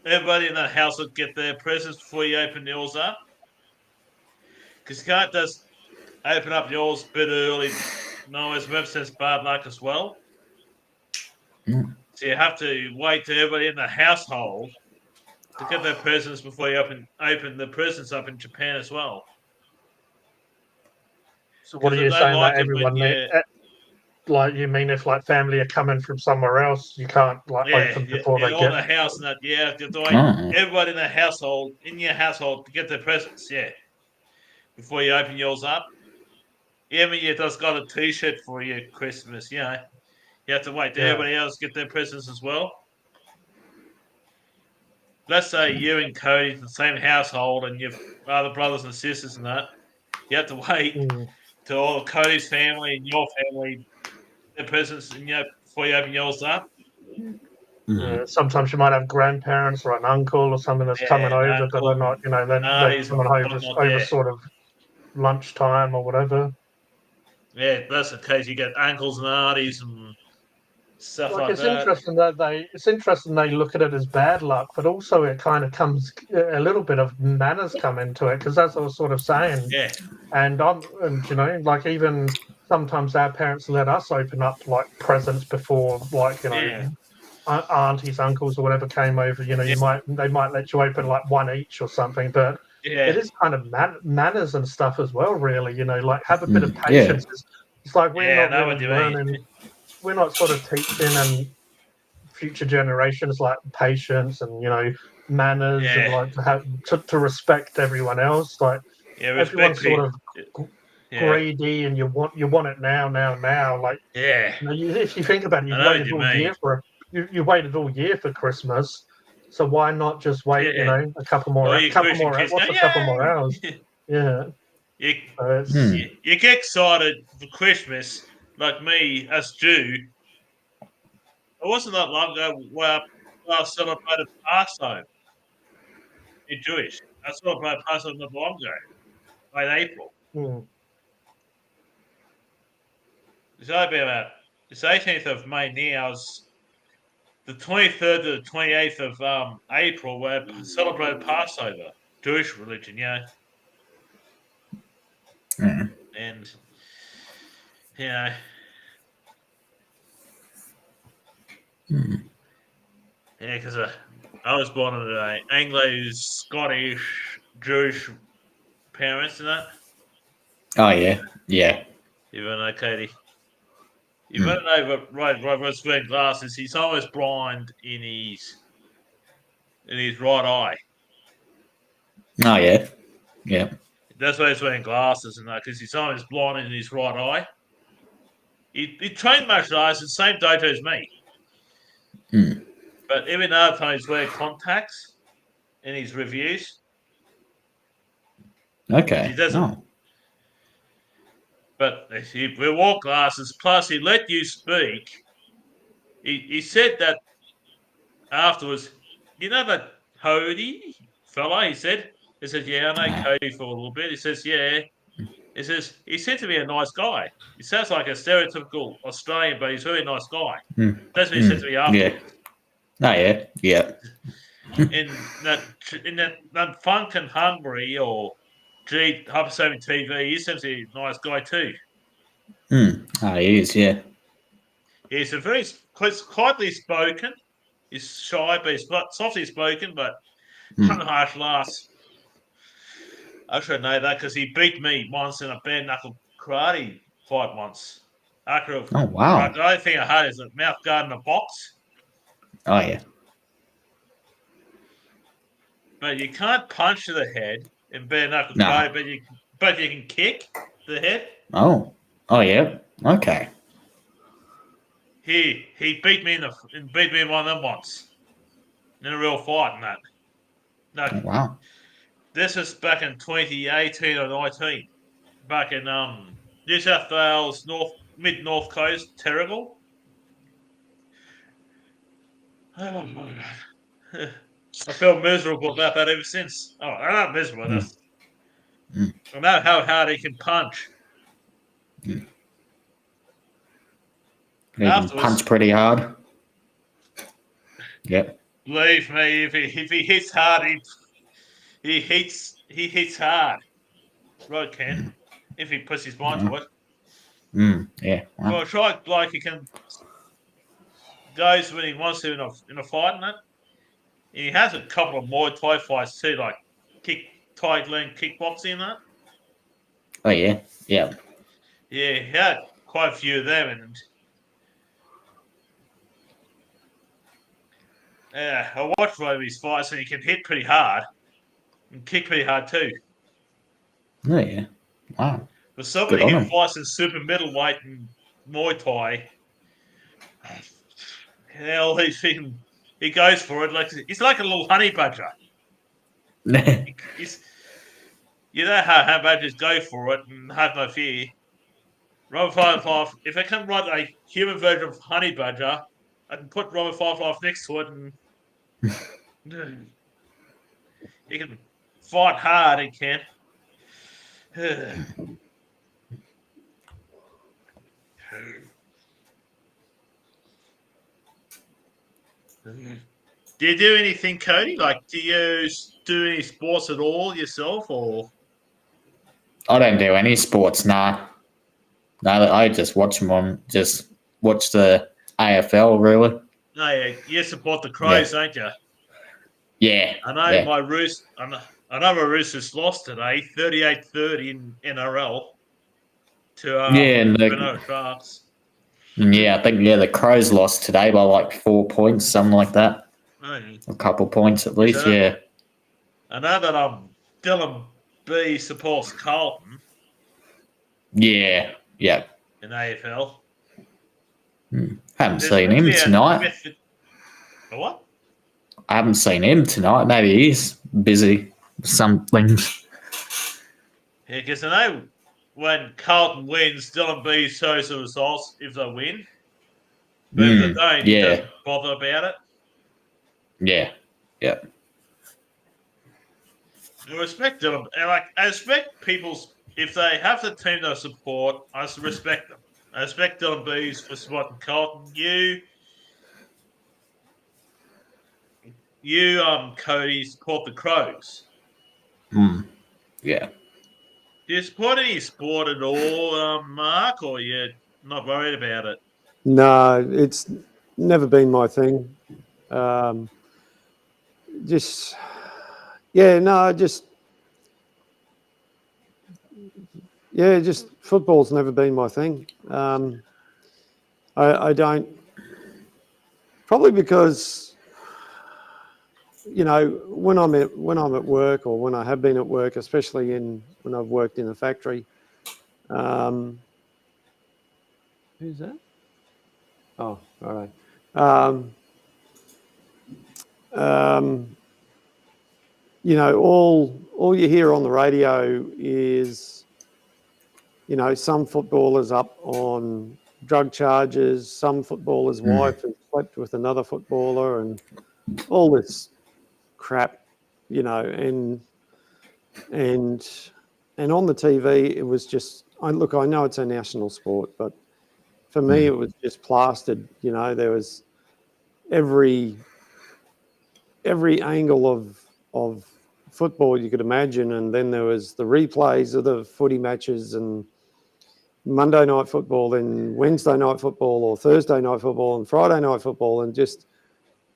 everybody in the house will get their presents before you open yours up. Because you can't just open up yours a bit early. No, it's represents bad luck as well. So you have to wait till everybody in the household to get their presents before you open the presents up in Japan as well. so, what are Because you they don't saying that like it when everyone you like, you mean if like family are coming from somewhere else, you can't like open before they all get? the house and that. Yeah, you have to wait everybody in the household to get their presents. Yeah, before you open yours up. Yeah, I mean, you just got a T-shirt for your Christmas. You know, you have to wait till everybody else get their presents as well. Let's say you and Cody in the same household and your other brothers and sisters and that. You have to wait till all of Cody's family and your family their presents, and before you open yours up. Sometimes you might have grandparents or an uncle or something that's coming over, but they're not, you know, they're coming over sort of lunchtime or whatever. Yeah, that's the case. You get uncles and aunties and stuff like It's that. interesting they look at it as bad luck, but also it kind of comes a little bit of manners come into it, because as I was sort of saying, Yeah, and you know, like even sometimes our parents let us open up like presents before, like, you know, aunties, uncles, or whatever came over. You know, they might let you open like one each or something, but it is kind of manners and stuff as well. Really, you know, like have a bit of patience. It's like we're not I know really what you learning. mean. We're not sort of teaching and future generations like patience and, you know, manners and like to respect everyone else. Like Respect everyone's sort people. of greedy, and you want it now. Like, Yeah, you know, if you think about it, I you've know what waited you all mean. year you waited all year for Christmas, so why not just wait? You know, a couple more, All your Christian kids go, what's a couple more hours? Yeah, you get excited for Christmas, like me as Jew. It wasn't that long ago where I celebrated Passover. You're Jewish. I celebrated Passover not long ago, in April. It's only been about it's 18th of May now. It's the 23rd to the 28th of April where I celebrated Passover, Jewish religion, and you know, because I was born into Anglo-Scottish Jewish parents and that. Oh yeah, yeah. You know, Katie. You better know, Rod's wearing glasses. He's almost blind in his right eye. Oh yeah, yeah. That's why he's wearing glasses and that, because he's almost blind in his right eye. He trained martial arts the same dojo as me. But every other time he's wearing contacts in his reviews. Okay. He doesn't. But he wore glasses. Plus, he let you speak. He said that afterwards. You know that Cody fella? He said, yeah, I know Cody for a little bit. He says, yeah. He says, he seems to be a nice guy. He sounds like a stereotypical Australian, but he's a really nice guy. That's what he said to me afterwards. Yeah. Oh yeah, yeah. in that Funk and Hungry or HYPERSAPIEN TV, he seems to be a nice guy too. Oh, he is, yeah. He's a very quietly spoken. He's shy, but he's softly spoken, but harsh laughs. I should know that because he beat me once in a bare knuckle karate fight once. Oh wow. The only thing I had is a mouth guard in a box. Oh yeah. but you can't punch to the head and bare knuckle No. throw, but you can kick the head. Oh. Oh, yeah. Okay. He beat me in one of them once in a real fight and that. No, Oh, wow. this was back in 2018 or 19. Back in New South Wales, mid North Coast, Terrigal. I feel miserable about that ever since. Oh, I'm not miserable. I know how hard he can punch. He can Afterwards, punch pretty hard. Yep. believe me, if he hits hard, he hits hard. Right, Ken. If he puts his mind to it. Yeah. For Wow. a strike like he can goes when he wants to in a fight and that. And he has a couple of Muay Thai fights too, like Thai learn kickboxing and that. Oh, yeah. Yeah. Yeah, he had quite a few of them, and I watched one of his fights, and he can hit pretty hard and kick pretty hard too. Oh, yeah. Wow. But some Good of on his him. fights in super middleweight and Muay Thai, hell, he goes for it like he's like a little honey badger. He's, you know how honey badgers go for it and have no fear. Robert Firefly, if I can write a human version of honey badger, I can put Robert Firefly next to it, and he can fight hard. He can. Do you do anything, Cody? Like, do you do any sports at all yourself, or? I don't do any sports, nah. No, I just watch them on, just watch the AFL, really. No, yeah, you support the Crows, don't you? Yeah. I know Yeah. my Roosters. I know my Roosters lost today, 38-30 in NRL to Yeah, and Renault Sharks. yeah, I think the Crows lost today by like 4 points, something like that. Oh, yeah. A couple points at least, yeah. I know that Dylan B supports Carlton Yeah, yeah. in AFL. Haven't seen him tonight. What? I haven't seen him tonight. Maybe he's busy with something. Yeah, because I know when Carlton wins, Dylan B shows the results if they win. But if they don't, he doesn't bother about it. Yeah, yeah. I respect Dylan. I respect people's if they have the team they support. I respect them. I respect Dylan B's for supporting Carlton. You, Cody, support the Crows. Yeah. Do you support any sport at all, Mark, or you're not worried about it? No, it's never been my thing. Just football's never been my thing. I don't, probably because, you know, when I'm at work, or when I have been at work, especially when I've worked in a factory. Who's that? Oh, all right. You know, all you hear on the radio is, you know, some footballers up on drug charges, some footballer's wife has slept with another footballer, and all this crap, you know, and on the TV it was just, I know it's a national sport, but for me it was just plastered. You know, there was every angle of football you could imagine, and then there was the replays of the footy matches, and Monday night football, and Wednesday night football, or Thursday night football, and Friday night football, and just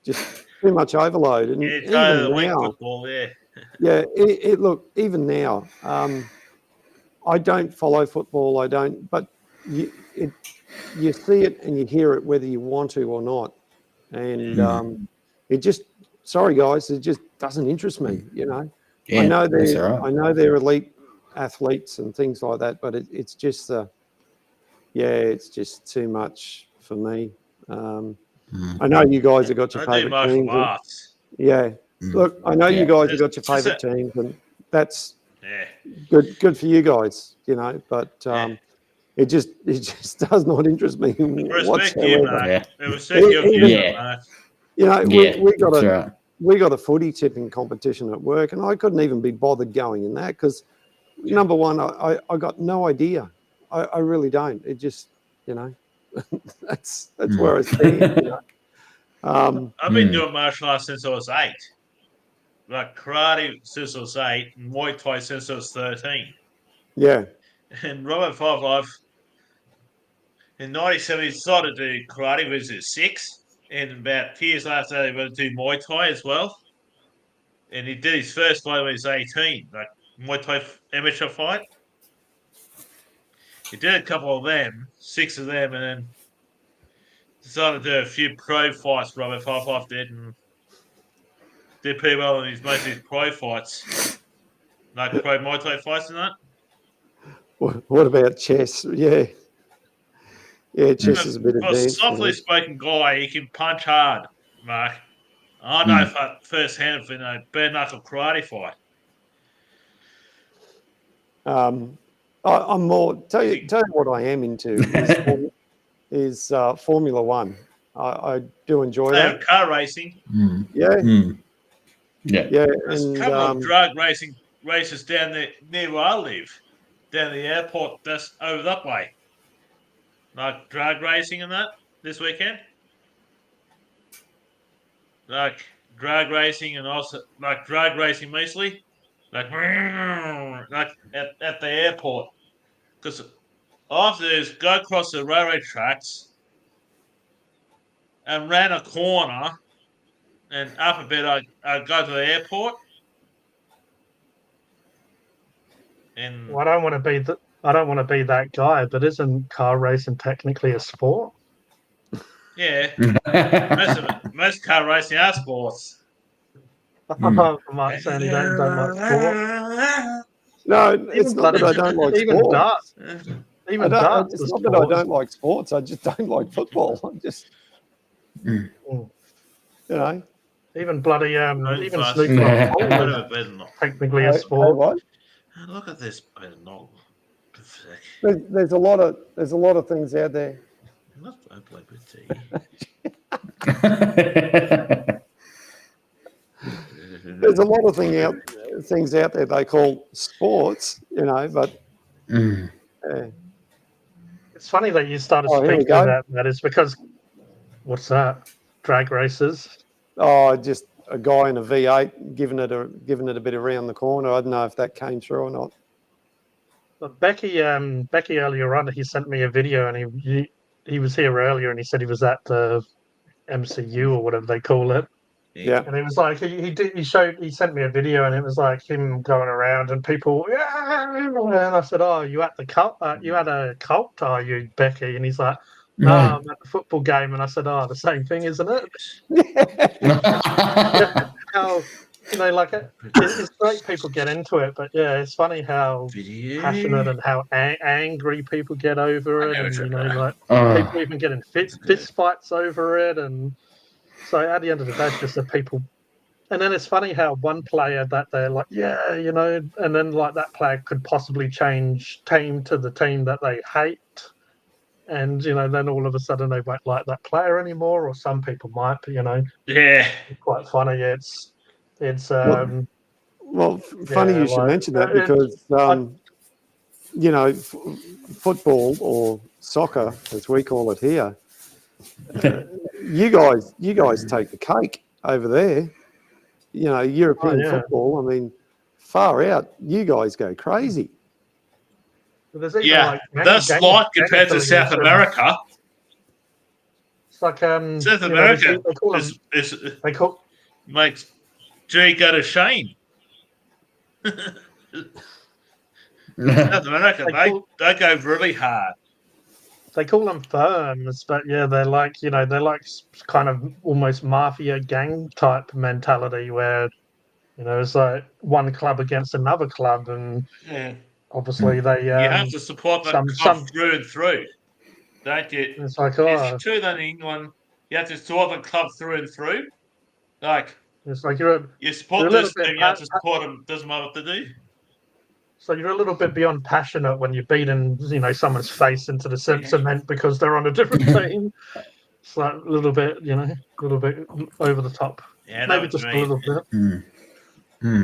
too much overload. And Yeah, even now, football, yeah. yeah, look, even now, I don't follow football. I don't, but you see it and you hear it whether you want to or not, and it just sorry guys, it just doesn't interest me. You know, Yeah, I know that's all right. I know they're elite athletes and things like that, but it's just it's just too much for me. I know you guys have got your I do favourite martial teams. arts. Look, I know you Yeah. guys have got your Just favourite teams, and that's Yeah. good for you guys. You know, but it just does not interest me Respect you, whatsoever. Mark. Yeah. Respect your Even- view, Yeah. Mark. You know, Yeah, we that's got a footy tipping competition at work, and I couldn't even be bothered going in that because number one, I got no idea. I really don't. It just, you know, that's where I stand. You know, I've been doing martial arts since I was 8. Like karate since I was 8, and Muay Thai since I was 13. yeah, And Robert Five Life in '97 he decided to do karate when he was 6, and about 2 years after that he went to do Muay Thai as well. And he did his first fight when he was 18, like Muay Thai amateur fight. He did a couple of them, 6 of them, and then decided to do a few pro fights. Robert Five Life did, and did pretty well in most of his pro fights, like pro Muay Thai fights and that. what about chess? Yeah, chess is a bit For a advanced. softly spoken guy, he can punch hard, Mark. I know firsthand for bare knuckle karate fight. I'm more tell you what I am into is Formula One. I do enjoy that. Car racing. Yeah, Yeah. There's a and couple of drug racing races down there near where I live, down the airport. That's over that way. Like drag racing and that this weekend. Like drag racing and also like drag racing mostly. Like at the airport. Because after this, go across the railway tracks and ran a corner and up a bit I go to the airport. And Well, I don't want to be that guy, but isn't car racing technically a sport? yeah, most car racing are sports. I'm not saying you don't like sport. no, it's Even not that I don't like even sports. darts. Even darts. It's is not that I sport. don't like sports. I just don't like football. I just, you know. Even bloody even fuss. snooker and pool Whatever, is better not. technically a Hey, sport. what? Look at this, better not. There's a lot of things out there. Not I play with tea. There's a lot of things out there they call sports, you know, but It's funny that you started here we speaking go. about that. Is because what's that? Drag races. Just a guy in a V8 giving it a bit around the corner. I don't know if that came through or not. But Becky earlier on, he sent me a video, and he was here earlier, and he said he was at the MCU or whatever they call it. Yeah. And it was like he sent me a video, and it was like him going around and people, and I said, "Oh, you at the cult? You at a cult? Are you, Becky?" And he's like, "No, I'm at the football game." And I said, "Oh, the same thing, isn't it?" How like it's great people get into it, but yeah, it's funny how passionate and how angry people get over it, and people even get in fist fights over it, and so at the end of the day, it's just the people. And then it's funny how one player that they're like, and then like that player could possibly change team to the team that they hate. And, then all of a sudden they won't like that player anymore, or some people might, but, Yeah. Mm. It's quite funny. It's funny you should mention that because, football or soccer, as we call it here, you guys take the cake over there. European football, I mean, far out, you guys go crazy. There's even that's light compared to South America. It's like South America makes G go to Shane. South America, they go really hard. They call them firms, but yeah, they're like kind of almost mafia gang type mentality where it's like one club against another club, and Yeah. obviously they You have to support that club some through and through. Don't you? it's like It's true that in England you have to support the club through and through. Like it's like you you're support a little this bit team, you have to support them. Doesn't matter what they do. so you're a little bit beyond passionate when you're beating someone's face into the cement because they're on a different team. It's like a little bit a little bit over the top. Yeah, I know Maybe what you just a mean. little bit.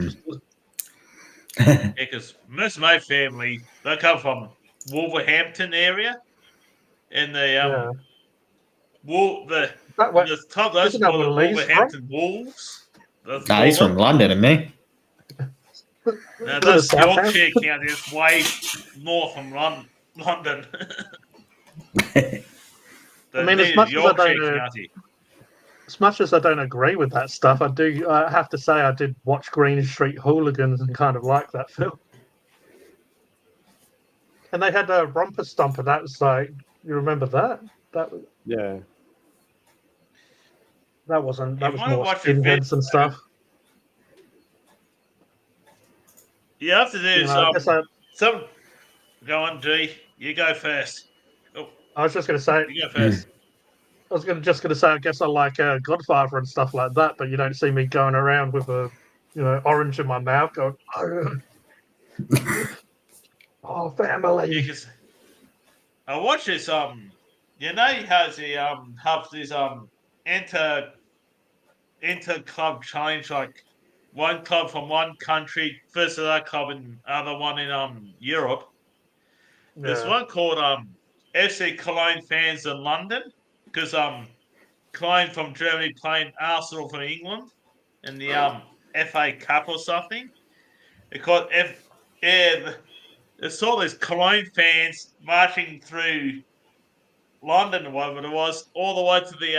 Just, Yeah, because most of my family they come from Wolverhampton area, and the yeah. the That way, club they isn't that support where the Lee's from? Wolverhampton Wolves. That's Nah, he's called from it. London, and me. Now Isn't it that's Southampton? Yorkshire County. It's way north from London. I The mean, native Yorkshire County. as much as I don't agree with that stuff, I have to say I did watch Green Street Hooligans and kind of like that film. And they had a romper stomper. That was like, you remember that? That Yeah. that wasn't. You That was want to more watch a video? skinheads and stuff. You have to do I guess some. Go on, G. You go first. Oh, I was just going to say. you go first. I was just going to say. I guess I like Godfather and stuff like that, but you don't see me going around with a orange in my mouth going, "Oh, family." Because I watched this. He has a have this inter club challenge, like one club from one country versus another club and other one in Europe. There's Yeah. one called FC Cologne fans in London because Cologne from Germany playing Arsenal from England in the FA Cup or something. They called yeah. It's all these Cologne fans marching through London or whatever it was, all the way to the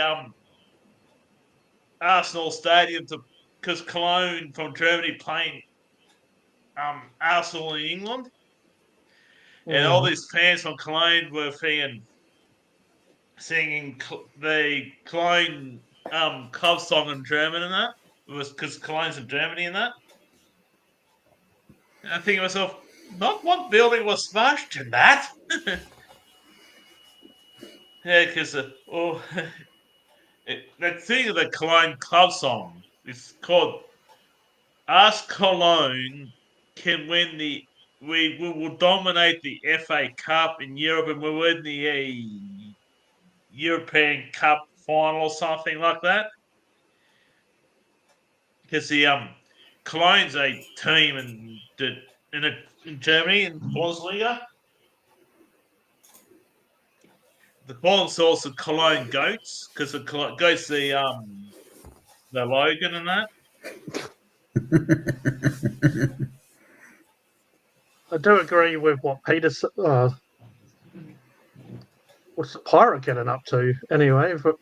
Arsenal stadium to because Cologne from Germany playing Arsenal in England, and all Mm. these fans from Cologne were singing the Cologne club song in German and that. It was because Cologne's in Germany and that. And I think to myself, not one building was smashed in that. Yeah, because that thing of the Cologne club song is called "Us Cologne Can Win the." We will dominate the FA Cup in Europe, and we'll win the European Cup final or something like that. Because the Cologne's a team in Germany in Bundesliga. The Bundesliga also Cologne Goats because the Goats the Logan and that. I do agree with what Peter said. What's the pirate getting up to anyway? But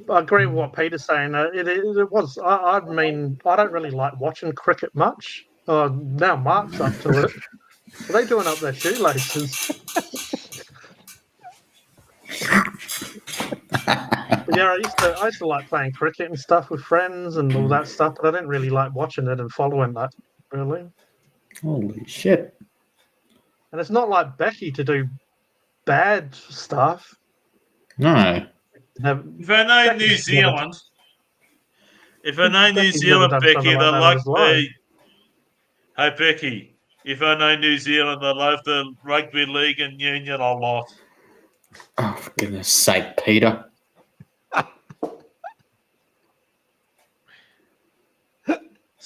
I agree with what Peter's saying. It was. I mean, I don't really like watching cricket much. Now Mark's up to it. What are they doing up their shoelaces? But yeah, I used to like playing cricket and stuff with friends and all that stuff, but I didn't really like watching it and following that really. Holy shit. And it's not like Becky to do bad stuff. No. If I know Becky's New Zealand, if I know New Becky's never Zealand, done Becky, something they like that in like his life. the. Hey, Becky, if I know New Zealand, they love the rugby league and union a lot. Oh, for goodness sake, Peter.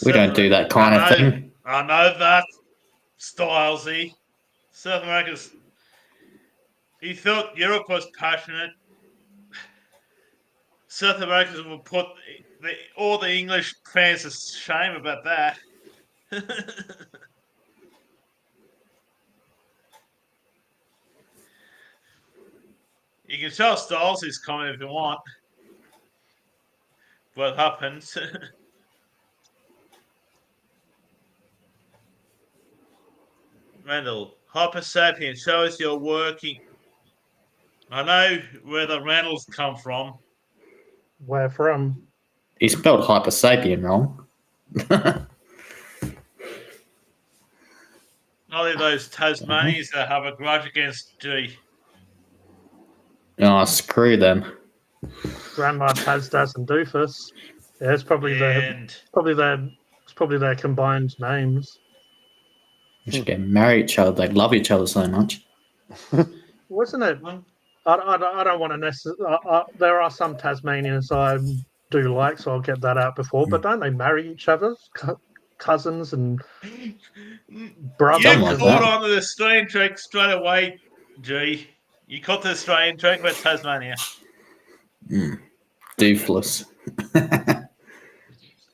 We don't do that kind of thing. I know that, Stylesy. South America's. He thought Europe was passionate. South Americans will put all the English fans to shame about that. You can tell Styles is coming if you want. What happens? Randall, HYPERSAPIEN, show us your working. I know where the Randalls come from. Where from? He spelled HYPERSAPIEN wrong. Only those Tasmanians that have a grudge against G. Oh, screw them. Grandma, Tasdas, and Doofus. Yeah, it's probably And their combined names. They should get marry each other. They love each other so much. Wasn't it? I don't want to necessarily. There are some Tasmanians I do like, so I'll get that out before. But don't they marry each other, cousins and brothers? you Something like caught that. on to the Australian trick straight away, G. You caught the Australian trick with Tasmania. Doofless.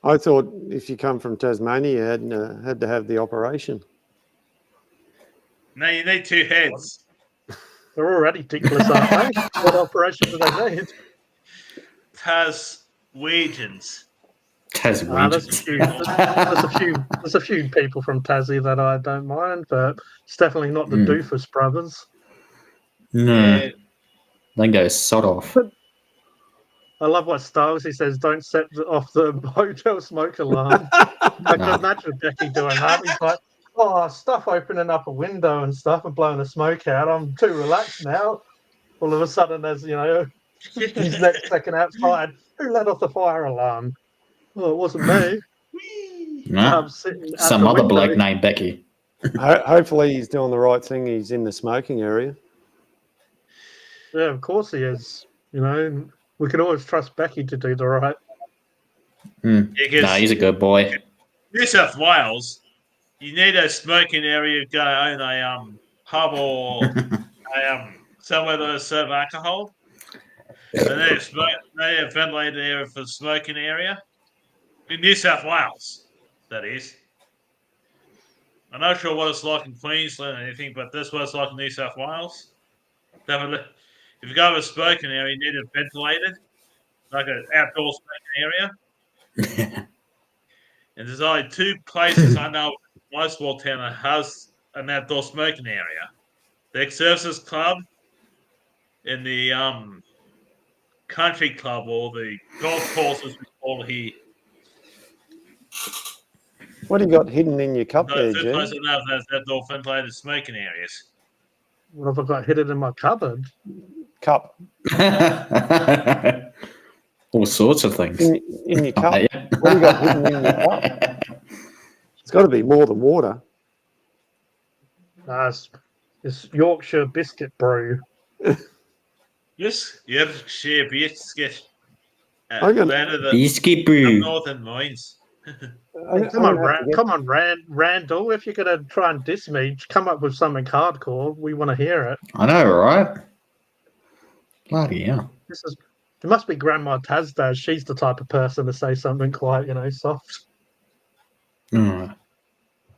I thought if you come from Tasmania, you had to have the operation. No, you need two heads. They're already dickless, aren't they? What operation do they need? Taswegians. Taswegians. There's a few people from Tassie that I don't mind, but it's definitely not the Doofus brothers. No. Yeah. Then go sod off. I love what Styles he says. Don't set off the hotel smoke alarm. I can imagine Becky doing that. He's like, "Oh, stuff opening up a window and stuff and blowing the smoke out. I'm too relaxed now." All of a sudden, there's his next second outside. Who let off the fire alarm? Oh, it wasn't me. Nah. I'm sitting at Some the other window. bloke named Becky. Hopefully he's doing the right thing. He's in the smoking area. Yeah, of course he is. We can always trust Becky to do the right. Because No, he's a good boy. New South Wales, you need a smoking area to own a pub or somewhere that serve alcohol. And they have ventilated area for the smoking area. In New South Wales, that is. I'm not sure what it's like in Queensland or anything, but this is what it's like in New South Wales. Definitely. If you go to a smoking area, you need it ventilated, like an outdoor smoking area. And there's only two places I know in my small town that has an outdoor smoking area. The Ex-Services Club and the country club, or the golf course as we call it here. What do you got hidden in your cup there, Two Jim? places I know that has outdoor ventilated smoking areas. What have I got hidden in my cupboard? Cup. All sorts of things. In your cup. Yeah. What do you got hidden in your cup? It's got to be more than water. It's Yorkshire biscuit brew. Yes, Yorkshire biscuit. I'm gonna- Better than Biscuit brew. Northern Mines. Come on, Randall. If you're gonna try and diss me, come up with something hardcore. We want to hear it. I know, right? Bloody hell. It must be Grandma Tazdaz. She's the type of person to say something quite, soft. Mm.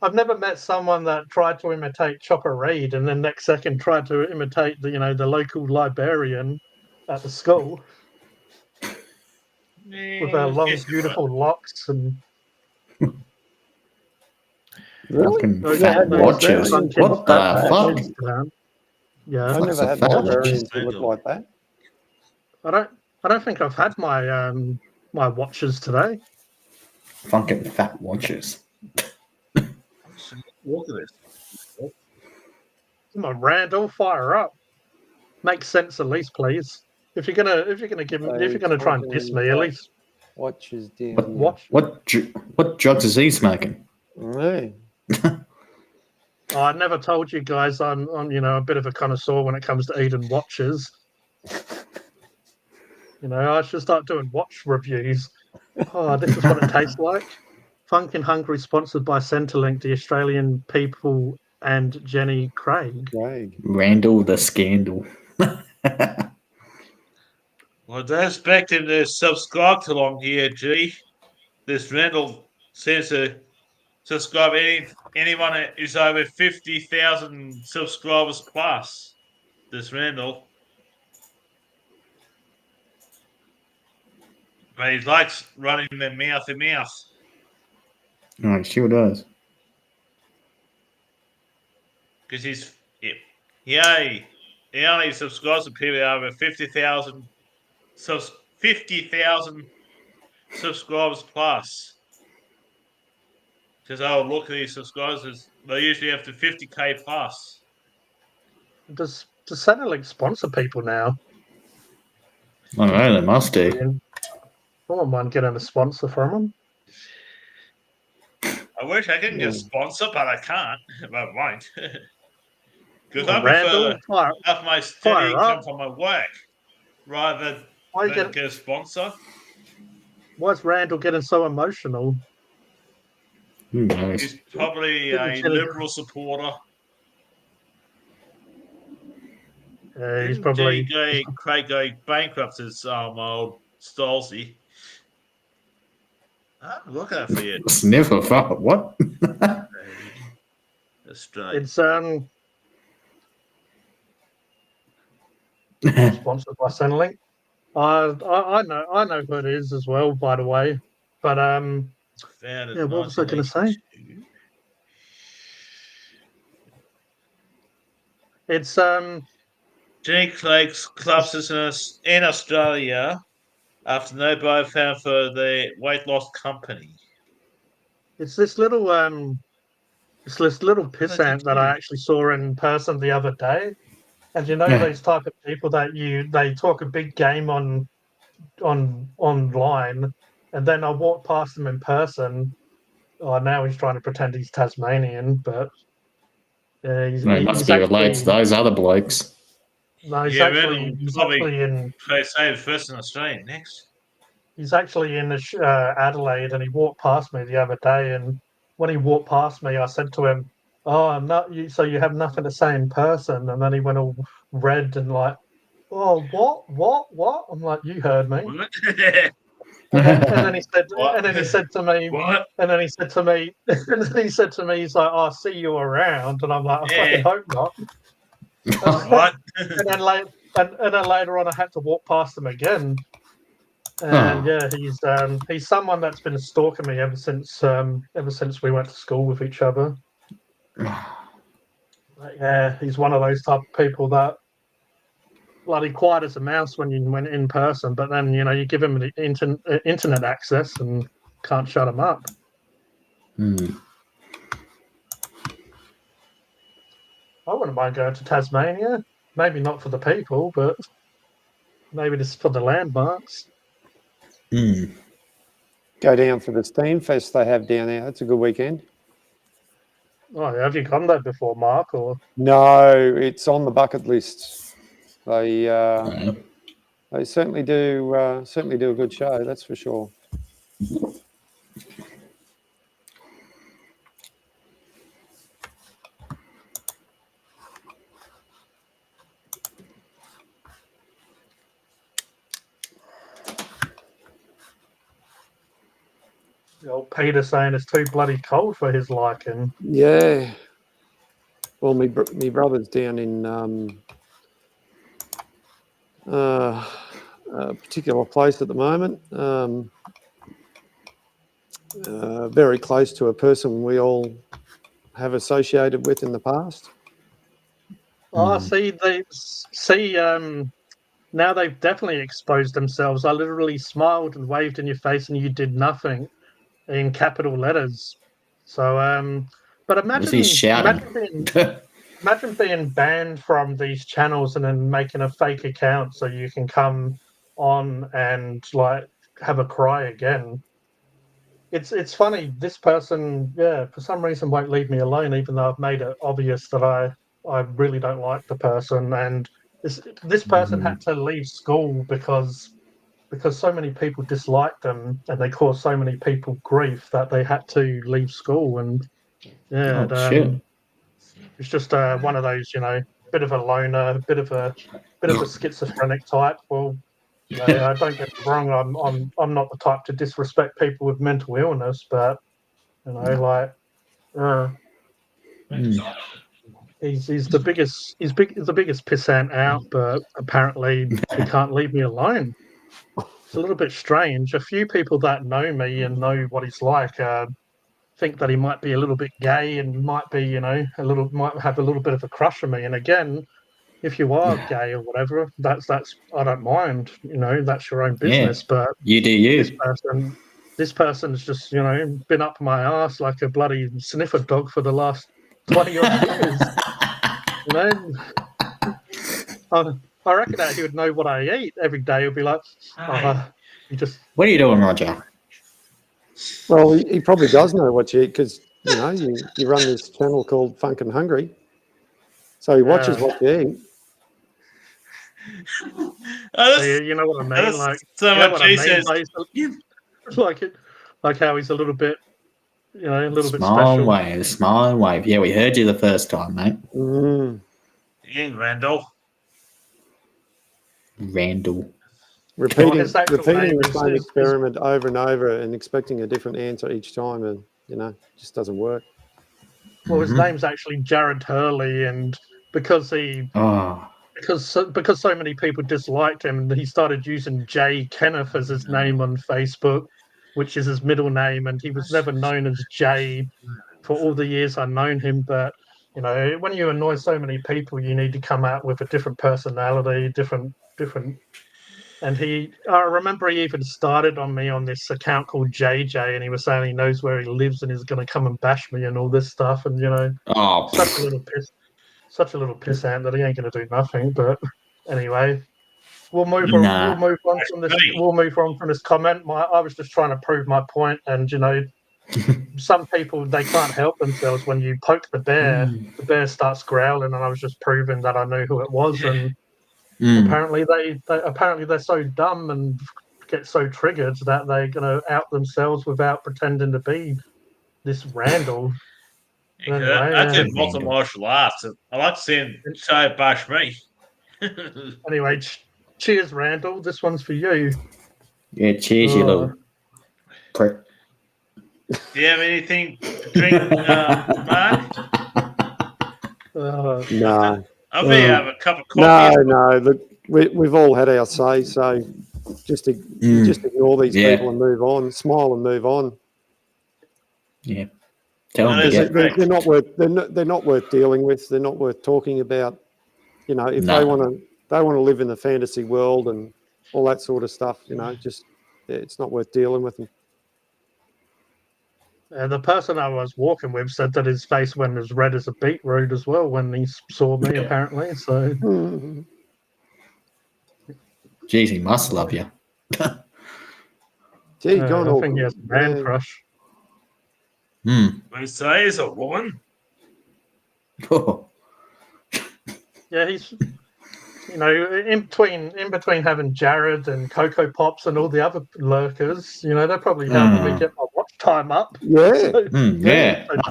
I've never met someone that tried to imitate Chopper Reed and then next second tried to imitate the local librarian at the school with her long, beautiful locks and Fucking those- fat those watches. funky What the fat fuck? watches down. Yeah, I never had That's a librarians fat that look like that. I don't think I've had my my watches today. Fucking fat watches. Look at this. Come on, Randall, fire up. Make sense at least, please. If you're gonna try and diss me, at least Watches down. watch. What drugs is he smoking? Hey. Oh, I never told you guys I'm a bit of a connoisseur when it comes to eating watches. I should start doing watch reviews. Oh, this is what it tastes like. Funkin' Hungry, sponsored by Centrelink, the Australian people, and Jenny Craig. Randall the Scandal. Well, don't expect him to subscribe to long here, G. This Randall seems to subscribe anyone who's over 50,000 subscribers plus. This Randall. But he likes running them mouth to mouth. Oh, it sure does. Because he's... Yay! He only subscribes to people over 50,000 subscribers plus. Because I'll look at these subscribers, they usually have to 50k plus. Does Centrelink sponsor people now? I don't know, they must do. I wouldn't mind getting a sponsor from them. I wish I could get sponsored, but I can't. I won't. Because I Randall, prefer to have my steady income from my work rather than get a sponsor. Why is Randall getting so emotional? Who knows? He's probably a liberal supporter. He's probably Craig going bankrupt as old Stolzy. Look at that for you. Sniffer, fuck, what? Australia. It's sponsored by Centrelink. I know who it is as well, by the way. But yeah, what was I going to say? It's Jenny Clegg's clubs in Australia after nobody found for the weight loss company. It's this little pissant that I actually saw in person the other day. And you know those type of people that they talk a big game on online, and then I walk past them in person. Oh, now he's trying to pretend he's Tasmanian, but He must be related to those other blokes. No, he's actually in. Play save first in Australia next. He's actually in Adelaide, and he walked past me the other day. And when he walked past me, I said to him, "Oh, I'm not you. So you have nothing to say in person?" And then he went all red and like, "Oh, what?" I'm like, "You heard me." and then he said, what? And then he said to me, what? And then he said to me, he's like, "Oh, I'll see you around." And I'm like, "I fucking hope not." What? and then later on, I had to walk past him again. And he's someone that's been stalking me ever since we went to school with each other. Yeah, he's one of those type of people that bloody quiet as a mouse when you went in person, but then you give him the internet access and can't shut him up. I wouldn't mind going to Tasmania. Maybe not for the people, but maybe just for the landmarks. Go down for the Steam Fest they have down there. That's a good weekend. Oh, have you gone there before, Mark? Or no, it's on the bucket list. They certainly do a good show. That's for sure. the old Peter saying it's too bloody cold for his liking. Yeah. Well, me brother's down in a particular place at the moment, very close to a person we all have associated with in the past. Oh, now they've definitely exposed themselves. I literally smiled and waved in your face, and you did nothing in capital letters. So, but imagine being banned from these channels and then making a fake account so you can come on and like have a cry again. It's funny. This person, for some reason, won't leave me alone, even though I've made it obvious that I really don't like the person. And this person had to leave school because so many people disliked them and they caused so many people grief that they had to leave school. And it's just one of those, bit of a loner, bit of a schizophrenic type. Well, don't get me wrong. I'm not the type to disrespect people with mental illness, but he's the biggest pissant out. But apparently he can't leave me alone. It's a little bit strange. A few people that know me and know what he's like think that he might be a little bit gay and might be, might have a little bit of a crush on me. And again, if you are gay or whatever, that's I don't mind. That's your own business. But You do this you. person's just been up my ass like a bloody sniffer dog for the last 20 odd years. I reckon that he would know what I eat every day. He'd be like, you just. What are you doing, Roger? Well, he probably does know what you eat because you run this channel called Funkin' Hungry, so he watches what you eat. So you know what I mean? Like, so you know what what I G mean? says. Like how he's a little bit, a little bit Smile special. wave, smile wave. Yeah, we heard you the first time, mate. Ian Randall. Repeating his actual the name same is experiment over and over and expecting a different answer each time, and just doesn't work. Well, his name's actually Jared Hurley, and because because so many people disliked him, he started using Jay Kenneth as his name on Facebook, which is his middle name, and he was never known as Jay for all the years I've known him. But when you annoy so many people, you need to come out with a different personality, different. And I remember he even started on me on this account called JJ, and he was saying he knows where he lives and he's going to come and bash me and all this stuff. And such a little pissant that he ain't going to do nothing. But anyway, we'll move on. Nah. We'll move on from this. We'll move on from this comment. I was just trying to prove my point, and some people, they can't help themselves. When you poke the bear starts growling, and I was just proving that I knew who it was. And apparently they're so dumb and get so triggered that they're going to out themselves without pretending to be this Randall. I did multiple martial arts. I like seeing Shay bash me. Anyway, cheers, Randall. This one's for you. Yeah, cheers, you little prick. Do you have anything to drink, Mark? No. I bet you have a cup of coffee. No. Look, we've all had our say, so just ignore these people and move on. Smile and move on. Yeah. Tell them they're not worth dealing with. They're not worth talking about. If they want to live in the fantasy world and all that sort of stuff, it's not worth dealing with them. The person I was walking with said that his face went as red as a beetroot as well when he saw me, apparently. So, geez, he must love you. Gee, I think he has a man crush. They say he's a woman. Yeah, he's in between having Jared and Cocoa Pops and all the other lurkers, they're probably helping me get my watch time up. Yeah. So,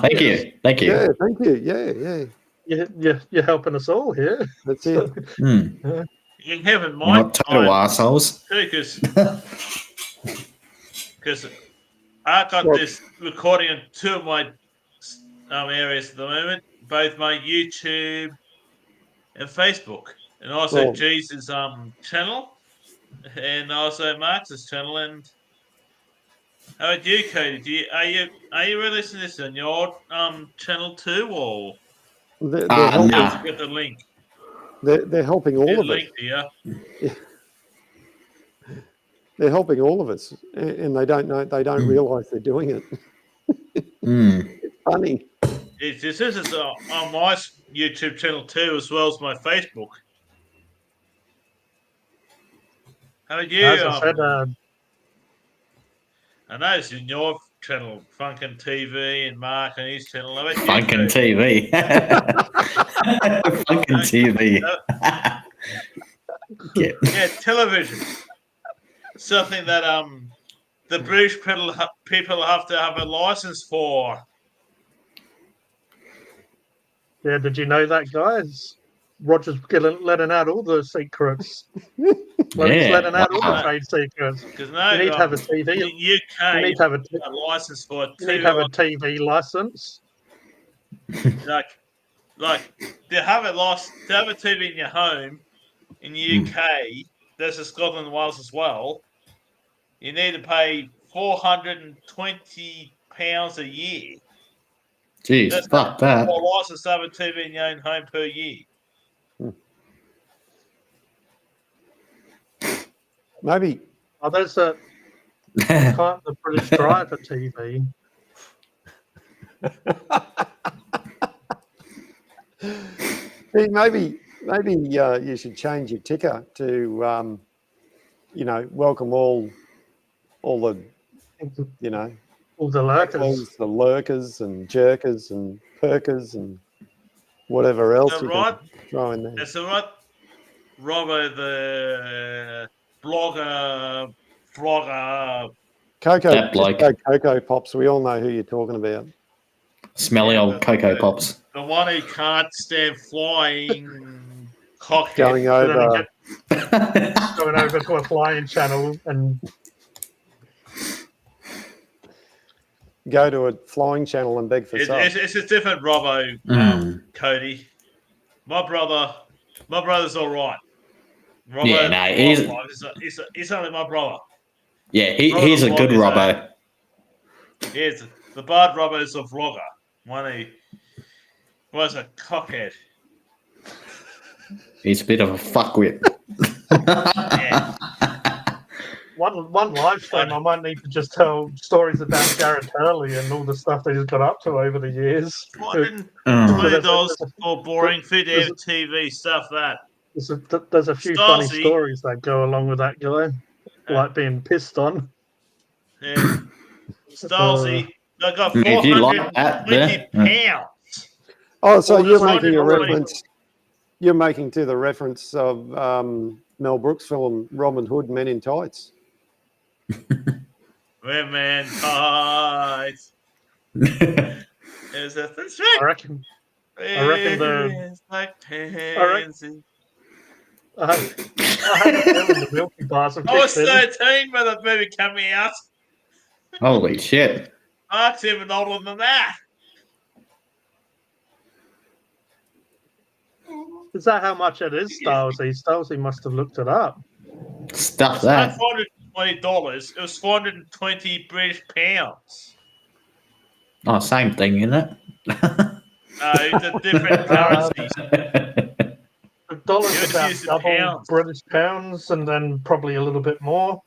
Thank you. Yeah, thank you. Yeah. You're helping us all here. That's it. You can have in mind. Not total assholes. Because I got this recording on two of my areas at the moment, both my YouTube and Facebook, and also G's channel, and also Mark's channel. And how about you, Cody? Are you releasing this on your channel too, or they're get the link? They're helping all of us. They're helping all of us, and they don't know. They don't realise they're doing it. It's funny. This is on my YouTube channel too, as well as my Facebook. How about you? As I said, I noticed in your channel, Funkin' TV, and Mark on his channel. Funkin' TV. Funkin' TV. Yeah, television. Something that the British people have to have a license for. Yeah, did you know that, guys? Roger's letting out all the secrets. Letting out all the trade secrets. Because you need to have a TV. In the UK, you need to have a license for. You need to have a TV license. like to have a TV in your home in the UK. There's a Scotland and Wales as well. You need to pay £420 a year. Jeez, fuck that. For a license to have a TV in your own home per year. Maybe. Oh, there's the British Driver TV. Hey, maybe you should change your ticker to, welcome all the, All the lurkers. hecklers, the lurkers and jerkers and perkers and whatever else you can throw in there. That's all right. Robbo, the blogger, vlogger. Cocoa, That bloke. Cocoa Pops. We all know who you're talking about. Smelly old Cocoa Pops. The one who can't stand flying cockhead. Going over to a flying channel and go to a flying channel and beg for subs. It's a different Robbo, Cody. My brother's all right. Robbo, Yeah, no, he's only my brother. Yeah, he's a good Robbo. He's the bad Robbo is a vlogger. One who was a cockhead. He's a bit of a fuckwit. Yeah. One live stream, I might need to just tell stories about Garrett Hurley and all the stuff that he's got up to over the years. $20 for boring video TV stuff. There's a few funny stories that go along with that guy, like being pissed on. Yeah. Stalsy, they got 420 pounds. Oh, so you're making a reference. You're making to the reference of Mel Brooks' film Robin Hood, Men in Tights. Women tights. That's right. I reckon the like pansy. I have a feeling the Milky Bars have I was kicked in. 13 when the movie coming out. Holy shit. Mark's even older than that. Is that how much it is, Stalsy? Stalsy must have looked it up. Stuff that. It's not $420. It was 420 British pounds. Oh, same thing, isn't it? It's a different currency. The dollar's about double British pounds and then probably a little bit more.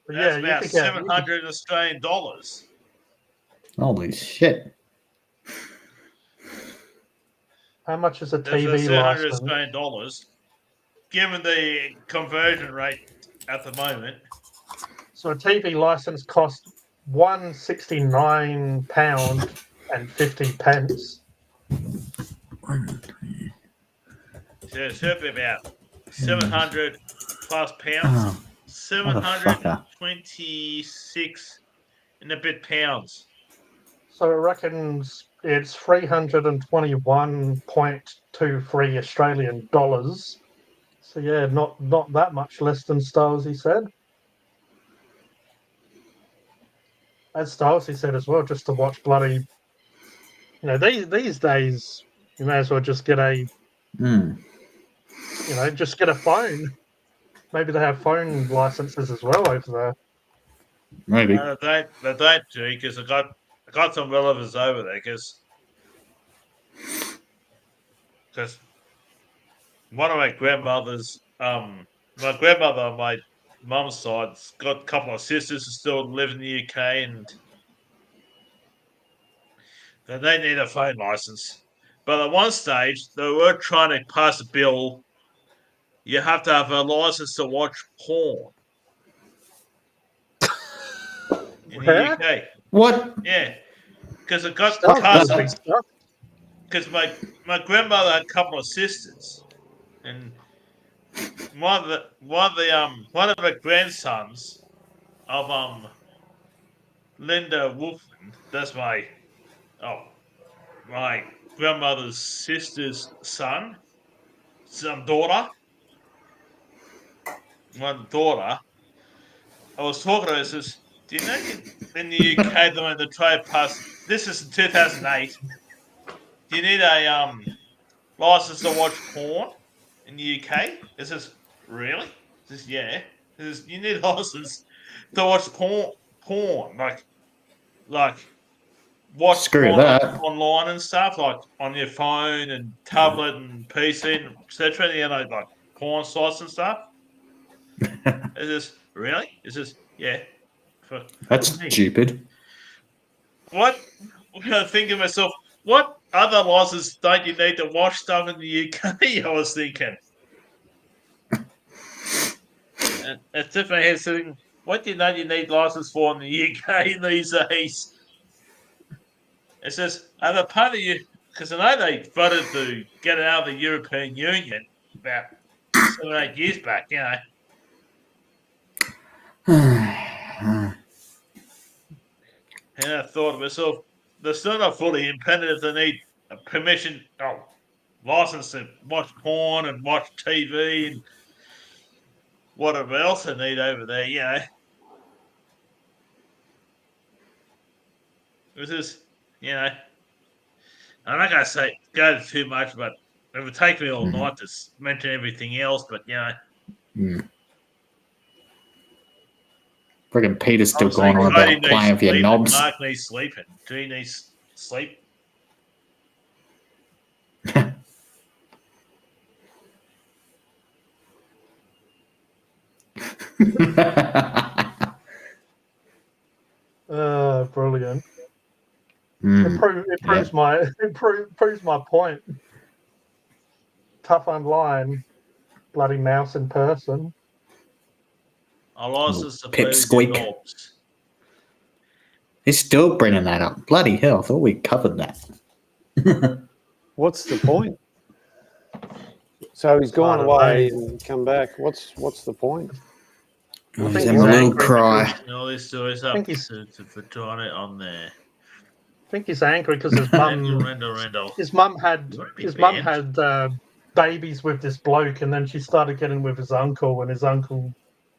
But That's yeah, about 700 Australian dollars. Holy shit. How much is a That's TV 700 license? Australian dollars. Given the conversion rate at the moment. So a TV license costs £169.50. So it's certainly about 700 plus pounds. 726 and a bit pounds. So it reckons it's 321.23 Australian dollars. So yeah, not that much less than Styles, he said. As Styles, he said as well, just to watch bloody, these days, you may as well just get just get a phone. Maybe they have phone licenses as well over there. Maybe. They don't do, because I got some relatives over there, because one of my grandmothers, my grandmother on my mum's side's got a couple of sisters who still live in the UK, and they need a phone license. But at one stage, they were trying to pass a bill. You have to have a license to watch porn in the UK. What? Yeah, because it got because my grandmother had a couple of sisters, and one of the grandsons of Linda Wolfman. That's my grandmother's sister's daughter. One daughter. I was talking to her. I says, "Do you know in the UK they wanted to try to pass? This is in 2008. Do you need a license to watch porn in the UK?" It says, "Really?" It says, "Yeah." It says, "You need a license to watch porn, like watch porn online and stuff, like on your phone and tablet and PC and etc." And porn sites and stuff. Is this really? Is this yeah? That's me. stupid. What? I think to myself, what other licenses don't you need to watch stuff in the UK? I was thinking. And it's definitely thinking, what do you need license for in the UK these days? It says, are the part of you, because I know they voted to get out of the European Union about 7 or 8 years back, you know. And I thought to myself, they're still not fully independent if they need a permission, license to watch porn and watch TV and whatever else they need over there, you know. This is, you know, I'm not going to say go too much, but it would take me all night to mention everything else, but, you know. Friggin' Peter's still Obviously, going on Cody about playing with your sleeping, knobs. Mark needs sleeping. G needs sleep. Brilliant. Hmm. It proves my point. Tough online, bloody mouse in person. I license to Pip play squeak. with your knobs. He's still bringing that up. Bloody hell! I thought we covered that. What's the point? So he's gone away and come back. What's the point? He's think having he's a little angry cry. All these stories up think he's- for trying it on there. I think he's angry because his mum had babies with this bloke, and then she started getting with his uncle, and his uncle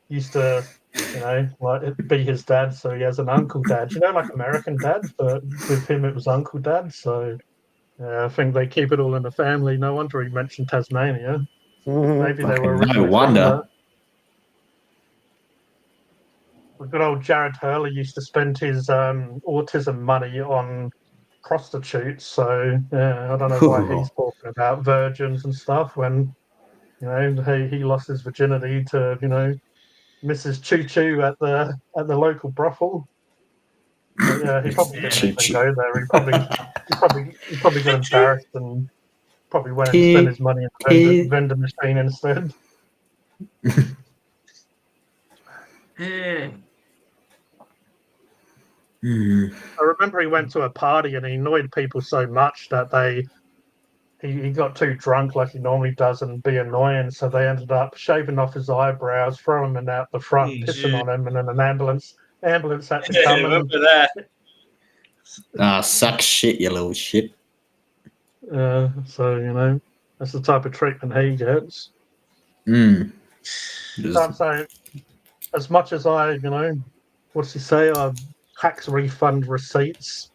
used to, you know, like be his dad, so he has an uncle dad. You know, like American dad, but with him it was uncle dad. So yeah, I think they keep it all in the family. No wonder he mentioned Tasmania. Maybe they were Fucking originally no wonder. from there. The good old Jared Hurley used to spend his autism money on prostitutes, so yeah, I don't know why he's talking about virgins and stuff when, you know, he lost his virginity to, you know, Mrs. Choo Choo at the local brothel. But yeah, he probably didn't even Choo-choo. go there. He probably got embarrassed and probably went and spent his money in the vending machine instead. Yeah. I remember he went to a party and he annoyed people so much that he got too drunk like he normally does and be annoying, so they ended up shaving off his eyebrows, throwing him out the front, pissing on him, and then an ambulance had to Yeah, come. remember that. Suck shit, you little shit. So, you know, that's the type of treatment he gets. Just- Can't say, as much as I, you know, what's he say? I tax refund receipts.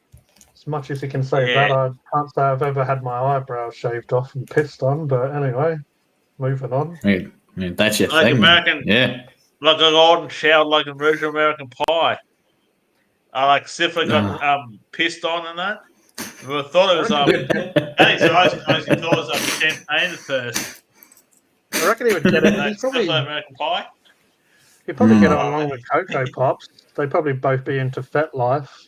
As much as you can say that, I can't say I've ever had my eyebrows shaved off and pissed on. But anyway, moving on. I mean, that's your Like thing. American, Yeah. like a golden shower, like a version of American Pie. I like Siffer got pissed on and that. I thought it was and his eyes closed. He thought it was champagne at first. I reckon he would get it. Like American Pie. He'd probably get on along with Cocoa Pops. They'd probably both be into Fet Life.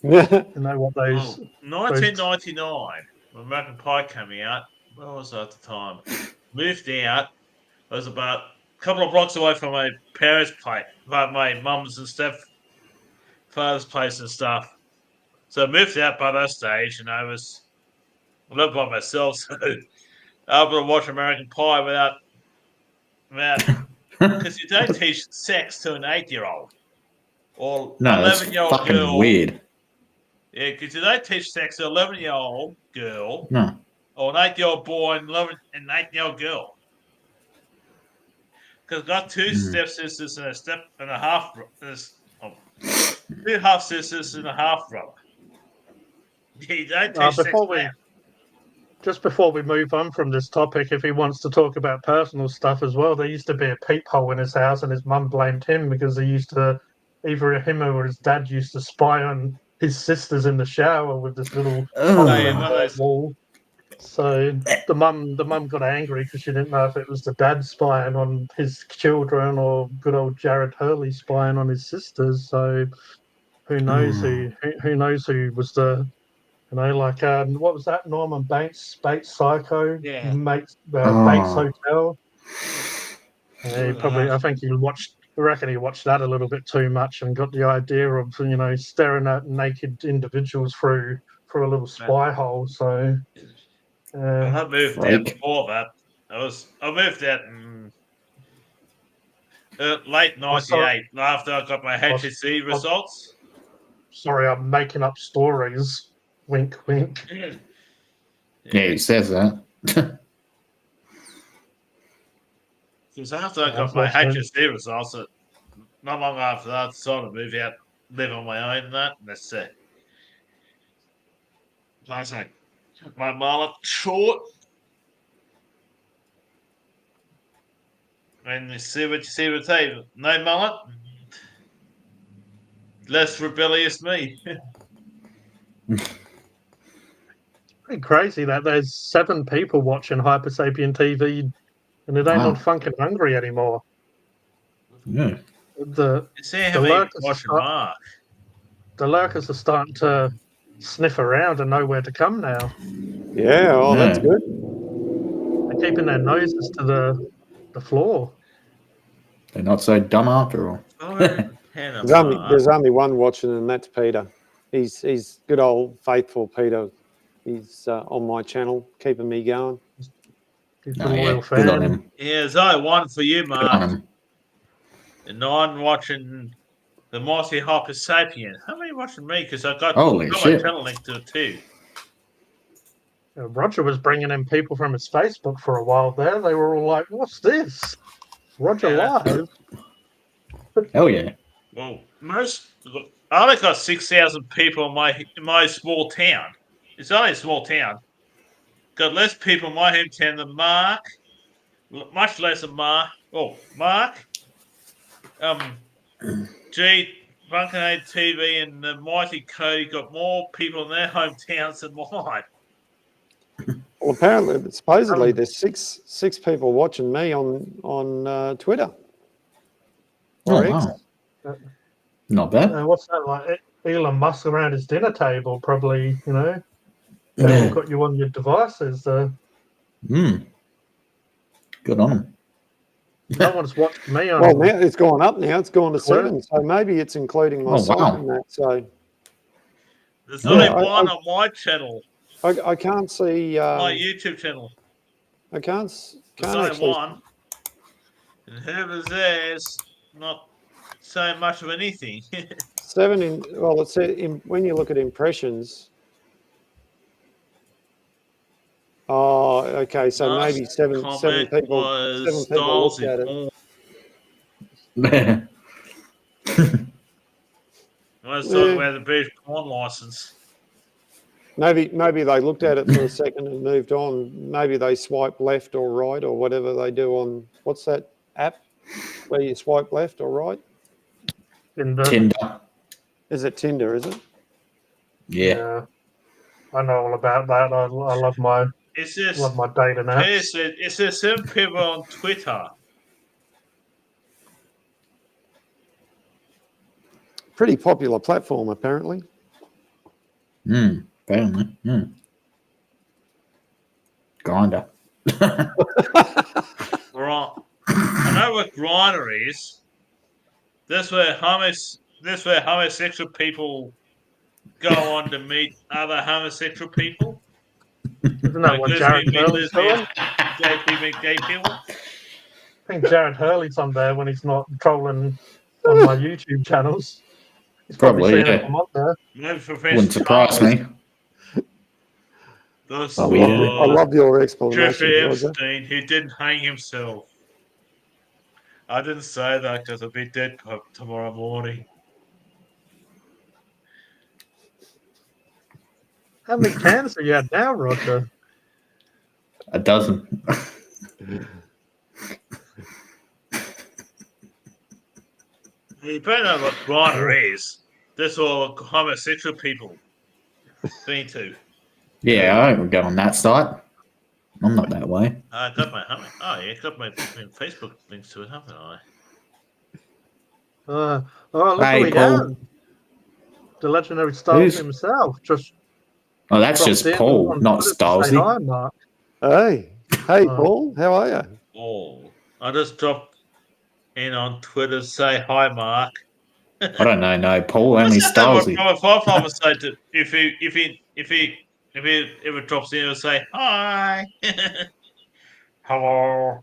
You know what those? 1999, when American Pie came out. Where was I at the time? Moved out. I was about a couple of blocks away from my parents' place, my mum's and stepfather's place and stuff. So I moved out by that stage, and I lived by myself, so able to watch American Pie without because you don't teach sex to an 8-year-old or No, that's 11-year-old fucking girl. weird. Yeah, because you don't teach sex to an 11-year-old girl No. or an 8-year-old boy and an 8-year-old girl. Because I've got two stepsisters and a step and a half. Two half sisters and a half brother. You don't teach sex to them. Just before we move on from this topic, if he wants to talk about personal stuff as well, there used to be a peephole in his house, and his mum blamed him because either him or his dad used to spy on his sisters in the shower with this little hole in the wall. So the mum got angry because she didn't know if it was the dad spying on his children or good old Jared Hurley spying on his sisters. So who knows who knows who was the like what was that Norman Bates Psycho Yeah. Bates Oh. Hotel. He probably I reckon he watched that a little bit too much and got the idea of staring at naked individuals through a little spy hole. So I moved out before that. I moved out in late '98 after I got my HSC results. Sorry, I'm making up stories. Wink, wink. Yeah, he says that. Because after I got my HSC results, not long after that, I decided to move out, live on my own, and that's it. Like I say, my mullet short. And you see what I say. No mullet, less rebellious me. Pretty crazy that there's 7 people watching HYPERSAPIEN TV and it ain't on Funkin' Hungry anymore. Yeah. The lurkers are starting to sniff around and know where to come now. Yeah, that's good. They're keeping their noses to the floor. They're not so dumb after all. There's only one watching, and that's Peter. He's good old faithful Peter. He's on my channel, keeping me going. He's a loyal fan. On him. Yeah, there's only one for you, Mark. And I'm watching the Mighty HYPERSAPIEN. How many watching me? Because I got my channel linked to it too. Roger was bringing in people from his Facebook for a while there. They were all like, "What's this? Roger live?" Hell yeah! Well, I only got 6,000 people in my small town. It's only a small town. Got less people in my hometown than Mark. Much less than Mark. Oh, Mark. Funkin' TV and the Mighty Cody got more people in their hometowns than mine. Well, apparently, supposedly, there's six people watching me on Twitter. Wow. Not bad. What's that like? Elon Musk around his dinner table, probably. They've got you on your devices. Good on him. No one's watched me on. Well, now it's gone up. Now it's gone to 7, so maybe it's including myself in that. So there's only one on my channel. I can't see my YouTube channel. I can't there's actually. One. And whoever's there's not so much of anything. 7 in it's when you look at impressions. Oh, okay. So maybe seven people looked at it. I was talking about the British porn license. Maybe they looked at it for a second and moved on. Maybe they swipe left or right or whatever they do on what's that app where you swipe left or right? Tinder. Is it Tinder? Is it? Yeah. I know all about that. I love my. Love my dating apps. It's just some people on Twitter. Pretty popular platform, apparently. Apparently. Grindr. Right. I know what Grindr is. That's where homosexual people go on to meet other homosexual people. Isn't that what Jared Hurley's doing? Gay people. I think Jared Hurley's on there when he's not trolling on my YouTube channels. He's probably yeah. On there. Wouldn't surprise me. I love your explanation. Jeffrey Epstein, who didn't hang himself. I didn't say that because I'll be dead tomorrow morning. How many cans are you at now, Roger? A dozen. You better know what Grindr is. That's all homosexual people been to. Yeah, I don't go on that site. I'm not that way. I got my got my Facebook links to it, haven't I? Oh, look Hey, who we Paul. have. The legendary Styles himself just Oh, that's dropped just in Paul, on not Twitter to say Stylesy. hi, Mark. Hey, Oh. Paul, how are you? Oh, I just dropped in on Twitter to say hi, Mark. I don't know, no, Paul, only Just have Stylesy. a Firefly would say to if he ever drops in, he'll say hi. Hello.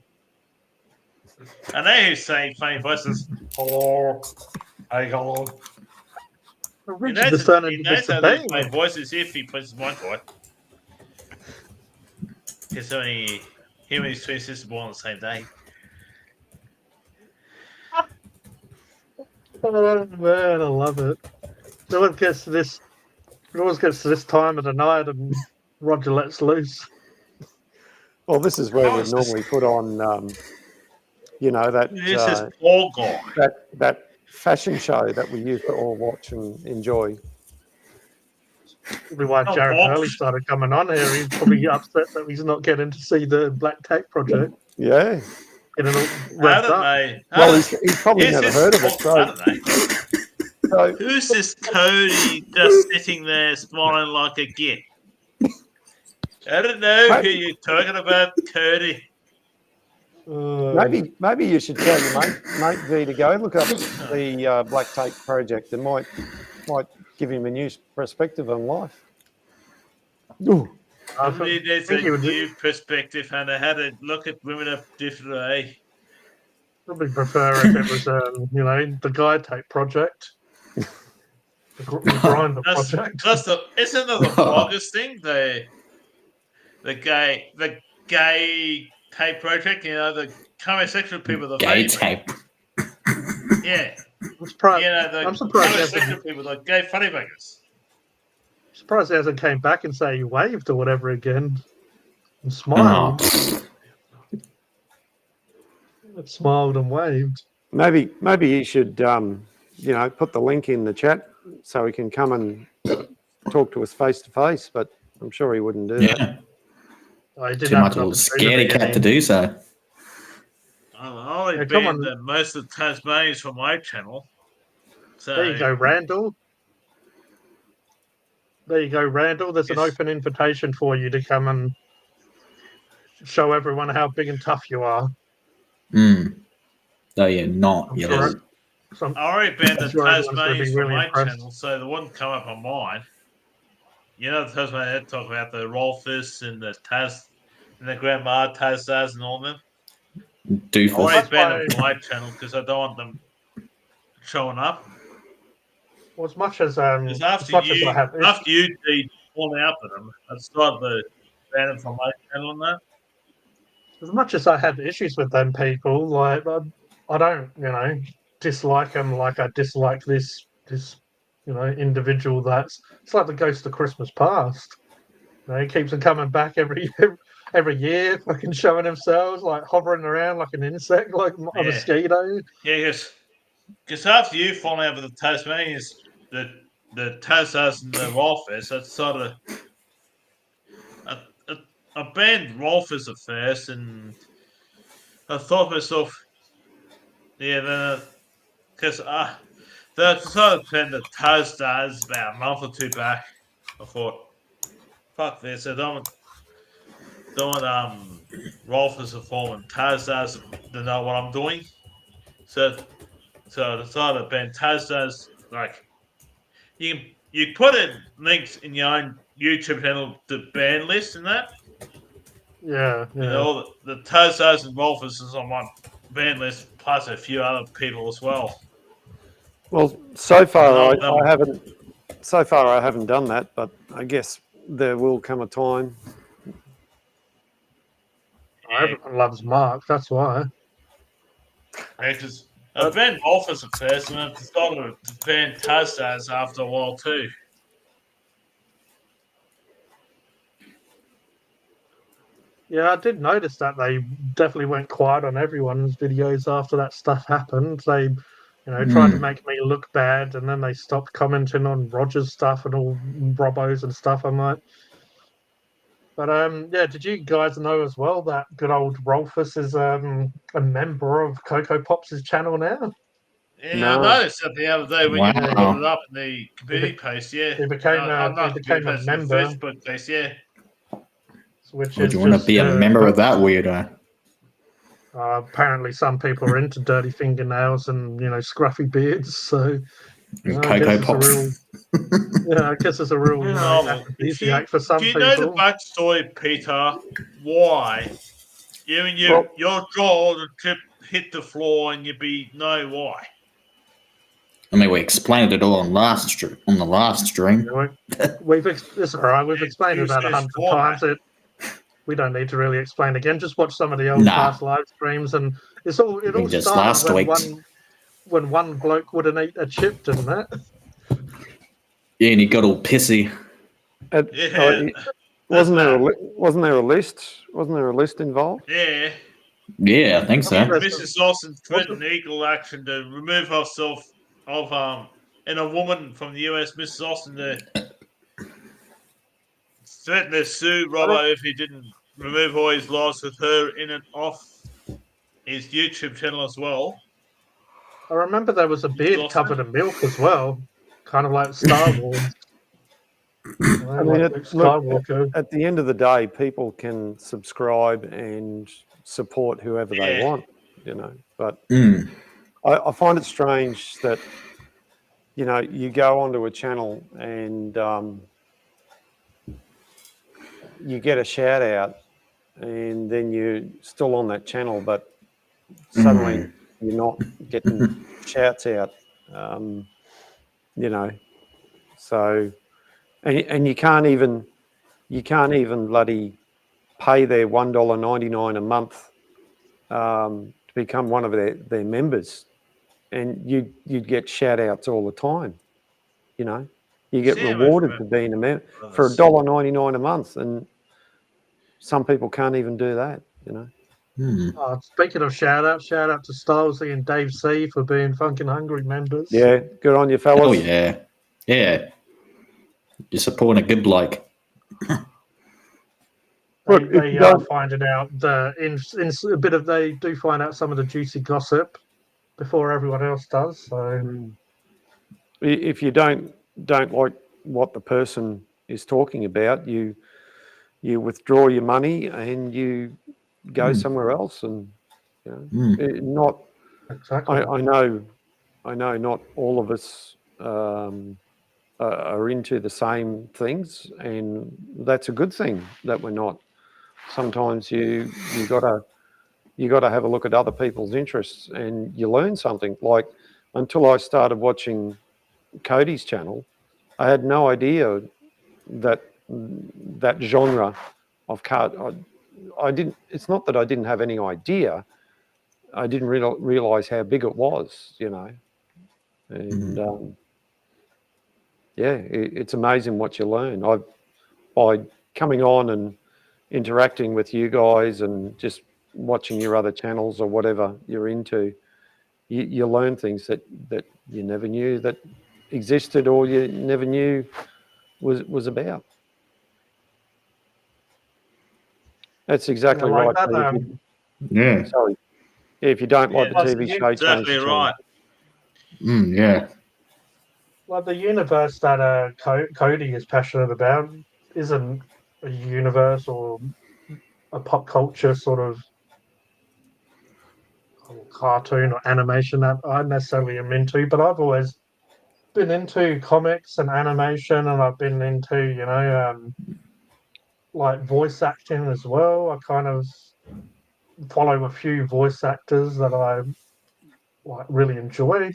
I know he's saying funny voices. Hello. Hey, hello. Richard is turning into Mr. how to do my Bean. voices if he puts his mind to it. Because only him and his twin sisters born on the same day. Oh man, I love it. It always gets to this. It always gets to this time of the night, and Roger lets loose. Well, this is where Oh, we it's normally put on, that This is Paul guy. that fashion show that we used to all watch and enjoy. Probably why Oh, Jared Paul. Hurley started coming on here. He's probably upset that he's not getting to see the Black Tape project. Yeah. Getting all I revved don't up. know. Well, he's probably Here's never this heard of it. Paul- I don't know. So Who's this Cody just sitting there smiling like a git? I don't know who you're talking about, Cody. maybe you should tell your mate V to go look up the Black Tape project. It might give him a new perspective on life. Ooh. I Somebody needs think a he would new perspective and how to look at women a different way. probably prefer if it was, the Guy Tape project. The Grinder project. Isn't that the bloggers thing? The gay tape project, the homosexual people, the Gay funny tape. Yeah. I'm surprised. The I'm surprised he homosexual hasn't, people, the gay funny makers. surprised he hasn't came back and say he waved or whatever again and smiled. Smiled and waved. Maybe you should put the link in the chat so he can come and talk to us face to face. But I'm sure he wouldn't do that. Oh, he didn't Too have much of a enough to do scaredy the cat to do so. I'll only come banned on. most of the Tasmanians from my channel. So There you go, Randall. There you go, Randall. There's an Yes. open invitation for you to come and show everyone how big and tough you are. No, you're not. I'm You're sure. I already banned the sure everyone's gonna be Tasmanians from really my impressed. channel, so they wouldn't come up on mine. The Tasmanians talk about the Rolfus and the Taz and the Grandma Tazaz and all them. I doofus. already banned them from my channel because I don't want them showing up. Well, as much as I Because have, after you did fall out with them, I started to ban them from my channel and that. as much as I have issues with them people, like I don't, dislike them like I dislike this, individual. It's like the Ghost of Christmas Past. He keeps on coming back every year, fucking showing themselves, like hovering around like an insect, like a mosquito. Yeah, because after you falling out with the Tasmanians, the Tazaz and the Rolfus, that's sort of. I banned Rolfus at first, and I thought to myself, because the sort of banned the Tazaz about a month or two back. I thought, fuck this, I don't want Rolfus to fall and Tazaz to know what I'm doing. So I decided to ban Tazaz, like, you put in links in your own YouTube channel to ban list and that. Yeah. The Tazos and Rolfus is on my ban list, plus a few other people as well. Well, so far I haven't. So far I haven't done that, but I guess there will come a time. Everyone loves Mark. That's why. Because I banned Rolfus at first, and I decided to ban Tazos after a while too. Yeah, I did notice that they definitely went quiet on everyone's videos after that stuff happened. They, tried to make me look bad, and then they stopped commenting on Roger's stuff and all Robbo's and stuff. I'm like, But yeah, did you guys know as well that good old Rolfus is a member of Coco Pops' channel now? Yeah, No. I noticed that the other day when you Wow. brought it up in the community post. Yeah, He became not a community post, in the member, Facebook post. Yeah, which Would is you want to just be a member of that weirdo? apparently some people are into dirty fingernails and scruffy beards. So And I guess Cocoa it's a Pops. real I guess it's a real aphrodisiac for some do you know the people. backstory, Peter? Why you and Well- your jaw and tip hit the floor and you be no why? I mean, we explained it all on the last stream. It's all right. We've explained it about 100 times. We don't need to really explain again. Just watch some of the old Nah. past live streams, and it all Just started last when week's. one bloke wouldn't eat a chip, didn't it? Yeah, and he got all pissy. Yeah, wasn't there a list? Wasn't there a list involved? yeah. Yeah, I think so. Mrs. Austin threatened legal action to remove herself of and a woman from the US, Mrs. Austin, to threatened to sue Robbo if he didn't remove all his lives with her in and off his YouTube channel as well. I remember there was a beard covered in milk as well, kind of like Star Wars. I mean, Luke Skywalker. at the end of the day, people can subscribe and support whoever they want, But I find it strange that, you go onto a channel and you get a shout out and then you're still on that channel, but suddenly you're not getting shouts out, So, and you can't even bloody pay their $1.99 a month to become one of their members, and you'd get shout outs all the time. You get rewarded for being a member for $1.99 a month, and some people can't even do that. Speaking of shout out to Stylesy and Dave C for being Funkin' Hungry members. Yeah, good on you, fellas. Oh yeah, yeah. You're supporting a good bloke. They are finding out they do find out some of the juicy gossip before everyone else does. So if you don't like what the person is talking about, you withdraw your money and you go somewhere else, and not exactly. I know not all of us are into the same things, and that's a good thing that we're not. Sometimes you gotta have a look at other people's interests, and you learn something. Like, until I started watching Cody's channel, I had no idea that genre of card. I didn't. It's not that I didn't have any idea. I didn't realize how big it was, and it's amazing what you learn. By coming on and interacting with you guys and just watching your other channels or whatever you're into, you learn things that you never knew that existed, or you never knew was about. That's exactly right. Yeah. Sorry. If you don't like the TV show, change the exactly channel. right. Yeah. Well, the universe that Cody is passionate about isn't a universe or a pop culture sort of cartoon or animation that I necessarily am into, but I've always been into comics and animation, and I've been into, like voice acting as well. I kind of follow a few voice actors that I really enjoy.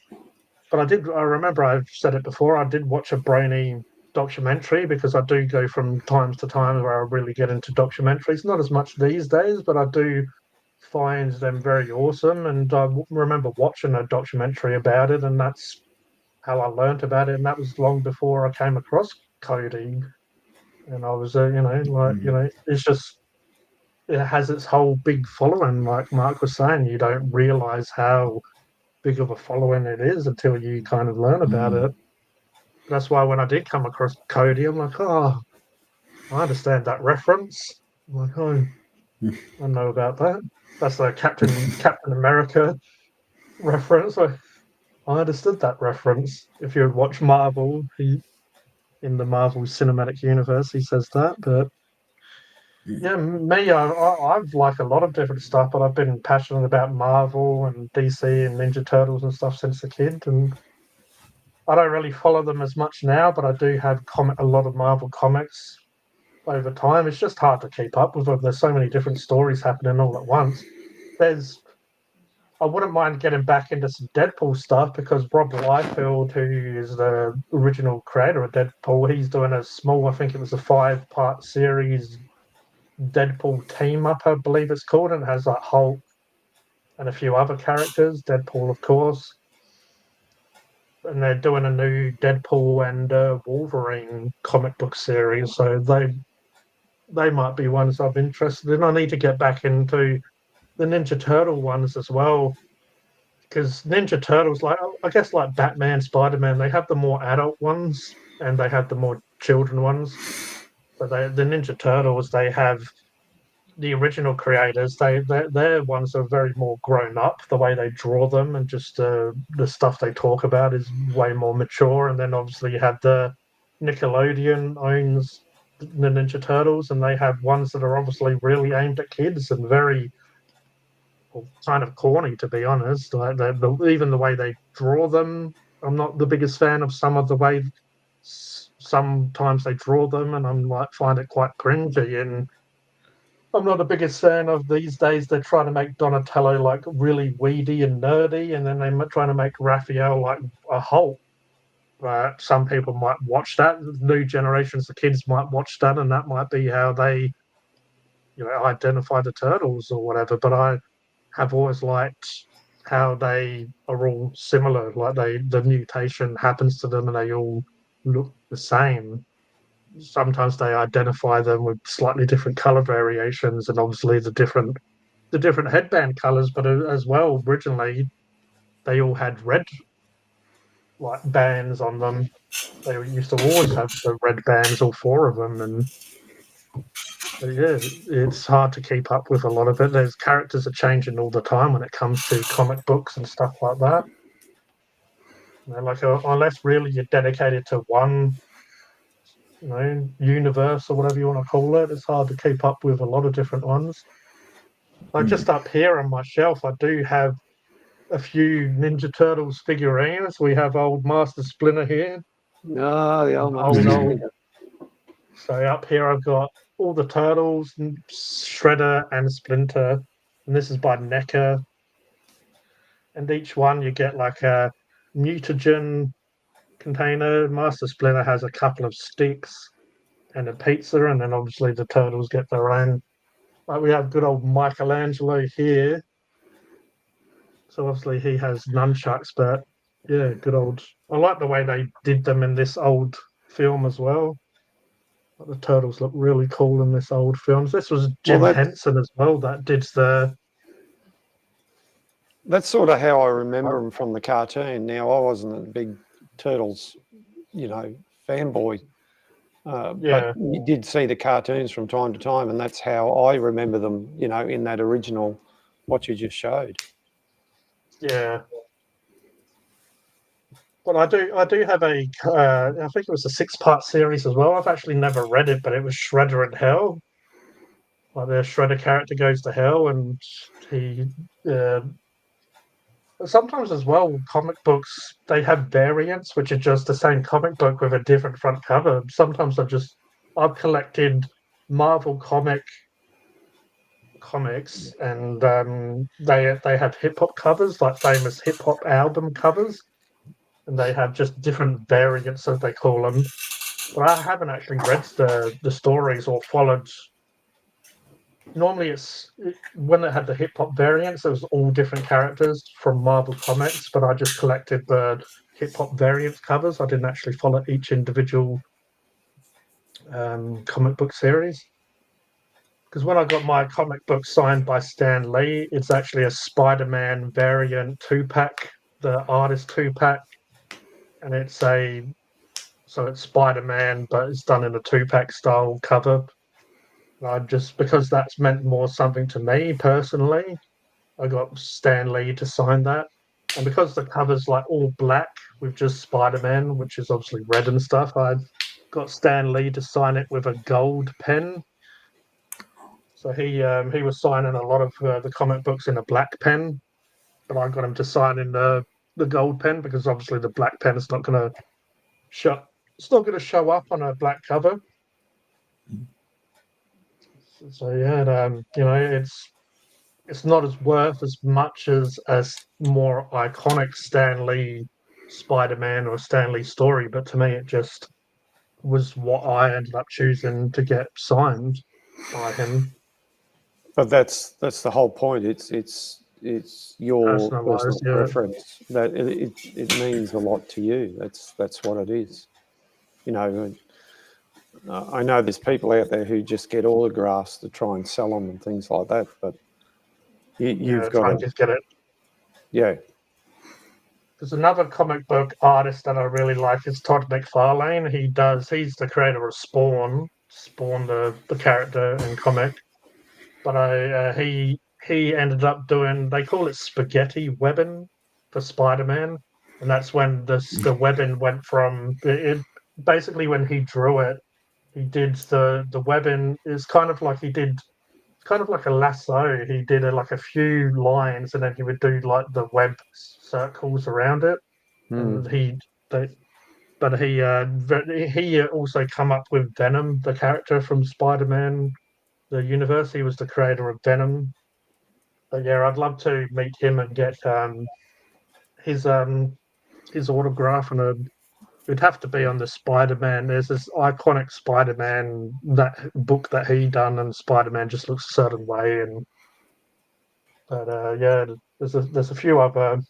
But I remember I've said it before, I did watch a Brainy documentary, because I do go from time to time where I really get into documentaries. Not as much these days, but I do find them very awesome. And I remember watching a documentary about it, and that's how I learnt about it. And that was long before I came across Cody. And I was, it's just, it has its whole big following. Like Mark was saying, you don't realize how big of a following it is until you kind of learn about it. That's why when I did come across Cody, I'm like, oh, I understand that reference. I'm like, oh, I know about that. That's the Captain America reference. I understood that reference. If you watch Marvel, in the Marvel Cinematic Universe, he says that. But yeah, me, I've like a lot of different stuff, but I've been passionate about Marvel and DC and Ninja Turtles and stuff since a kid. And I don't really follow them as much now, but I do have a lot of Marvel comics over time. It's just hard to keep up with them. There's so many different stories happening all at once. I wouldn't mind getting back into some Deadpool stuff because Rob Liefeld, who is the original creator of Deadpool, he's doing a small, I think it was a 5-part series, Deadpool team up, I believe it's called, and it has like Hulk and a few other characters, Deadpool, of course. And they're doing a new Deadpool and Wolverine comic book series, so they might be ones I'm interested in. I need to get back into the Ninja Turtle ones as well, because Ninja Turtles, like I guess, like Batman, Spider-Man, they have the more adult ones and they have the more children ones. But the Ninja Turtles, they have the original creators. Their ones are very more grown up. The way they draw them and just the stuff they talk about is way more mature. And then obviously you have the Nickelodeon owns the Ninja Turtles, and they have ones that are obviously really aimed at kids and very kind of corny, to be honest. Like even the way they draw them, I'm not the biggest fan of some of the way sometimes they draw them, and I'm like find it quite cringy. And I'm not the biggest fan of these days. They're trying to make Donatello like really weedy and nerdy, and then they're trying to make Raphael like a Hulk. But some people might watch that. New generations of kids might watch that, and that might be how they, identify the turtles or whatever. But I have always liked how they are all similar. Like the mutation happens to them, and they all look the same. Sometimes they identify them with slightly different color variations, and obviously the different headband colors. But as well, originally they all had red like bands on them. They used to always have the red bands, all 4 of them, and yeah, it's hard to keep up with a lot of it. There's characters are changing all the time when it comes to comic books and stuff like that. Like unless really you're dedicated to one, universe or whatever you want to call it, it's hard to keep up with a lot of different ones. Like just up here on my shelf, I do have a few Ninja Turtles figurines. We have old Master Splinter here. Oh, the old Old, Master old. Splinter. So up here I've got all the Turtles, Shredder and Splinter, and this is by NECA. And each one you get like a mutagen container. Master Splinter has a couple of sticks and a pizza, and then obviously the Turtles get their own. Like we have good old Michelangelo here. So obviously he has nunchucks, but yeah, good old. I like the way they did them in this old film as well. The turtles look really cool in this old films. This was Jim Henson as well that did the. That's sort of how I remember them from the cartoon. Now I wasn't a big Turtles, fanboy. Yeah. But you did see the cartoons from time to time, and that's how I remember them. In that original, what you just showed. Yeah. But I do have I think it was a 6-part series as well. I've actually never read it, but it was Shredder in Hell. Like the Shredder character goes to hell, and he. Sometimes as well, comic books they have variants, which are just the same comic book with a different front cover. Sometimes I've collected Marvel comics, and they have hip hop covers, like famous hip hop album covers, and they have just different variants, as they call them. But I haven't actually read the stories or followed. Normally, when it had the hip hop variants, it was all different characters from Marvel Comics, but I just collected the hip hop variants covers. I didn't actually follow each individual comic book series. Because when I got my comic book signed by Stan Lee, it's actually a Spider-Man variant 2-pack, the artist 2-pack, and it's a So it's Spider-Man, but it's done in a 2-pack style cover. Just because that's meant more something to me personally, I got Stan Lee to sign that. And because the cover's like all black with just Spider-Man, which is obviously red and stuff, I got Stan Lee to sign it with a gold pen. So he was signing a lot of the comic books in a black pen, but I got him to sign in the gold pen because obviously the black pen is not going to show. It's not going to show up on a black cover. So yeah, it's not as worth as much as a more iconic Stan Lee Spider-Man or Stan Lee story, but to me it just was what I ended up choosing to get signed by him. But that's the whole point. It's your Personalised, personal yeah. preference. That it means a lot to you. That's what it is. You know, I know there's people out there who just get autographs to try and sell them and things like that. But you've got try to, and just get it. yeah. There's another comic book artist that I really like. It's Todd McFarlane. He's the creator of Spawn, the character and comic. But he ended up doing, they call it spaghetti webbing for Spider-Man, and that's when the webbing went from it. Basically, when he drew it, he did the webbing is kind of like kind of like a lasso. He did like a few lines, and then he would do like the web circles around it. And he also come up with Venom, the character from Spider-Man, the universe. He was the creator of Venom. But yeah, I'd love to meet him and get his autograph, and it'd have to be on the Spider-Man. There's this iconic Spider-Man that book that he done, and Spider-Man just looks a certain way. But yeah, there's a few other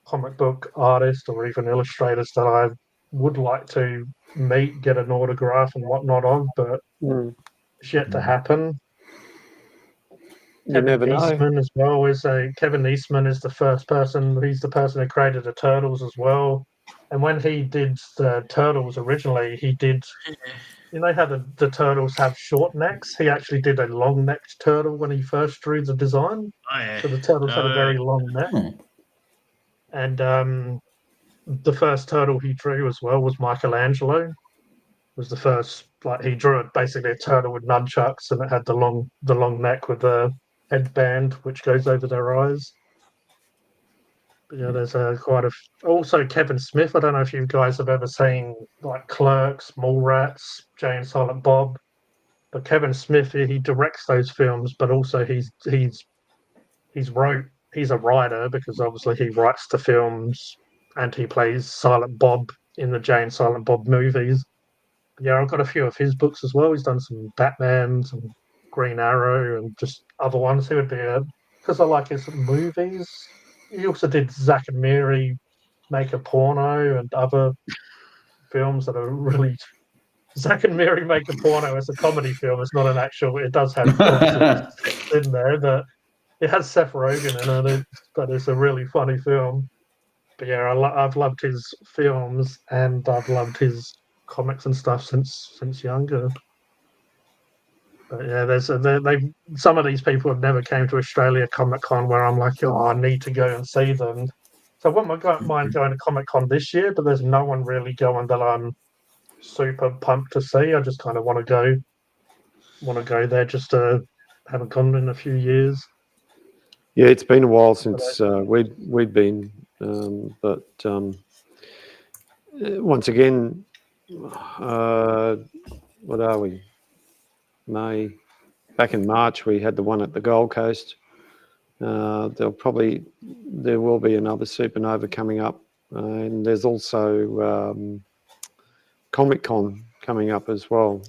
comic book artists or even illustrators that I would like to meet, get an autograph and whatnot of, but it's yet to happen. You never know. Eastman as well Kevin Eastman is the first person. He's the person who created the Turtles as well. And when he did the Turtles originally, he did. You know how the turtles have short necks? He actually did a long-necked turtle when he first drew the design. Oh, yeah. So the turtles had a very long neck. And the first turtle he drew as well was Michelangelo. Was the first, like, he drew it basically a turtle with nunchucks, and it had the long neck with the headband which goes over their eyes. But yeah, there's also Kevin Smith. I don't know if you guys have ever seen like Clerks, Mallrats, Jay and Silent Bob, but Kevin Smith, he directs those films, but also he's a writer because obviously he writes the films and he plays Silent Bob in the Jay and Silent Bob movies. Yeah, I've got a few of his books as well. He's done some Batman, some Green Arrow, and just other ones. He would be because I like his movies. He also did Zack and Mary Make a Porno and other films that are really. Zack and Mary Make a Porno is a comedy film. It's not an actual. It does have obviously sex in there, but it has Seth Rogen in it. But it's a really funny film. But yeah, I've loved his films and I've loved his comics and stuff since younger. But yeah, some of these people have never came to Australia Comic Con where I'm like, oh, I need to go and see them. So I wouldn't mind going to Comic Con this year, but there's no one really going that I'm super pumped to see. I just kind of want to go there just to haven't gone in a few years. Yeah, it's been a while since we'd been, but once again, what are we? May. Back in March, we had the one at the Gold Coast. There will be another supernova coming up, and there's also Comic Con coming up as well.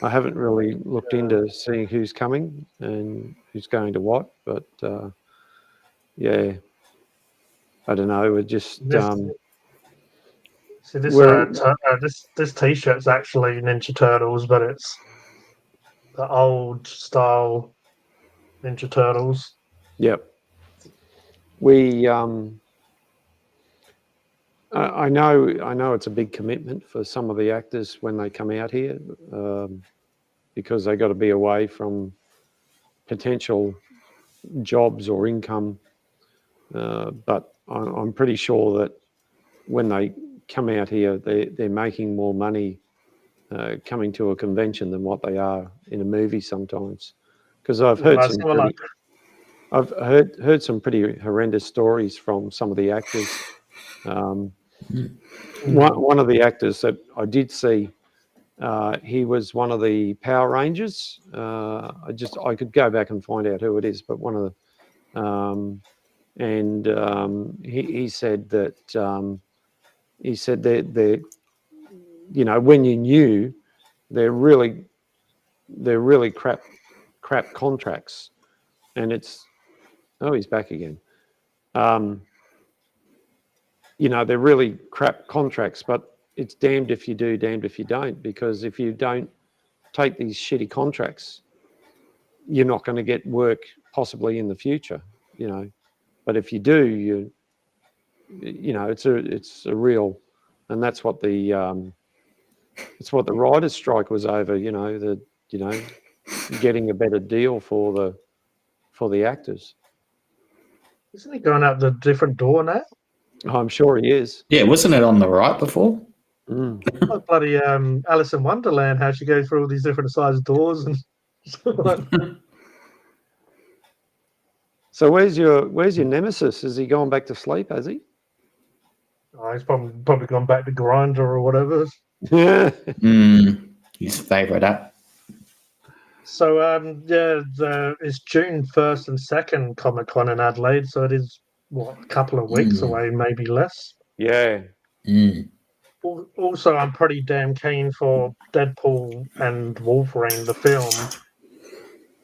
I haven't really looked into seeing who's coming and who's going to what, but yeah, I don't know. We're just See this T-shirt's actually Ninja Turtles, but it's the old style Ninja Turtles. Yep. We I know it's a big commitment for some of the actors when they come out here, because they got to be away from potential jobs or income. But I'm pretty sure that when they come out here, they're making more money coming to a convention than what they are in a movie sometimes. Because I've heard Well, some someone like I've heard some pretty horrendous stories from some of the actors. One of the actors that I did see, he was one of the Power Rangers. I could go back and find out who it is, but one of the he said that they're when you knew they're really crap contracts, and it's he's back again. They're really crap contracts, but it's damned if you do, damned if you don't, because if you don't take these shitty contracts, you're not going to get work possibly in the future, But if you do, it's a real, and that's what the writers' strike was over. Getting a better deal for the actors. isn't he going out the different door now? I'm sure he is. Yeah, wasn't it on the right before? Like bloody Alice in Wonderland, how she goes through all these different sized doors and stuff like that. So where's your nemesis? Is he going back to sleep? Has he? Oh, he's probably gone back to Grindr or whatever. Yeah. His favourite app. So it's June 1st and 2nd Comic-Con in Adelaide, so it is a couple of weeks away, maybe less. Yeah. Also, I'm pretty damn keen for Deadpool and Wolverine, the film.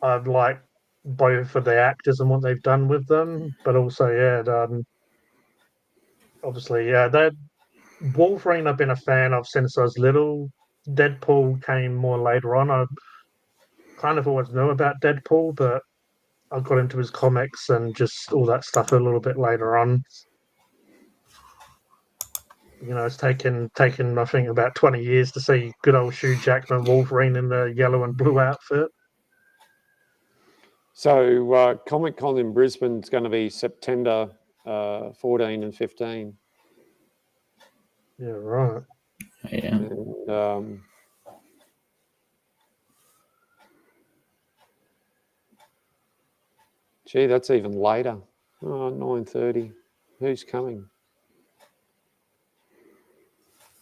I've liked both of the actors and what they've done with them, but also, obviously, that Wolverine I've been a fan of since I was little. Deadpool came more later on. I kind of always knew about Deadpool, but I got into his comics and just all that stuff a little bit later on. It's taken I think about 20 years to see good old Hugh Jackman Wolverine in the yellow and blue outfit. So Comic-Con in Brisbane is going to be September 14 and 15. Yeah, right. Yeah. And, gee, that's even later. 9:30. Who's coming?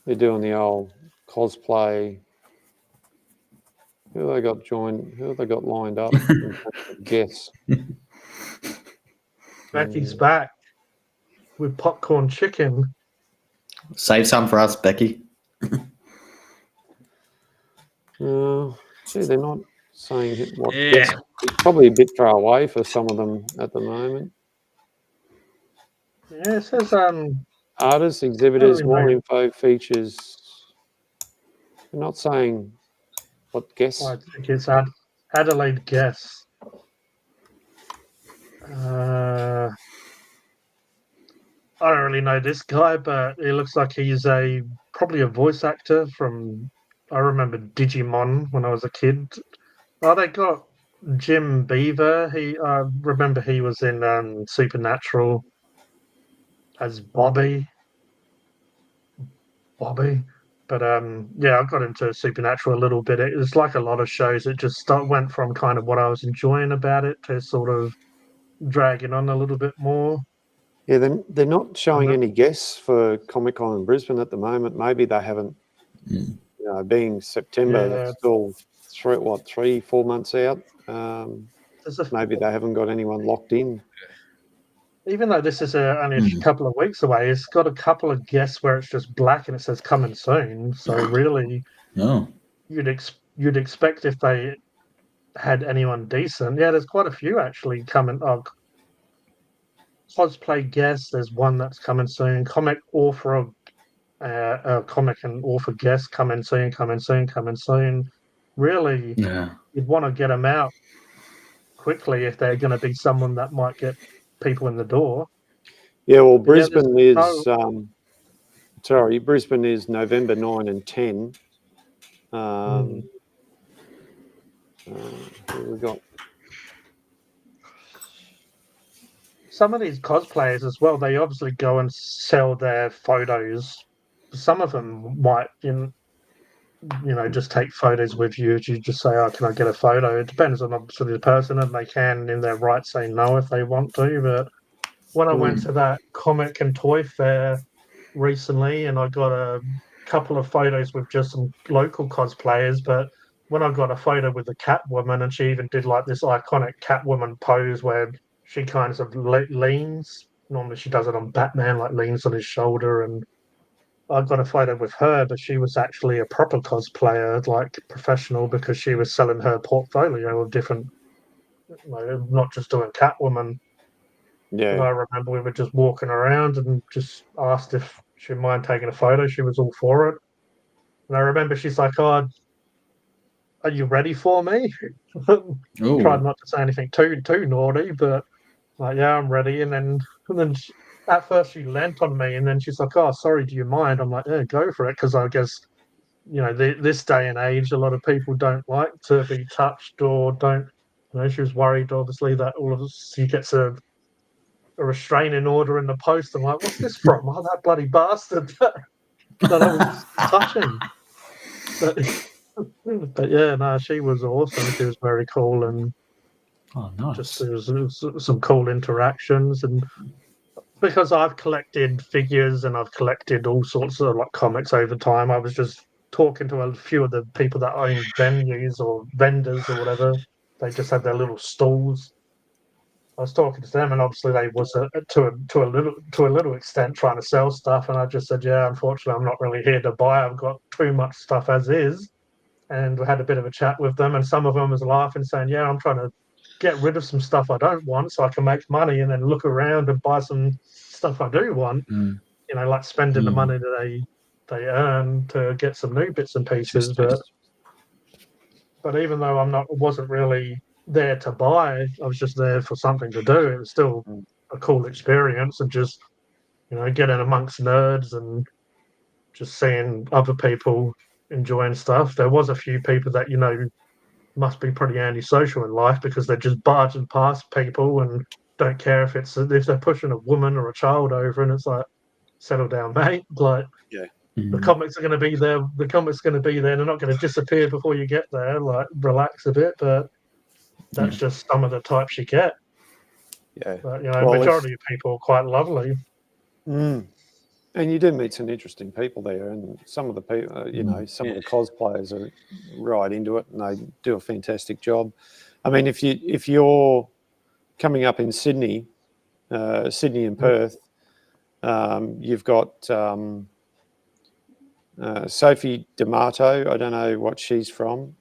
They're doing the old cosplay. Who have they got joined? Who have they got lined up? Guess. Becky's back with popcorn chicken. Save some for us, Becky. Gee, they're not saying what. Yeah. Guess. It's probably a bit far away for some of them at the moment. Yeah, it says Artists, exhibitors, really more know. info, features. They're not saying what guess. I think it's Adelaide Guess. I don't really know this guy, but it looks like he's probably a voice actor from. I remember Digimon when I was a kid. Oh, they got Jim Beaver. I remember he was in Supernatural as Bobby. But I got into Supernatural a little bit. It was like a lot of shows. It just went from kind of what I was enjoying about it to sort of dragging on a little bit more. Yeah, they're not showing any guests for Comic-Con in Brisbane at the moment. Maybe they haven't, being September, that's still 3-4 months out. Maybe they haven't got anyone locked in. Even though this is only a couple of weeks away, it's got a couple of guests where it's just black and it says coming soon. So really, you'd expect if they had anyone decent. Yeah, there's quite a few actually coming. Cosplay guests. There's one that's coming soon. Comic author comic and author guest coming soon. Really, you'd want to get them out quickly if they're going to be someone that might get people in the door. Yeah, well, Brisbane is Sorry, Brisbane is November 9 and 10. Who we got? Some of these cosplayers as well, they obviously go and sell their photos. Some of them might, just take photos with you. You just say, "Oh, can I get a photo?" It depends on obviously the person, and they can, in their right, say no if they want to. But when I went to that comic and toy fair recently, and I got a couple of photos with just some local cosplayers, but when I got a photo with the Catwoman, and she even did like this iconic Catwoman pose where she kind of leans. Normally she does it on Batman, like leans on his shoulder, and I got a photo with her, but she was actually a proper cosplayer, like professional, because she was selling her portfolio of different, not just doing Catwoman. Yeah. And I remember we were just walking around and just asked if she'd mind taking a photo. She was all for it. And I remember she's like, "Oh, are you ready for me?" Tried not to say anything too naughty, but like, "Yeah, I'm ready." And then at first she leant on me, and then she's like, "Oh, sorry, do you mind?" I'm like, "Yeah, go for it," because I guess this day and age, a lot of people don't like to be touched or don't. She was worried, obviously, that all of us she gets a restraining order in the post. I'm like, "What's this from?" "Oh, that bloody bastard that I was touching." But, but yeah, no, she was awesome. She was very cool, and Oh, nice. just there was some cool interactions. And because I've collected figures and I've collected all sorts of like comics over time, I was just talking to a few of the people that own venues or vendors or whatever. They just had their little stalls. I was talking to them, and obviously they was to a little extent trying to sell stuff, and I just said, "Yeah, unfortunately, I'm not really here to buy. I've got too much stuff as is." And we had a bit of a chat with them, and some of them was laughing, saying, "Yeah, I'm trying to get rid of some stuff I don't want, so I can make money, and then look around and buy some stuff I do want." Like spending the money that they earn to get some new bits and pieces. But even though wasn't really there to buy, I was just there for something to do. It was still a cool experience, and just getting amongst nerds and just seeing other people enjoying stuff. There was a few people that must be pretty antisocial in life, because they're just barging past people and don't care if they're pushing a woman or a child over, and it's like, settle down, mate. Like, the comics are going to be there. The comics are going to be there. They're not going to disappear before you get there. Like, relax a bit. But that's just some of the types you get. Yeah. But majority of people are quite lovely. And you do meet some interesting people there, and some of the people, some of the cosplayers are right into it, and they do a fantastic job. I mean, if you're coming up in Sydney and Perth, you've got Sophie D'Amato. I don't know what she's from.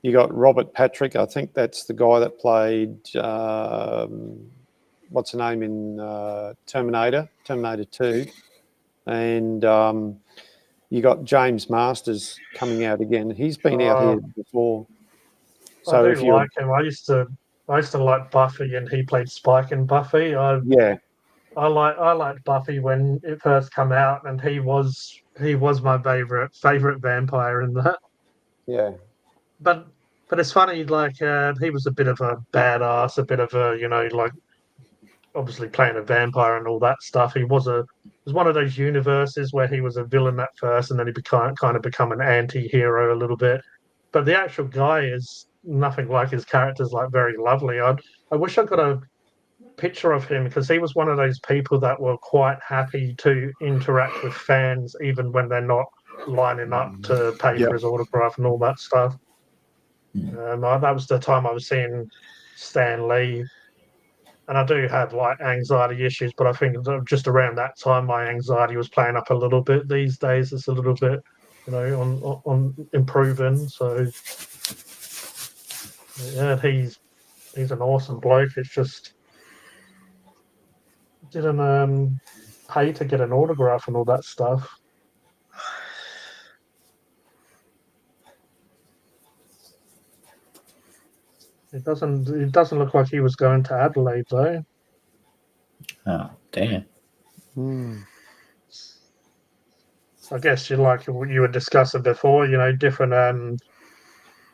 You got Robert Patrick. I think that's the guy that played what's her name in Terminator 2. And you got James Masters coming out again. He's been out here before. So I do like him. I used to like Buffy, and he played Spike in Buffy. I liked Buffy when it first came out, and he was my favorite vampire in that. Yeah. But it's funny, like he was a bit of a badass, a bit of a like, obviously playing a vampire and all that stuff. It was one of those universes where he was a villain at first, and then he become an anti-hero a little bit. But the actual guy is nothing like his character's, like, very lovely. I wish I got a picture of him, because he was one of those people that were quite happy to interact with fans even when they're not lining up to pay for his autograph and all that stuff. That was the time I was seeing Stan Lee. And I do have like anxiety issues, but I think just around that time my anxiety was playing up a little bit. These days it's a little bit, on improving. So yeah, he's an awesome bloke. It's just didn't pay to get an autograph and all that stuff. It doesn't look like he was going to Adelaide though. Oh, damn. I guess you like what you were discussing before. Different.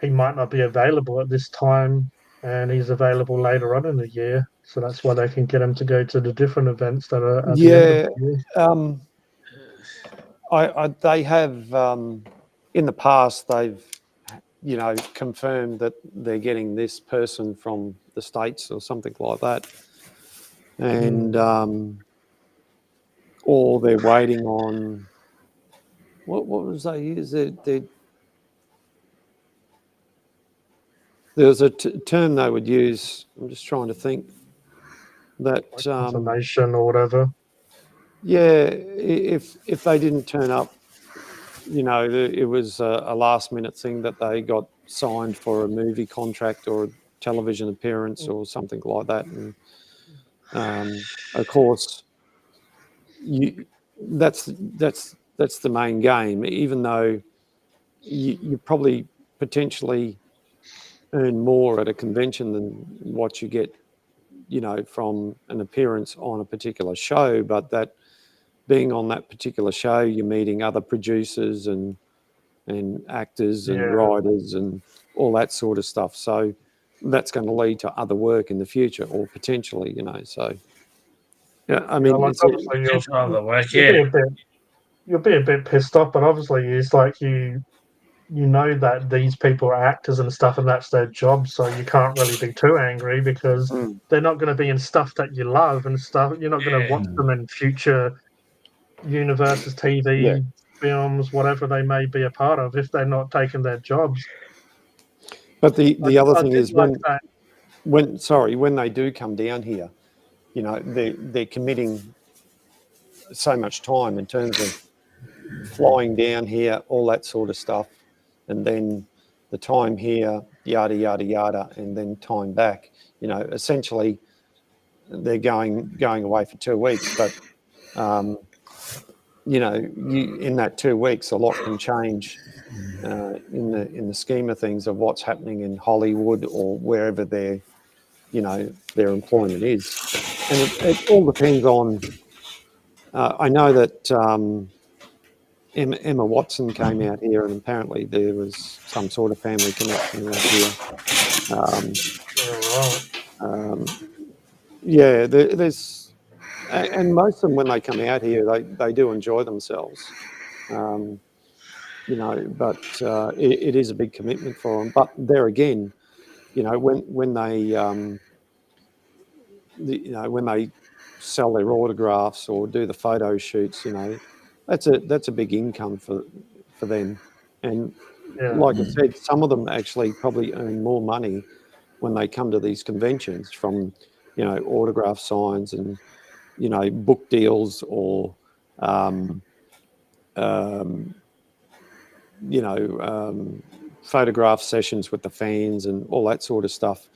He might not be available at this time, and he's available later on in the year. So that's why they can get him to go to the different events that are at the end of the year. They have in the past they've confirmed that they're getting this person from the States or something like that, and or they're waiting on what was they use? There was a term they would use. I'm just trying to think that Like confirmation or whatever. Yeah, if they didn't turn up, it was a last minute thing that they got signed for a movie contract or a television appearance or something like that, and of course, that's the main game. Even though you probably potentially earn more at a convention than what you get, from an appearance on a particular show, but that being on that particular show, you're meeting other producers and actors and writers and all that sort of stuff. So that's going to lead to other work in the future, or potentially, So yeah, I mean, Like obviously you'll be a bit pissed off, but obviously it's like you know that these people are actors and stuff, and that's their job, so you can't really be too angry because they're not going to be in stuff that you love and stuff. You're not going to watch them in future universes, TV, films, whatever they may be a part of, if they're not taking their jobs. But the other thing is like when they do come down here, they're committing so much time in terms of flying down here, all that sort of stuff, and then the time here, yada yada yada, and then time back. Essentially, they're going away for 2 weeks, but in that 2 weeks, a lot can change in the scheme of things of what's happening in Hollywood or wherever their employment is, and it all depends on. I know that Emma Watson came out here, and apparently there was some sort of family connection out here. There's, and most of them when they come out here, they do enjoy themselves. But it is a big commitment for them. But there again, when they when they sell their autographs or do the photo shoots, that's a big income for them. And like I said, some of them actually probably earn more money when they come to these conventions from, autograph signs and, book deals or, photograph sessions with the fans and all that sort of stuff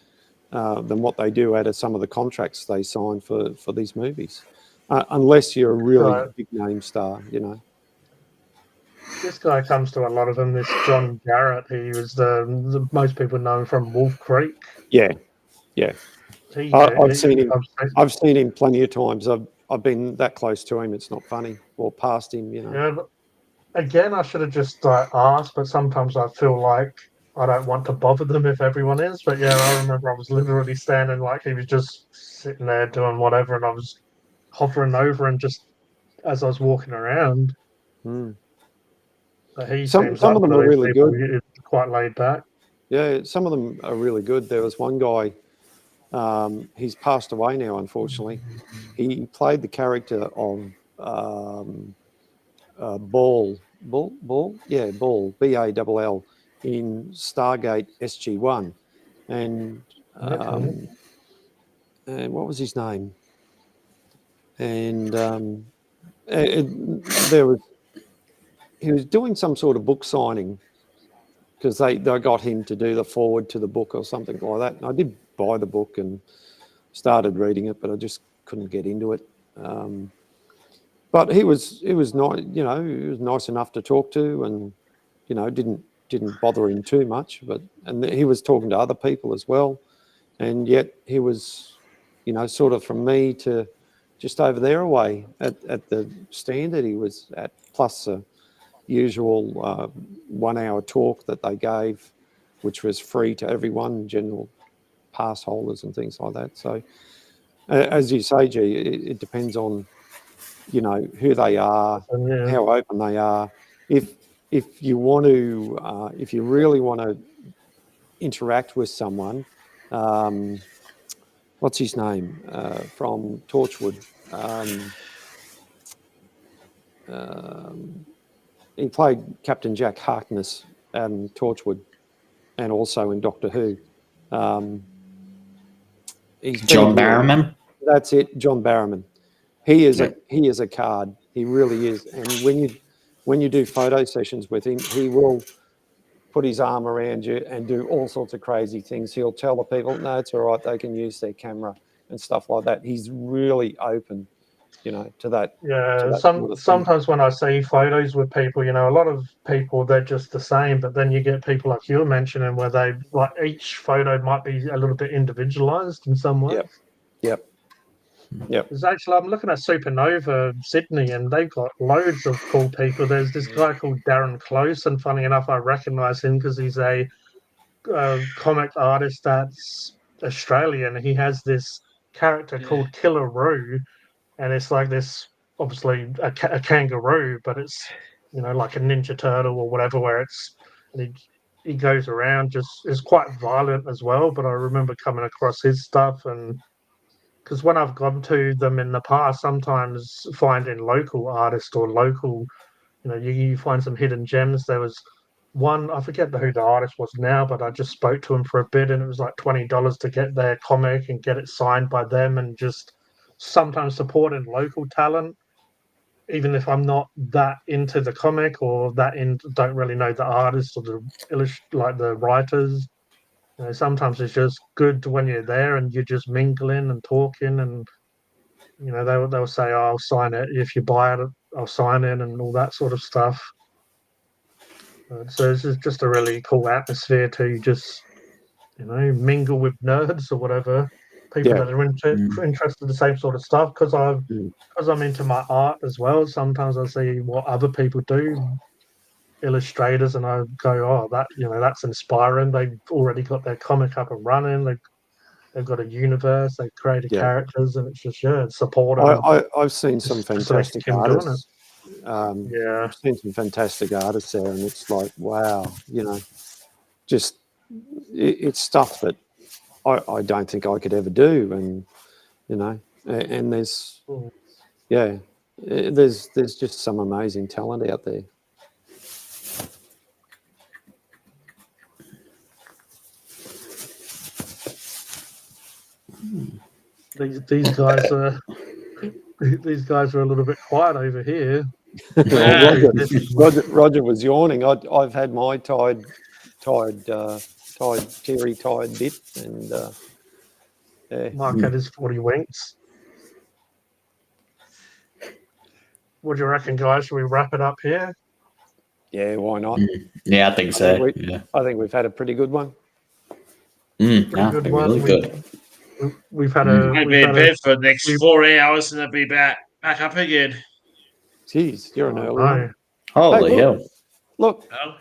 than what they do out of some of the contracts they sign for these movies, unless you're a really big name star, This guy comes to a lot of them. This John Garrett, he was the most people know him from Wolf Creek. Yeah. I've seen him plenty of times. I've been that close to him. It's not funny, or past him, Yeah, but again, I should have just asked, but sometimes I feel like I don't want to bother them if everyone is. But yeah, I remember I was literally standing like he was just sitting there doing whatever, and I was hovering over him just as I was walking around. But he some seems of like them are really good. Quite laid back. Yeah, some of them are really good. There was one guy, he's passed away now, unfortunately. He played the character of Ball, Ball, in Stargate SG-1. And and what was his name? And he was doing some sort of book signing because they got him to do the forward to the book or something like that. And I did buy the book and started reading it, but I just couldn't get into it. But he was nice, he was nice enough to talk to, and didn't bother him too much. And he was talking to other people as well, and yet he was, sort of from me to just over there away at the stand that he was at, plus usual 1 hour talk that they gave, which was free to everyone, general pass holders and things like that. So as you say, G, it depends on, you know, who they are, Yeah. how open they are. If you want to, if you really want to interact with someone, what's his name from Torchwood? He played Captain Jack Harkness in Torchwood and also in Doctor Who. He's John Barrowman. That's it, John Barrowman. He is a card. He really is. And when you do photo sessions with him, he will put his arm around you and do all sorts of crazy things. He'll tell the people, no, it's all right, they can use their camera and stuff like that. He's really open, you know, to that. Yeah, to that sort of thing. sometimes when I see photos with people, you know, a lot of people, they're just the same, but then you get people like you were mentioning where they, like, each photo might be a little bit individualized in some way. Yep. There's actually, I'm looking at Supernova Sydney, and they've got loads of cool people. There's this guy called Darren Close, and funny enough, I recognize him because he's a comic artist that's Australian. He has this character called Killer Roo, and it's like this, obviously a kangaroo, but it's, you know, like a Ninja Turtle or whatever, where it's, and he goes around, just is quite violent as well. But I remember coming across his stuff, and because when I've gone to them in the past, sometimes finding local artists or local, you know, you find some hidden gems. There was one, I forget who the artist was now, but I just spoke to him for a bit, and it was like $20 to get their comic and get it signed by them, and just sometimes supporting local talent, even if I'm not that into the comic or don't really know the artists or like the writers. You know, sometimes it's just good when you're there and you're just mingling and talking, and you know they'll say, oh, "I'll sign it if you buy it. I'll sign it," and all that sort of stuff. So it's just a really cool atmosphere to just, you know, mingle with nerds or whatever, people that are interested in the same sort of stuff. Because I'm into my art as well. Sometimes I see what other people do, illustrators, and I go, "Oh, that, you know, that's inspiring." They've already got their comic up and running. They've got a universe. They've created characters, and it's just it's supportive. I've seen some fantastic artists. I've seen some fantastic artists there, and it's like, wow, you know, just it's stuff that I don't think I could ever do, and you know, and there's there's just some amazing talent out there. These guys are a little bit quiet over here. Roger was yawning. I've had my tied Terry tied bit, and Mark had his 40 winks. What do you reckon, guys? Should we wrap it up here? Yeah, why not? Yeah, I think so. I think we've had a pretty good one. Good one. Really good. We've had I'll be in bed for the next 4 hours, and I'll be back up again. Jeez, you're an early one. Holy hell! Look at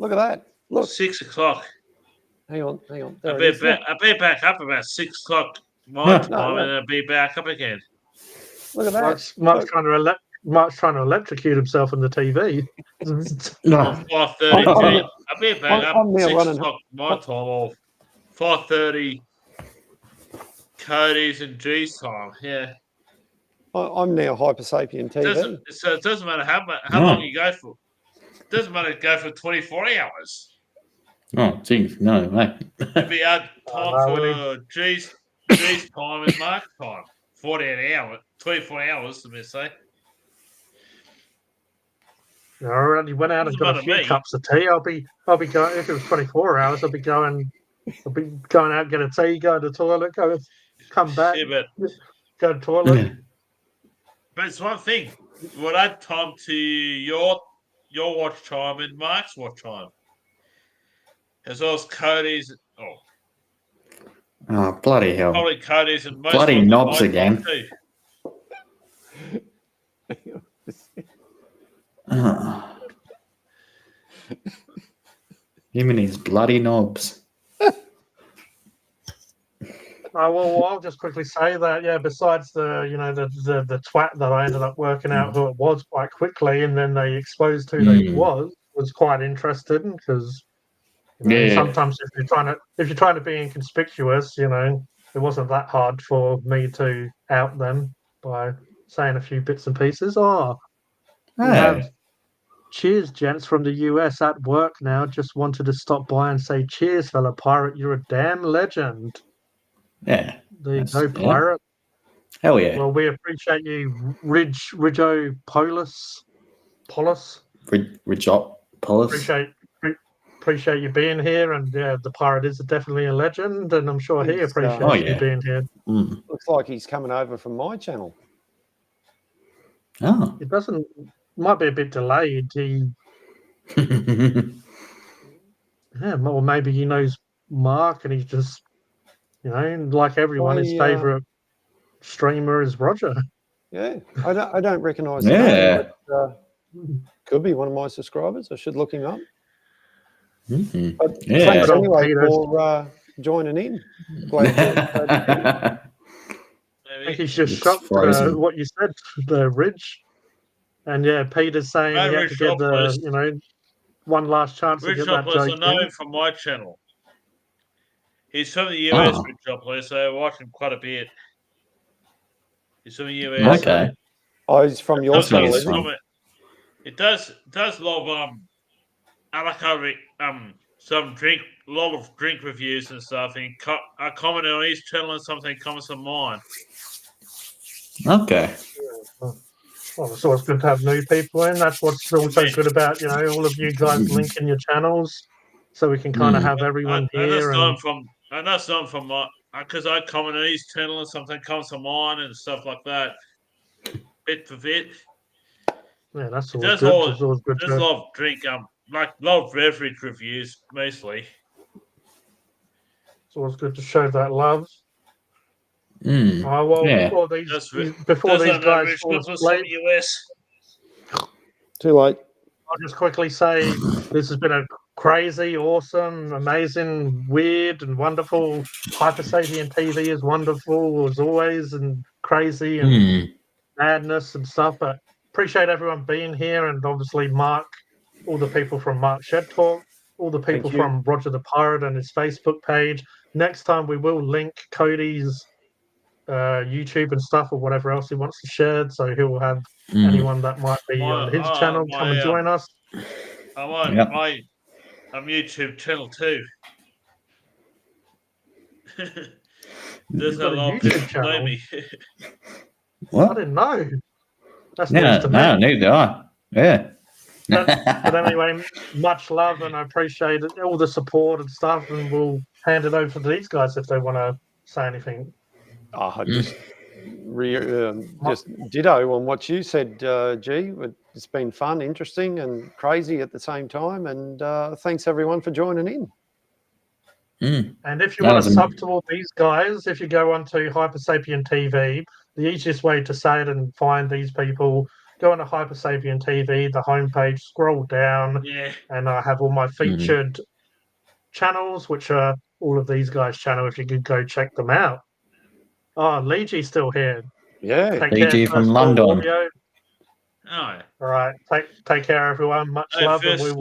that. Look, 6 o'clock. Hang on. I'll be back up about 6 o'clock my time, and I'll be back up again. Look at that. Mark's trying to electrocute himself on the TV. 5:30. I'll be back up 6 o'clock my time, or 5:30 Cody's and G's time. Yeah. I'm now HYPERSAPIEN TV. So it doesn't matter how long you go for. It doesn't matter to go for 24 hours. Oh, geez, no, mate. It'd be our time for G's time and Mark's time. 48 hours, 24 hours, to me say. I already went out and got a few cups of tea. I'll be going, if it was 24 hours, I'll be going out, get a tea, go to the toilet, come back, go to the toilet. Yeah. But it's one thing. We'll add time to your watch time and Mark's watch time. As well as Cody's. Oh, bloody hell. Probably Cody's and most bloody knobs again. Him and his bloody knobs. Well, I'll just quickly say that, yeah, besides the twat that I ended up working out who it was quite quickly, and then they exposed who they was quite interested because sometimes if you're trying to be inconspicuous, it wasn't that hard for me to out them by saying a few bits and pieces. We have cheers, gents from the US at work now. Just wanted to stop by and say cheers, fella pirate. You're a damn legend. Yeah. There you go, pirate. Hell yeah. Well, we appreciate you, Ridgo Polis. Appreciate you being here, and yeah, the pirate is definitely a legend, and I'm sure he appreciates you being here. Looks like he's coming over from my channel. Oh. It might be a bit delayed. Or maybe he knows Mark, and he's just, like everyone, his favorite streamer is Roger. Yeah, I don't recognise the name, but could be one of my subscribers. I should look him up. But thanks anyway for joining in. I think he's just shocked what you said, the Ridge. And yeah, Peter's saying he had to get the, one last chance to get that joke. I know him from my channel. He's from the US, Ridge, so I watch him quite a bit. He's from the US. Okay. Oh, he's from your channel. It does a lot of I like a lot of drink reviews and stuff. And I comment on his channel and something comments on mine. Okay. Well, it's always good to have new people in. That's what's also good about all of you guys linking your channels, so we can kind of have everyone here. I know some from my because I comment on his channel and something comments on mine and stuff like that, bit for bit. Yeah, that's always good. It's always good. There's a lot of drink, like a lot of beverage reviews mostly. It's always good to show that love. Before these guys fall asleep, too late. I'll just quickly say this has been a crazy, awesome, amazing, weird, and wonderful. HYPERSAPIEN TV is wonderful as always, and crazy and madness and stuff. But appreciate everyone being here, and obviously Mark, all the people from Mark Shed Talk, all the people from Roger the Pirate and his Facebook page. Next time we will link Cody's YouTube and stuff, or whatever else he wants to share, so he will have anyone that might be on his channel come and join us. I want my YouTube channel too. There's a lot of people know me. What? I didn't know. That's news to me. No, neither I. Yeah. But anyway, much love, and I appreciate all the support and stuff, and we'll hand it over to these guys if they want to say anything. Just ditto on what you said, G. It's been fun, interesting, and crazy at the same time. And thanks everyone for joining in. And if you want to sub to all these guys, if you go onto HYPERSAPIEN TV, the easiest way to say it and find these people, go on to HYPERSAPIEN TV, the homepage, scroll down, and I have all my featured channels, which are all of these guys' channel. If you could go check them out. Oh, Leegee's still here. Yeah, Leegee from London. All right. Take care, everyone. Much love, and we will